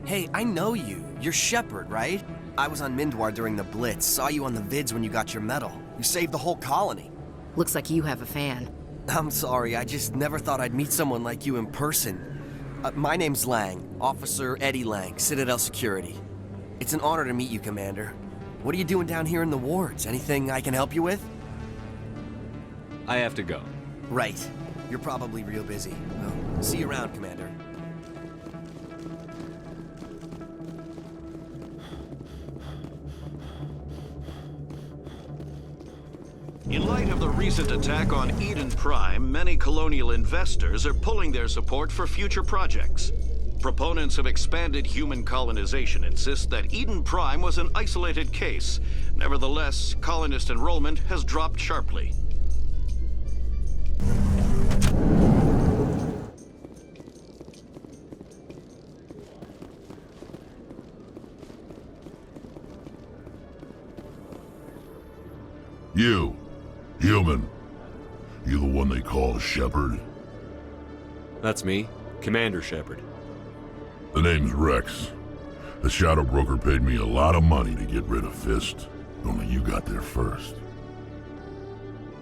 S13: Hey, I know you. You're Shepard, right? I was on Mindwar during the Blitz. Saw you on the vids when you got your medal. You saved the whole colony.
S12: Looks like you have a fan.
S13: I'm sorry, I just never thought I'd meet someone like you in person. My name's Lang, Officer Eddie Lang, Citadel Security. It's an honor to meet you, Commander. What are you doing down here in the wards? Anything I can help you with?
S22: I have to go.
S13: Right. You're probably real busy. Well, see you around, Commander.
S15: In light of the recent attack on Eden Prime, many colonial investors are pulling their support for future projects. Proponents of expanded human colonization insist that Eden Prime was an isolated case. Nevertheless, colonist enrollment has dropped sharply.
S4: You, human. You the one they call Shepard?
S8: That's me, Commander Shepard.
S4: The name's Rex. The Shadow Broker paid me a lot of money to get rid of Fist. Only you got there first.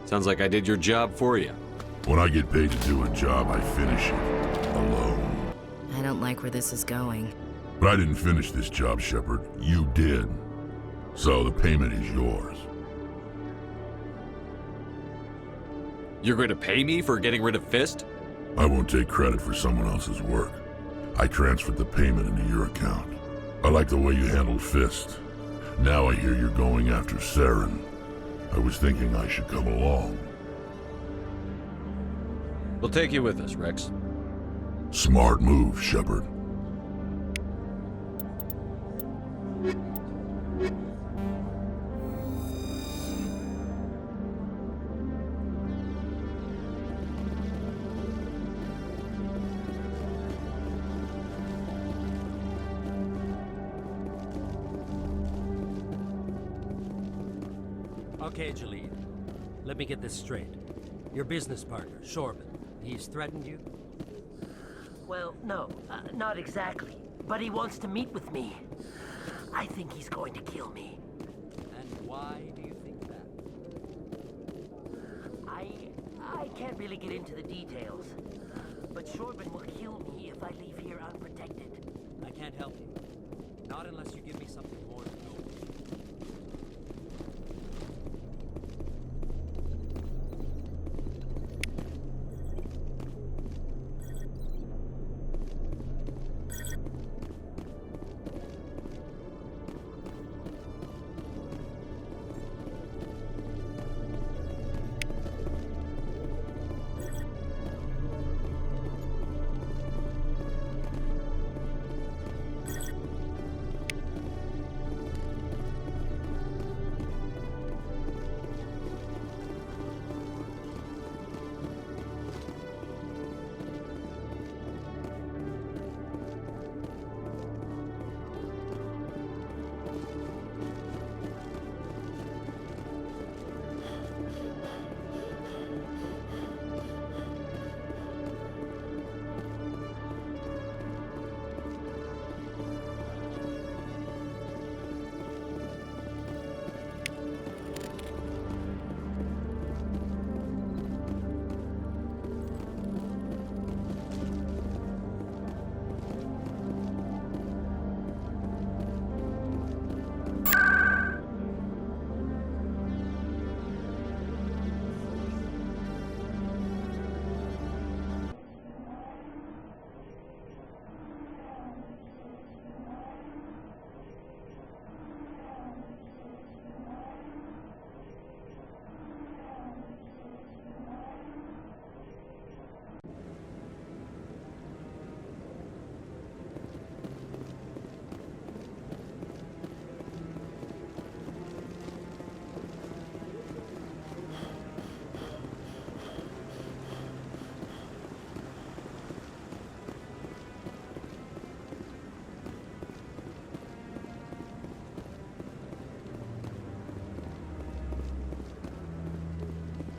S8: Sounds like I did your job for you.
S4: When I get paid to do a job, I finish it. Alone.
S12: I don't like where this is going.
S4: But I didn't finish this job, Shepard. You did. So the payment is yours.
S8: You're going to pay me for getting rid of Fist?
S4: I won't take credit for someone else's work. I transferred the payment into your account. I like the way you handled Fist. Now I hear you're going after Saren. I was thinking I should come along.
S8: We'll take you with us, Rex.
S4: Smart move, Shepard.
S20: Okay, Jalid. Let me get this straight. Your business partner, Shorban, he's threatened you?
S24: Well, no, not exactly. But he wants to meet with me. I think he's going to kill me.
S20: And why do you think that?
S24: I can't really get into the details. But Shorban will kill me if I leave here unprotected.
S20: I can't help you. Not unless you give me something more to go with.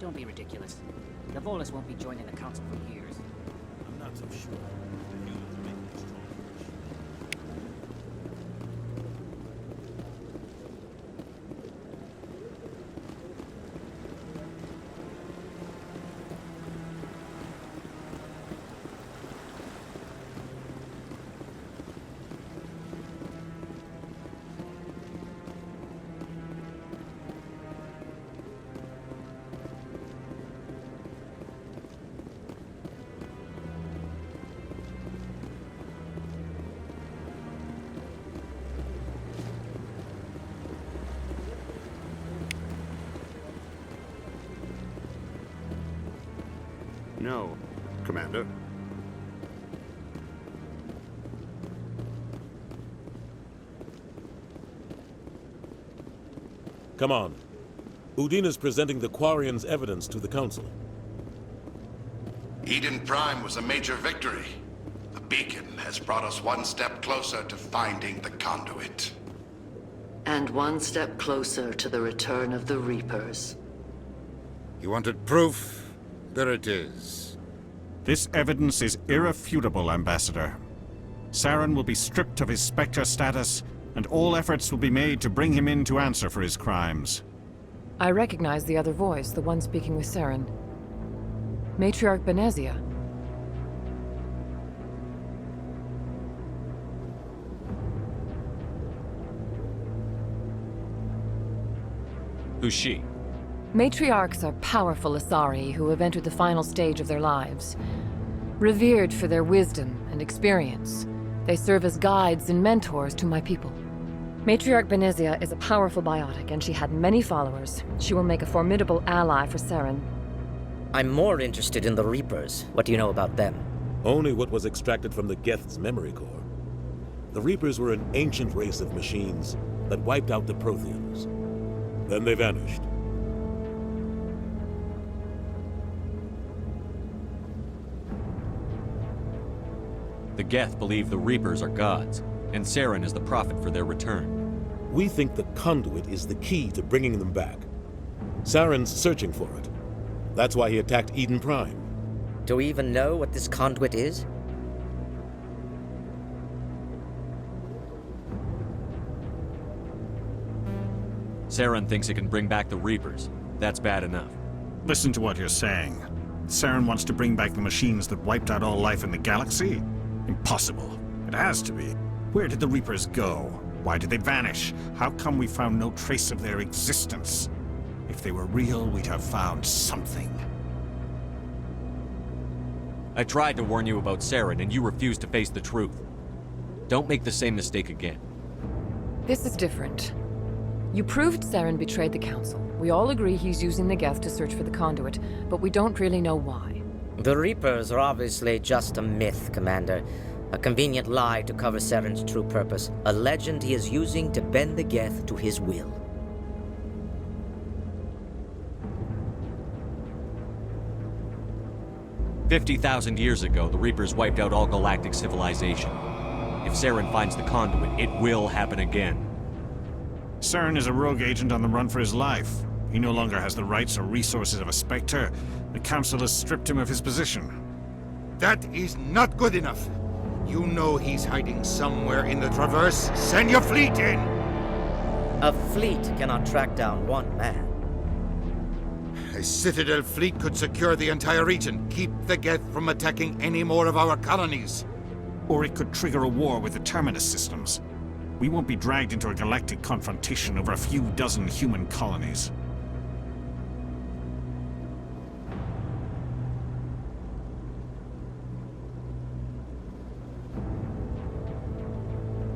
S25: Don't be ridiculous. The Volus won't be joining the Council for years.
S3: I'm not so sure. The humans are making a strong push.
S11: No, Commander.
S3: Come on. Udina's presenting the Quarians' evidence to the Council.
S14: Eden Prime was a major victory. The beacon has brought us one step closer to finding the conduit.
S9: And one step closer to the return of the Reapers.
S2: You wanted proof? There it is.
S1: This evidence is irrefutable, Ambassador. Saren will be stripped of his Spectre status, and all efforts will be made to bring him in to answer for his crimes.
S6: I recognize the other voice, the one speaking with Saren. Matriarch Benezia.
S22: Who's she?
S6: Matriarchs are powerful Asari who have entered the final stage of their lives. Revered for their wisdom and experience, they serve as guides and mentors to my people. Matriarch Benezia is a powerful biotic, and she had many followers. She will make a formidable ally for Saren.
S10: I'm more interested in the Reapers. What do you know about them?
S3: Only what was extracted from the Geth's memory core. The Reapers were an ancient race of machines that wiped out the Protheans. Then they vanished.
S22: The Geth believe the Reapers are gods, and Saren is the prophet for their return.
S3: We think the conduit is the key to bringing them back. Saren's searching for it. That's why he attacked Eden Prime.
S10: Do we even know what this conduit is?
S22: Saren thinks it can bring back the Reapers. That's bad enough.
S1: Listen to what you're saying. Saren wants to bring back the machines that wiped out all life in the galaxy? Impossible. It has to be. Where did the Reapers go? Why did they vanish? How come we found no trace of their existence? If they were real, we'd have found something.
S22: I tried to warn you about Saren, and you refused to face the truth. Don't make the same mistake again.
S6: This is different. You proved Saren betrayed the Council. We all agree he's using the Geth to search for the conduit, but we don't really know why.
S10: The Reapers are obviously just a myth, Commander. A convenient lie to cover Saren's true purpose. A legend he is using to bend the Geth to his will.
S22: "50,000 years ago, the Reapers wiped out all galactic civilization. If Saren finds the conduit, it will happen again."
S1: Saren is a rogue agent on the run for his life. He no longer has the rights or resources of a Spectre. The Council has stripped him of his position.
S2: That is not good enough. You know he's hiding somewhere in the Traverse. Send your fleet in!
S10: A fleet cannot track down one man.
S2: A Citadel fleet could secure the entire region, keep the Geth from attacking any more of our colonies.
S1: Or it could trigger a war with the Terminus systems. We won't be dragged into a galactic confrontation over a few dozen human colonies.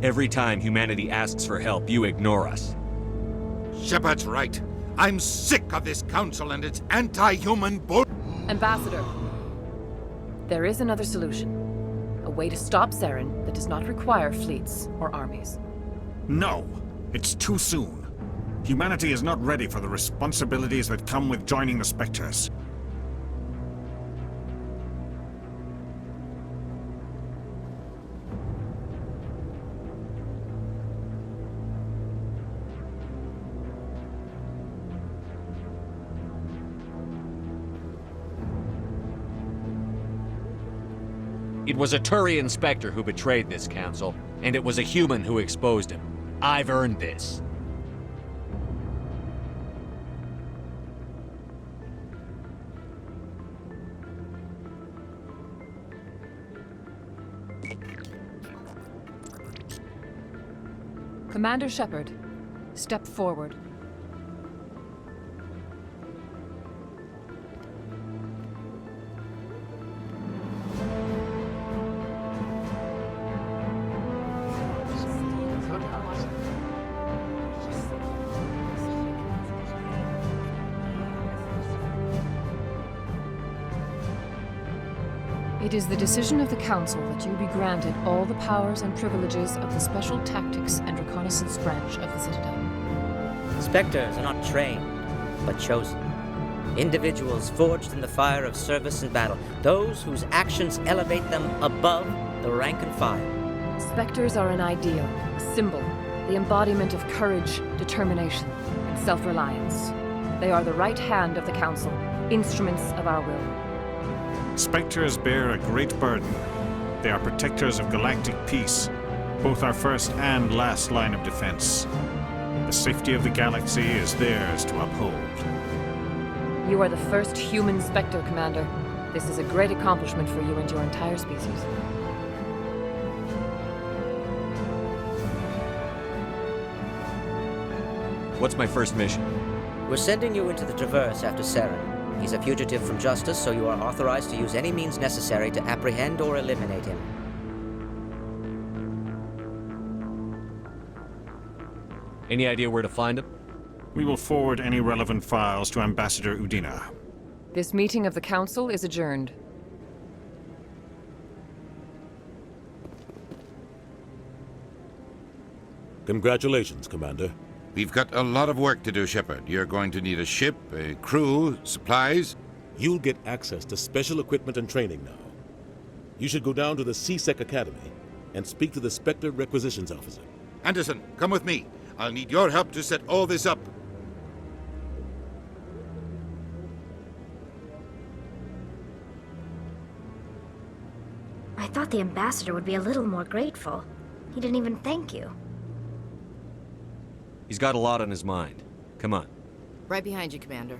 S22: Every time humanity asks for help, you ignore us.
S2: Shepard's right. I'm sick of this council and its anti-human bull...
S6: Ambassador, there is another solution. A way to stop Saren that does not require fleets or armies.
S1: No, it's too soon. Humanity is not ready for the responsibilities that come with joining the Spectres.
S22: It was a Turian Spectre who betrayed this council, and it was a human who exposed him. I've earned this.
S6: Commander Shepard, step forward. It is the decision of the Council that you be granted all the powers and privileges of the Special Tactics and Reconnaissance Branch of the Citadel.
S10: Spectres are not trained, but chosen. Individuals forged in the fire of service and battle. Those whose actions elevate them above the rank and file.
S6: Spectres are an ideal, a symbol, the embodiment of courage, determination, and self-reliance. They are the right hand of the Council, instruments of our will.
S1: Spectres bear a great burden. They are protectors of galactic peace, both our first and last line of defense. The safety of the galaxy is theirs to uphold.
S6: You are the first human Spectre, Commander. This is a great accomplishment for you and your entire species.
S22: What's my first mission?
S10: We're sending you into the Traverse after Saren. He's a fugitive from justice, so you are authorized to use any means necessary to apprehend or eliminate him.
S22: Any idea where to find him?
S1: We will forward any relevant files to Ambassador Udina.
S6: This meeting of the Council is adjourned.
S3: Congratulations, Commander.
S2: We've got a lot of work to do, Shepard. You're going to need a ship, a crew, supplies.
S3: You'll get access to special equipment and training now. You should go down to the CSEC Academy and speak to the Spectre Requisitions Officer.
S2: Anderson, come with me. I'll need your help to set all this up.
S17: I thought the ambassador would be a little more grateful. He didn't even thank you.
S22: He's got a lot on his mind. Come on.
S12: Right behind you, Commander.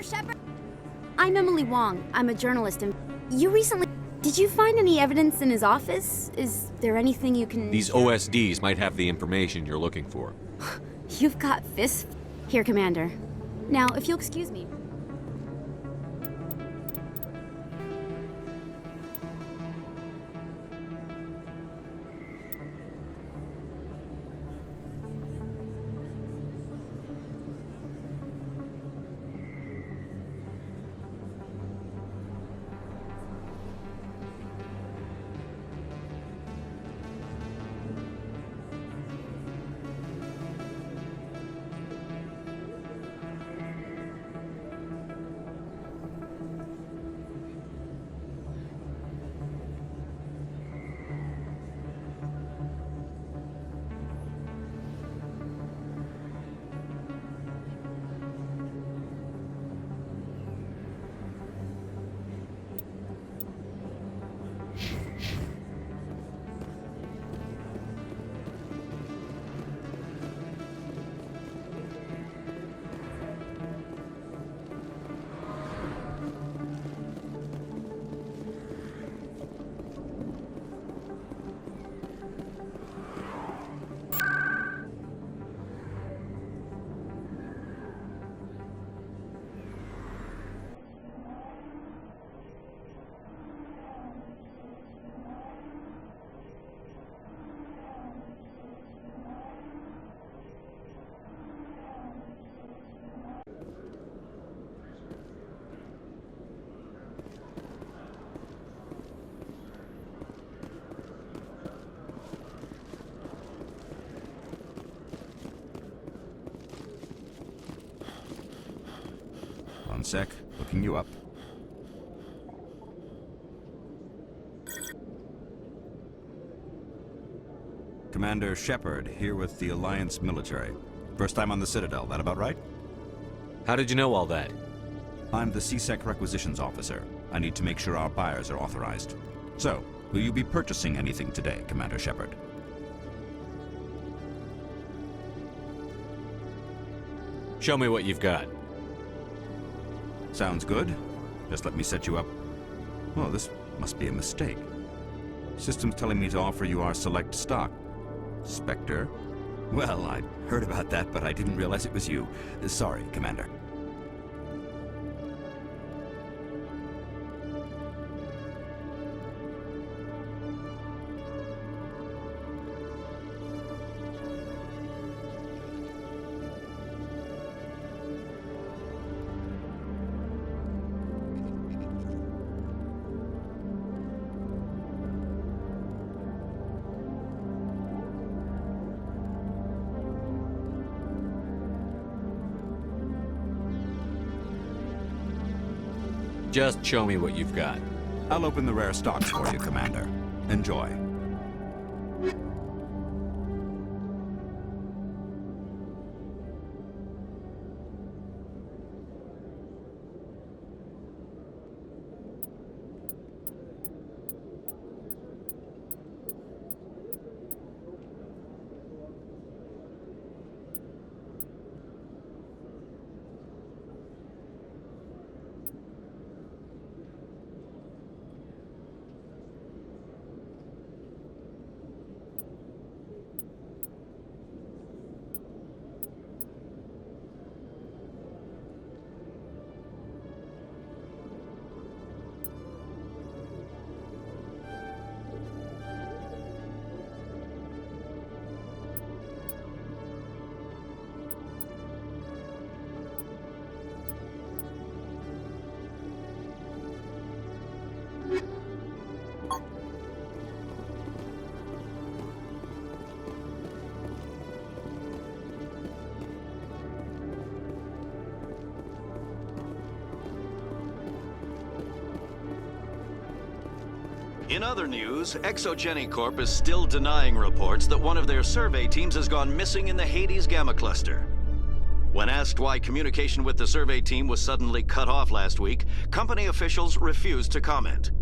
S5: Shepard? I'm Emily Wong. I'm a journalist, and you recently... Did you find any evidence in his office? Is there anything you can...
S22: These OSDs might have the information you're looking for.
S5: You've got fists. Here, Commander. Now, if you'll excuse me...
S7: One sec, looking you up. Commander Shepard, here with the Alliance military. First time on the Citadel, that about right?
S22: How did you know all that?
S7: I'm the CSEC requisitions officer. I need to make sure our buyers are authorized. So, will you be purchasing anything today, Commander Shepard?
S22: Show me what you've got.
S7: Sounds good. Just let me set you up. Oh, this must be a mistake. System's telling me to offer you our select stock. Spectre? Well, I heard about that, but I didn't realize it was you. Sorry, Commander.
S22: Just show me what you've got.
S7: I'll open the rare stocks for you, Commander. Enjoy.
S15: In other news, Exogeny Corp is still denying reports that one of their survey teams has gone missing in the Hades Gamma Cluster. When asked why communication with the survey team was suddenly cut off last week, company officials refused to comment.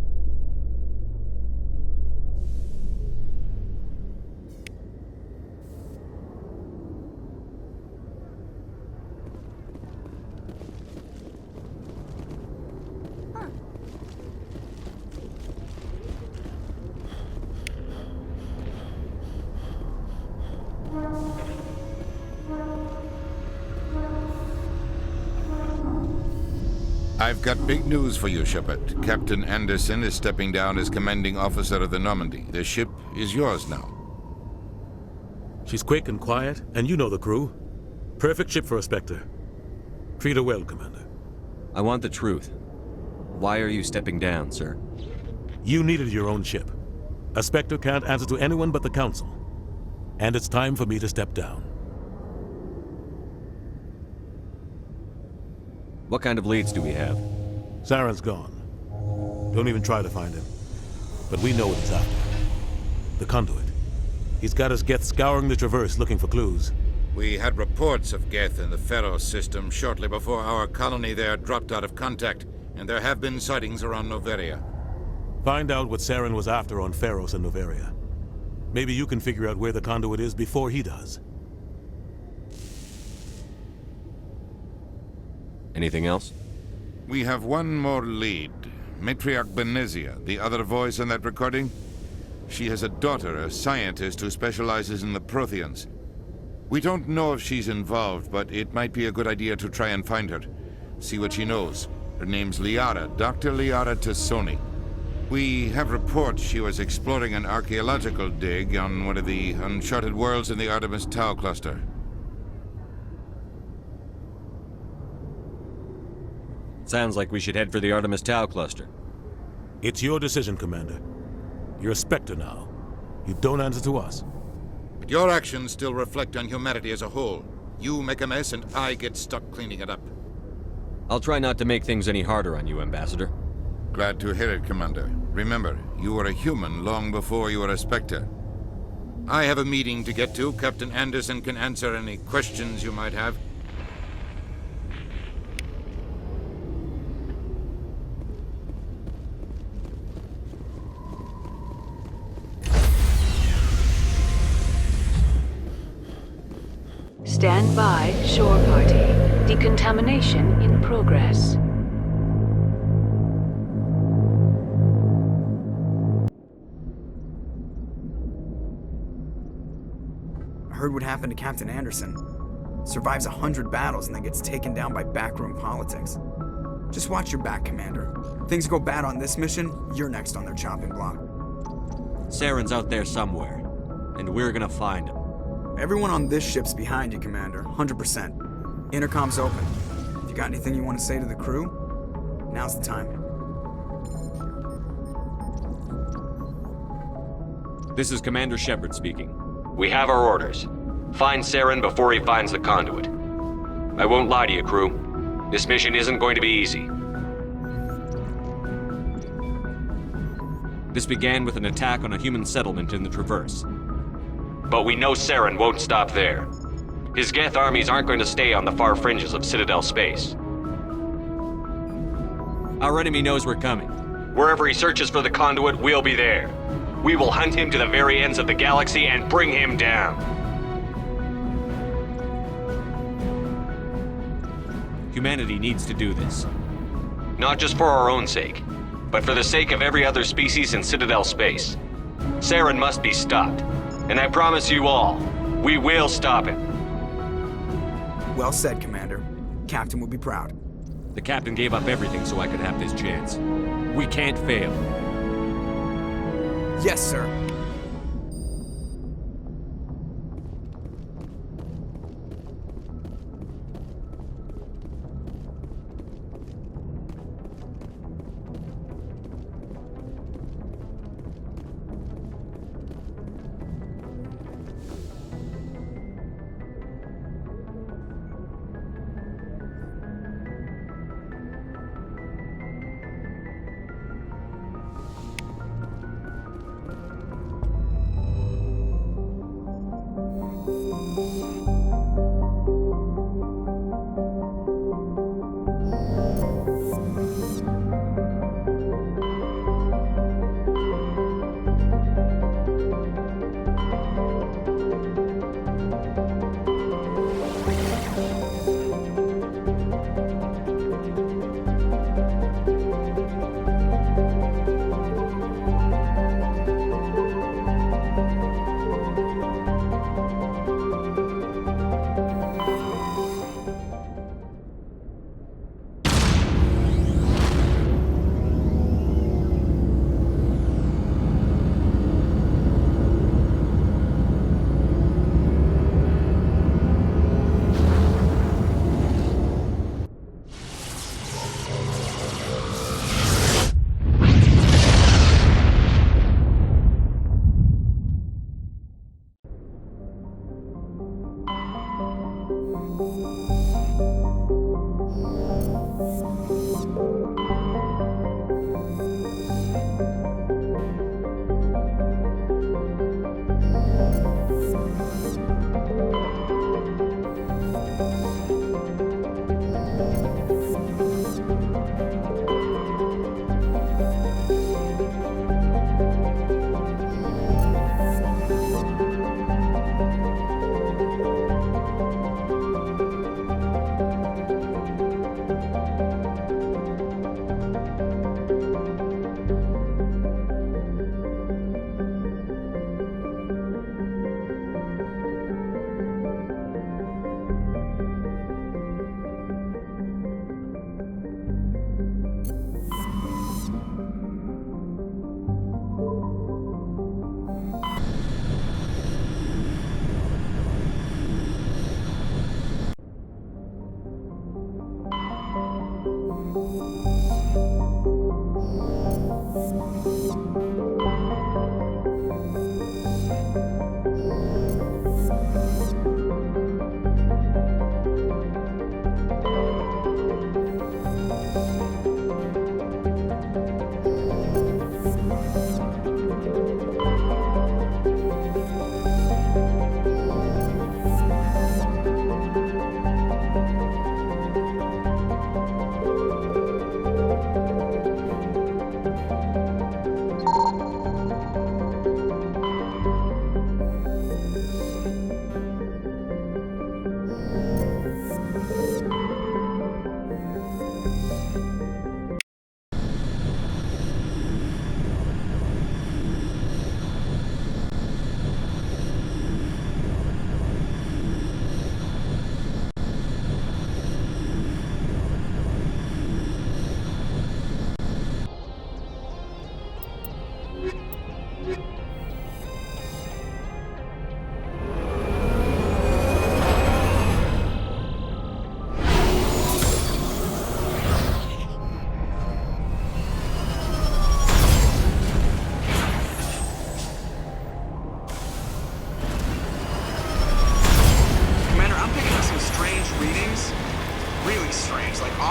S2: I've got big news for you, Shepard. Captain Anderson is stepping down as commanding officer of the Normandy. The ship is yours now.
S3: She's quick and quiet, and you know the crew. Perfect ship for a Spectre. Treat her well, Commander.
S22: I want the truth. Why are you stepping down, sir?
S3: You needed your own ship. A Spectre can't answer to anyone but the Council. And it's time for me to step down.
S22: What kind of leads do we have?
S3: Saren's gone. Don't even try to find him. But we know what he's after. The conduit. He's got us Geth scouring the Traverse looking for clues.
S2: We had reports of Geth in the Pharos system shortly before our colony there dropped out of contact, and there have been sightings around Noveria.
S3: Find out what Saren was after on Pharos and Noveria. Maybe you can figure out where the conduit is before he does.
S22: Anything else?
S2: We have one more lead. Matriarch Benezia, the other voice in that recording. She has a daughter, a scientist who specializes in the Protheans. We don't know if she's involved, but it might be a good idea to try and find her. See what she knows. Her name's Liara, Dr. Liara Tassoni. We have reports she was exploring an archaeological dig on one of the uncharted worlds in the Artemis Tau cluster.
S22: Sounds like we should head for the Artemis Tau cluster.
S3: It's your decision, Commander. You're a Spectre now. You don't answer to us.
S2: But your actions still reflect on humanity as a whole. You make a mess and I get stuck cleaning it up.
S22: I'll try not to make things any harder on you, Ambassador.
S2: Glad to hear it, Commander. Remember, you were a human long before you were a Spectre. I have a meeting to get to. Captain Anderson can answer any questions you might have.
S16: Stand by, shore party. Decontamination in progress.
S18: I heard what happened to Captain Anderson. Survives 100 battles and then gets taken down by backroom politics. Just watch your back, Commander. Things go bad on this mission, you're next on their chopping block.
S22: Saren's out there somewhere, and we're gonna find him.
S18: Everyone on this ship's behind you, Commander. 100%. Intercom's open. If you got anything you want to say to the crew, now's the time.
S22: This is Commander Shepard speaking. We have our orders. Find Saren before he finds the conduit. I won't lie to you, crew. This mission isn't going to be easy. This began with an attack on a human settlement in the Traverse. But we know Saren won't stop there. His Geth armies aren't going to stay on the far fringes of Citadel space. Our enemy knows we're coming. Wherever he searches for the conduit, we'll be there. We will hunt him to the very ends of the galaxy and bring him down. Humanity needs to do this. Not just for our own sake, but for the sake of every other species in Citadel space. Saren must be stopped. And I promise you all, we will stop him.
S18: Well said, Commander. Captain will be proud.
S22: The captain gave up everything so I could have this chance. We can't fail.
S18: Yes, sir.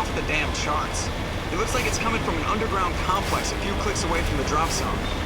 S18: off the damn charts. It looks like it's coming from an underground complex a few clicks away from the drop zone.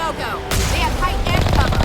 S8: no-go. They have height and cover.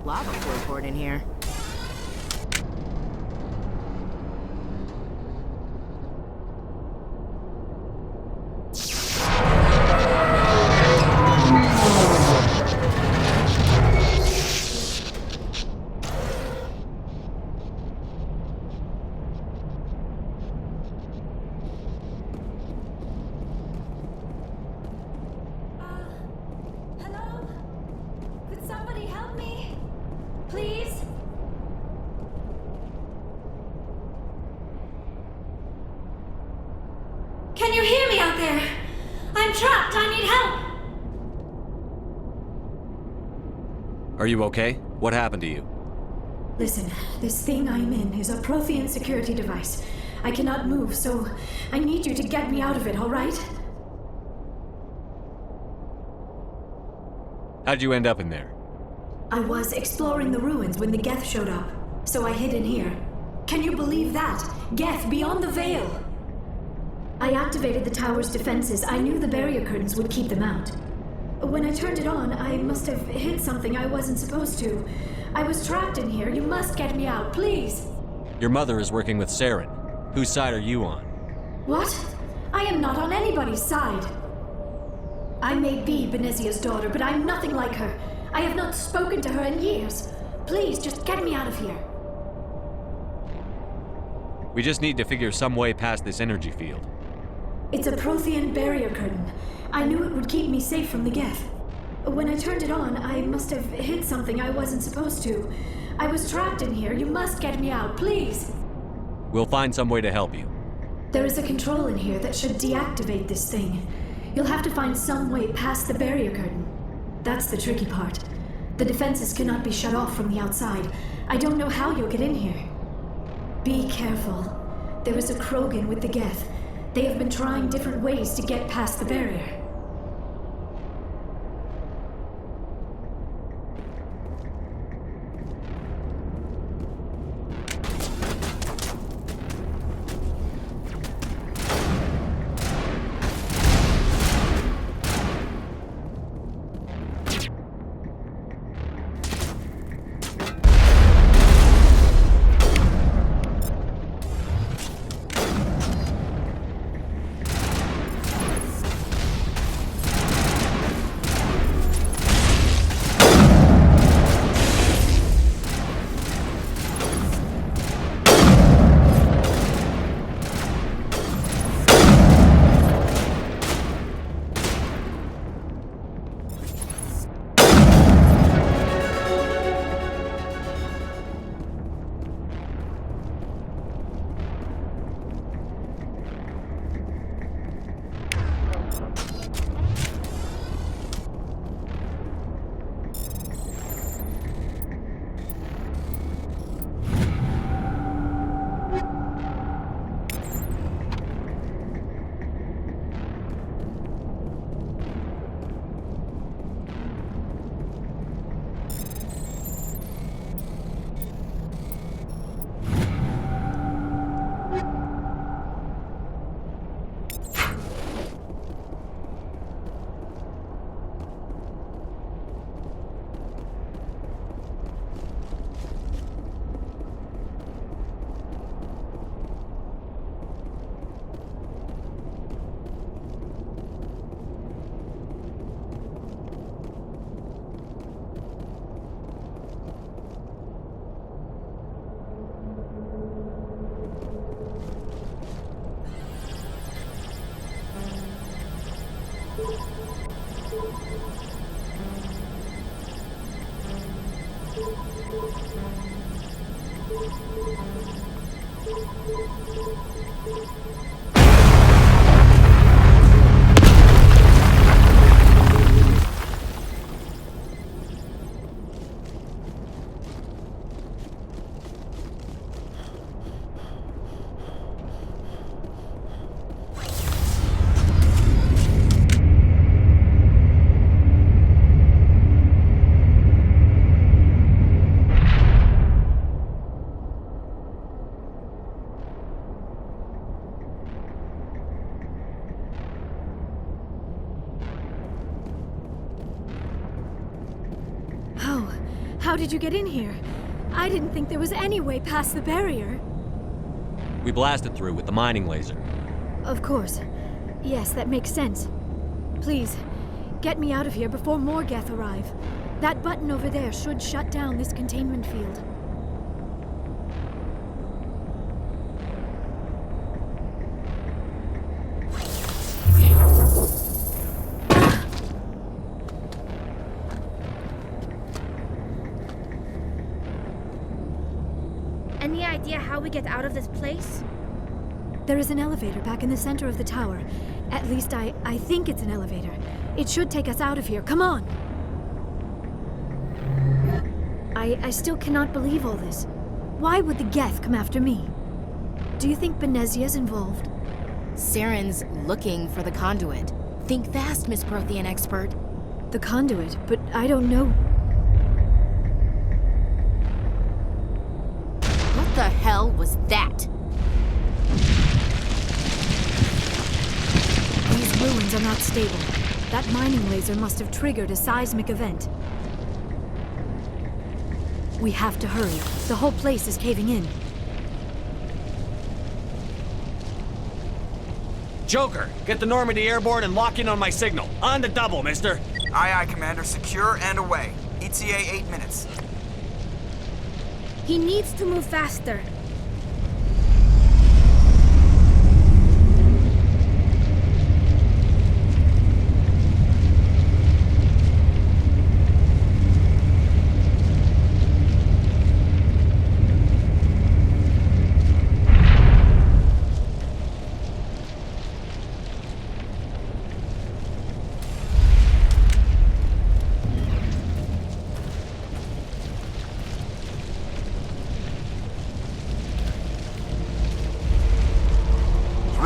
S12: lava flow poured in here.
S4: Can you hear me out there? I'm trapped. I need help.
S22: Are you okay? What happened to you?
S4: Listen, this thing I'm in is a Prothean security device. I cannot move, so I need you to get me out of it, all right?
S22: How'd you end up in there?
S4: I was exploring the ruins when the Geth showed up, so I hid in here. Can you believe that? Geth beyond the veil! I activated the tower's defenses. I knew the barrier curtains would keep them out. When I turned it on, I must have hit something I wasn't supposed to. I was trapped in here. You must get me out, please.
S22: Your mother is working with Saren. Whose side are you on?
S4: What? I am not on anybody's side. I may be Benezia's daughter, but I'm nothing like her. I have not spoken to her in years. Please, just get me out of here.
S22: We just need to figure some way past this energy field.
S4: It's a Prothean barrier curtain. I knew it would keep me safe from the Geth. When I turned it on, I must have hit something I wasn't supposed to. I was trapped in here. You must get me out, please.
S22: We'll find some way to help you.
S4: There is a control in here that should deactivate this thing. You'll have to find some way past the barrier curtain. That's the tricky part. The defenses cannot be shut off from the outside. I don't know how you'll get in here. Be careful. There is a Krogan with the Geth. They have been trying different ways to get past the barrier. How did you get in here? I didn't think there was any way past the barrier.
S22: We blasted through with the mining laser.
S4: Of course. Yes, that makes sense. Please, get me out of here before more Geth arrive. That button over there should shut down this containment field.
S17: Any idea how we get out of this place?
S4: There is an elevator back in the center of the tower. At least I think it's an elevator. It should take us out of here. Come on! I still cannot believe all this. Why would the Geth come after me? Do you think Benezia's involved?
S12: Saren's looking for the conduit. Think fast, Miss Prothean expert.
S4: The conduit? But I don't know.
S12: What the hell was that?
S4: These ruins are not stable. That mining laser must have triggered a seismic event. We have to hurry. The whole place is caving in.
S22: Joker, get the Normandy airborne and lock in on my signal. On the double, mister.
S18: Aye, aye, Commander. Secure and away. ETA 8 minutes.
S17: He needs to move faster.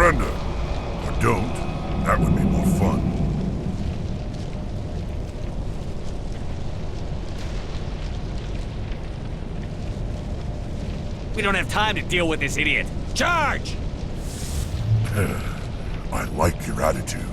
S13: Surrender. Or don't. That would be more fun.
S22: We don't have time to deal with this idiot. Charge!
S13: I like your attitude.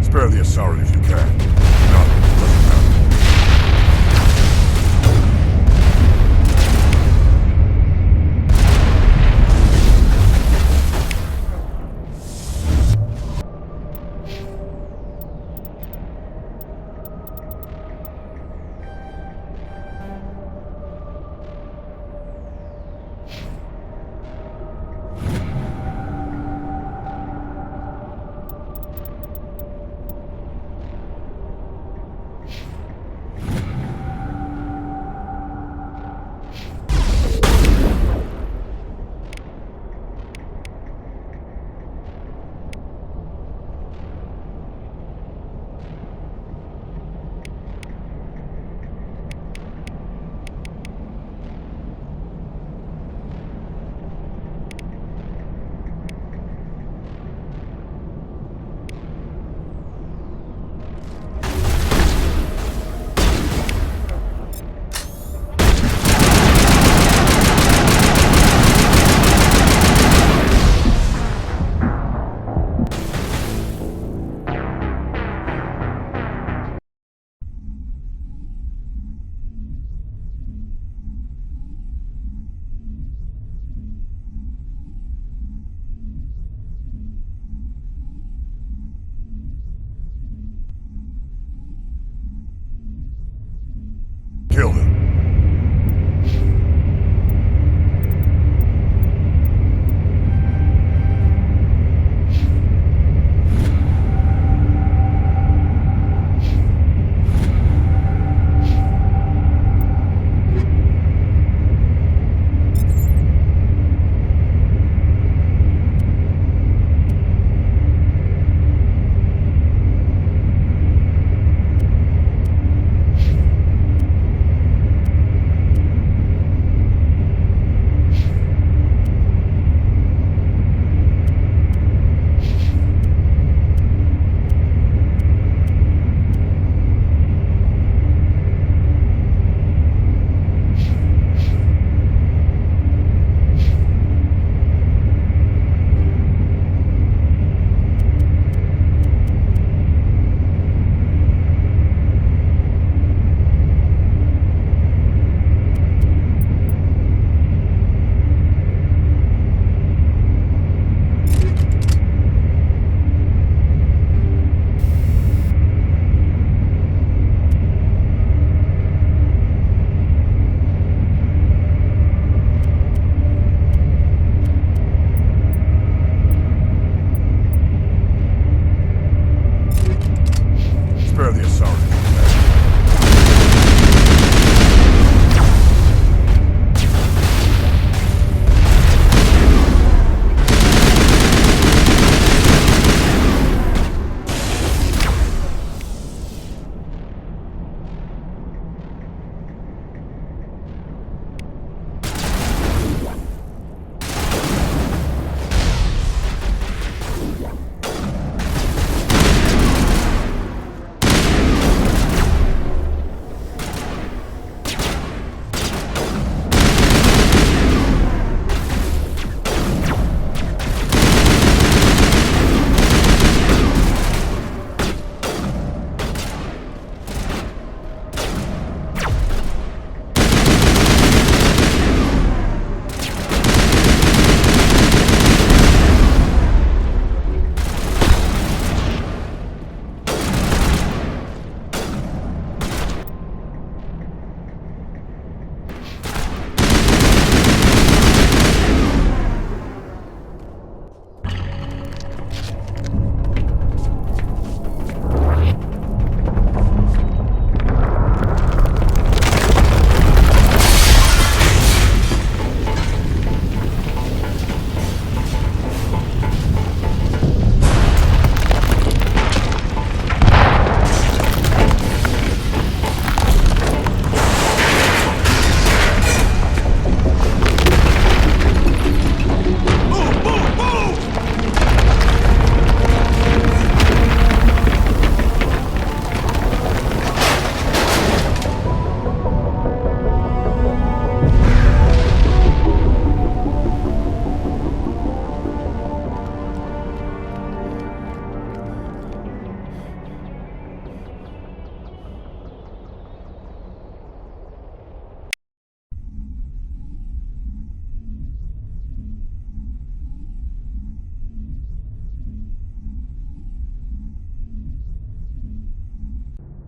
S13: Spare the Asari if you can. None doesn't matter. Kill him. Spare the Asari.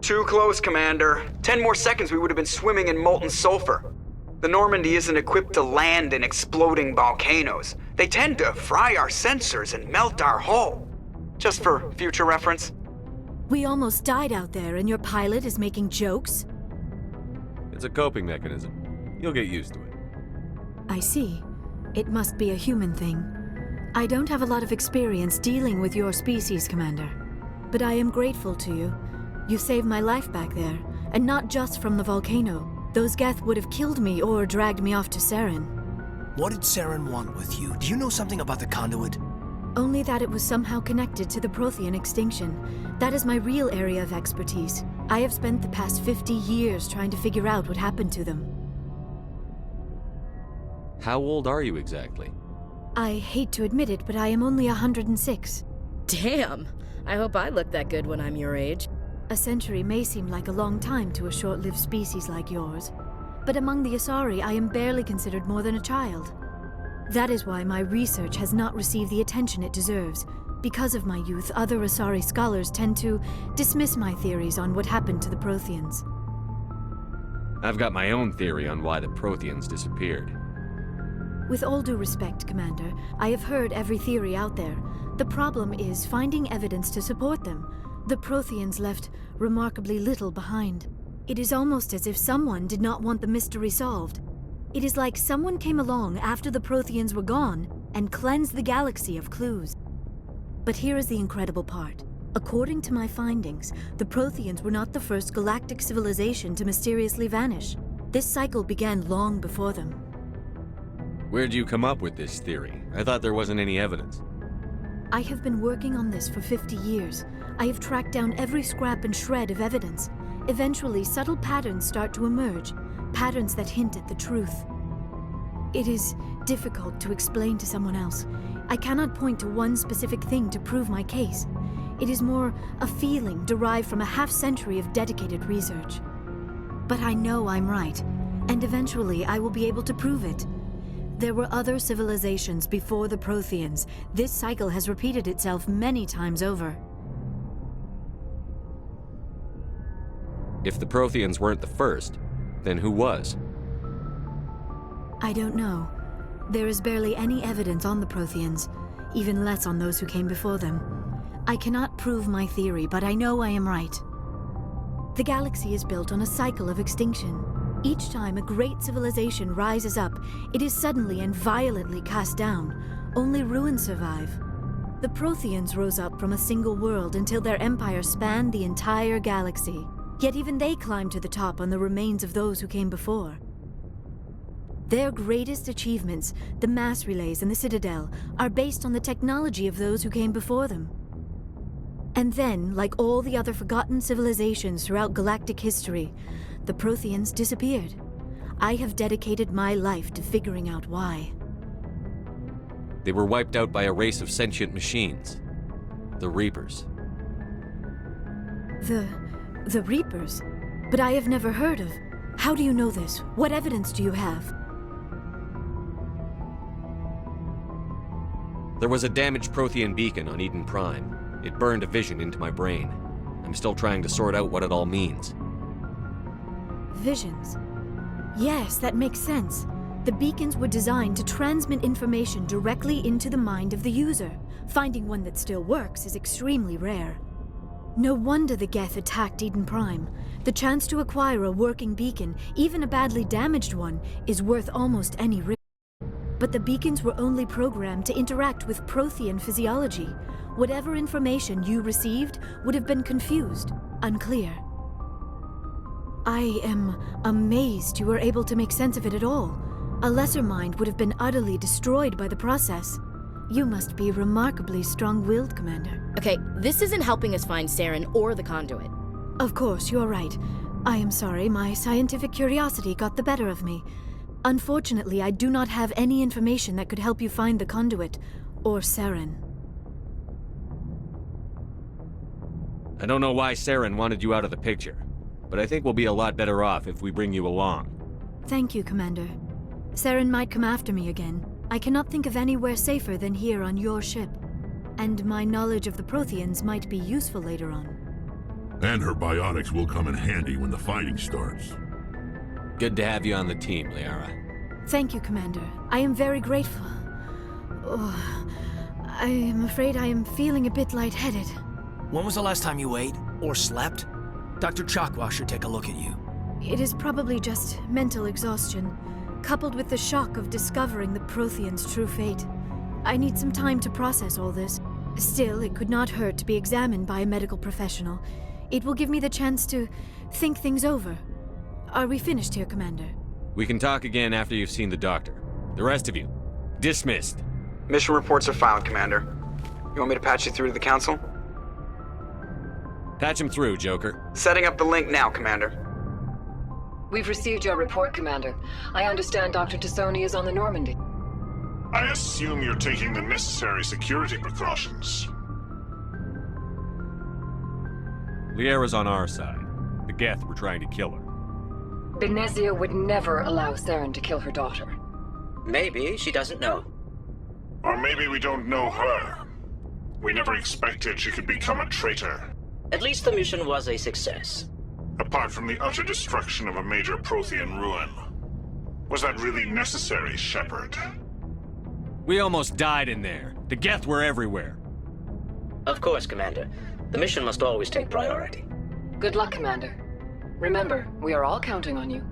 S18: Too close, Commander. 10 more seconds we would have been swimming in molten sulfur. The Normandy isn't equipped to land in exploding volcanoes. They tend to fry our sensors and melt our hull. Just for future reference.
S4: We almost died out there, and your pilot is making jokes?
S19: It's a coping mechanism. You'll get used to it.
S4: I see. It must be a human thing. I don't have a lot of experience dealing with your species, Commander. But I am grateful to you. You saved my life back there, and not just from the volcano. Those Geth would have killed me or dragged me off to Saren.
S20: What did Saren want with you? Do you know something about the conduit?
S4: Only that it was somehow connected to the Prothean extinction. That is my real area of expertise. I have spent the past 50 years trying to figure out what happened to them.
S19: How old are you exactly?
S4: I hate to admit it, but I am only 106.
S12: Damn! I hope I look that good when I'm your age.
S4: A century may seem like a long time to a short-lived species like yours, but among the Asari, I am barely considered more than a child. That is why my research has not received the attention it deserves. Because of my youth, other Asari scholars tend to dismiss my theories on what happened to the Protheans.
S19: I've got my own theory on why the Protheans disappeared.
S4: With all due respect, Commander, I have heard every theory out there. The problem is finding evidence to support them. The Protheans left remarkably little behind. It is almost as if someone did not want the mystery solved. It is like someone came along after the Protheans were gone and cleansed the galaxy of clues. But here is the incredible part. According to my findings, the Protheans were not the first galactic civilization to mysteriously vanish. This cycle began long before them.
S19: Where'd you come up with this theory? I thought there wasn't any evidence.
S4: I have been working on this for 50 years. I have tracked down every scrap and shred of evidence. Eventually, subtle patterns start to emerge, patterns that hint at the truth. It is difficult to explain to someone else. I cannot point to one specific thing to prove my case. It is more a feeling derived from a half-century of dedicated research. But I know I'm right, and eventually I will be able to prove it. There were other civilizations before the Protheans. This cycle has repeated itself many times over.
S19: If the Protheans weren't the first, then who was?
S4: I don't know. There is barely any evidence on the Protheans, even less on those who came before them. I cannot prove my theory, but I know I am right. The galaxy is built on a cycle of extinction. Each time a great civilization rises up, it is suddenly and violently cast down. Only ruins survive. The Protheans rose up from a single world until their empire spanned the entire galaxy. Yet even they climbed to the top on the remains of those who came before. Their greatest achievements, the mass relays and the Citadel, are based on the technology of those who came before them. And then, like all the other forgotten civilizations throughout galactic history, the Protheans disappeared. I have dedicated my life to figuring out why.
S19: They were wiped out by a race of sentient machines. The Reapers.
S4: The Reapers? But I have never heard of. How do you know this? What evidence do you have?
S19: There was a damaged Prothean beacon on Eden Prime. It burned a vision into my brain. I'm still trying to sort out what it all means.
S4: Visions. Yes, that makes sense. The beacons were designed to transmit information directly into the mind of the user. Finding one that still works is extremely rare. No wonder the Geth attacked Eden Prime. The chance to acquire a working beacon, even a badly damaged one, is worth almost any risk. But the beacons were only programmed to interact with Prothean physiology. Whatever information you received would have been confused, unclear. I am amazed you were able to make sense of it at all. A lesser mind would have been utterly destroyed by the process. You must be remarkably strong-willed, Commander.
S12: Okay, this isn't helping us find Saren or the conduit.
S4: Of course, you're right. I am sorry, my scientific curiosity got the better of me. Unfortunately, I do not have any information that could help you find the conduit, or Saren.
S19: I don't know why Saren wanted you out of the picture, but I think we'll be a lot better off if we bring you along.
S4: Thank you, Commander. Saren might come after me again. I cannot think of anywhere safer than here on your ship. And my knowledge of the Protheans might be useful later on.
S13: And her biotics will come in handy when the fighting starts.
S19: Good to have you on the team, Liara.
S4: Thank you, Commander. I am very grateful. Oh, I am afraid I am feeling a bit lightheaded.
S20: When was the last time you ate or slept? Dr. Chakwa should take a look at you.
S4: It is probably just mental exhaustion, coupled with the shock of discovering the Protheans' true fate. I need some time to process all this. Still, it could not hurt to be examined by a medical professional. It will give me the chance to think things over. Are we finished here, Commander?
S19: We can talk again after you've seen the doctor. The rest of you, dismissed.
S18: Mission reports are filed, Commander. You want me to patch you through to the Council?
S19: Patch him through, Joker.
S18: Setting up the link now, Commander.
S6: We've received your report, Commander. I understand Dr. Tassoni is on the Normandy.
S11: I assume you're taking the necessary security precautions.
S19: Liara's on our side. The Geth were trying to kill her.
S6: Benezia would never allow Saren to kill her daughter.
S10: Maybe she doesn't know.
S11: Or maybe we don't know her. We never expected she could become a traitor.
S10: At least the mission was a success.
S11: Apart from the utter destruction of a major Prothean ruin. Was that really necessary, Shepard?
S19: We almost died in there. The Geth were everywhere.
S10: Of course, Commander. The mission must always take priority.
S6: Good luck, Commander. Remember, we are all counting on you.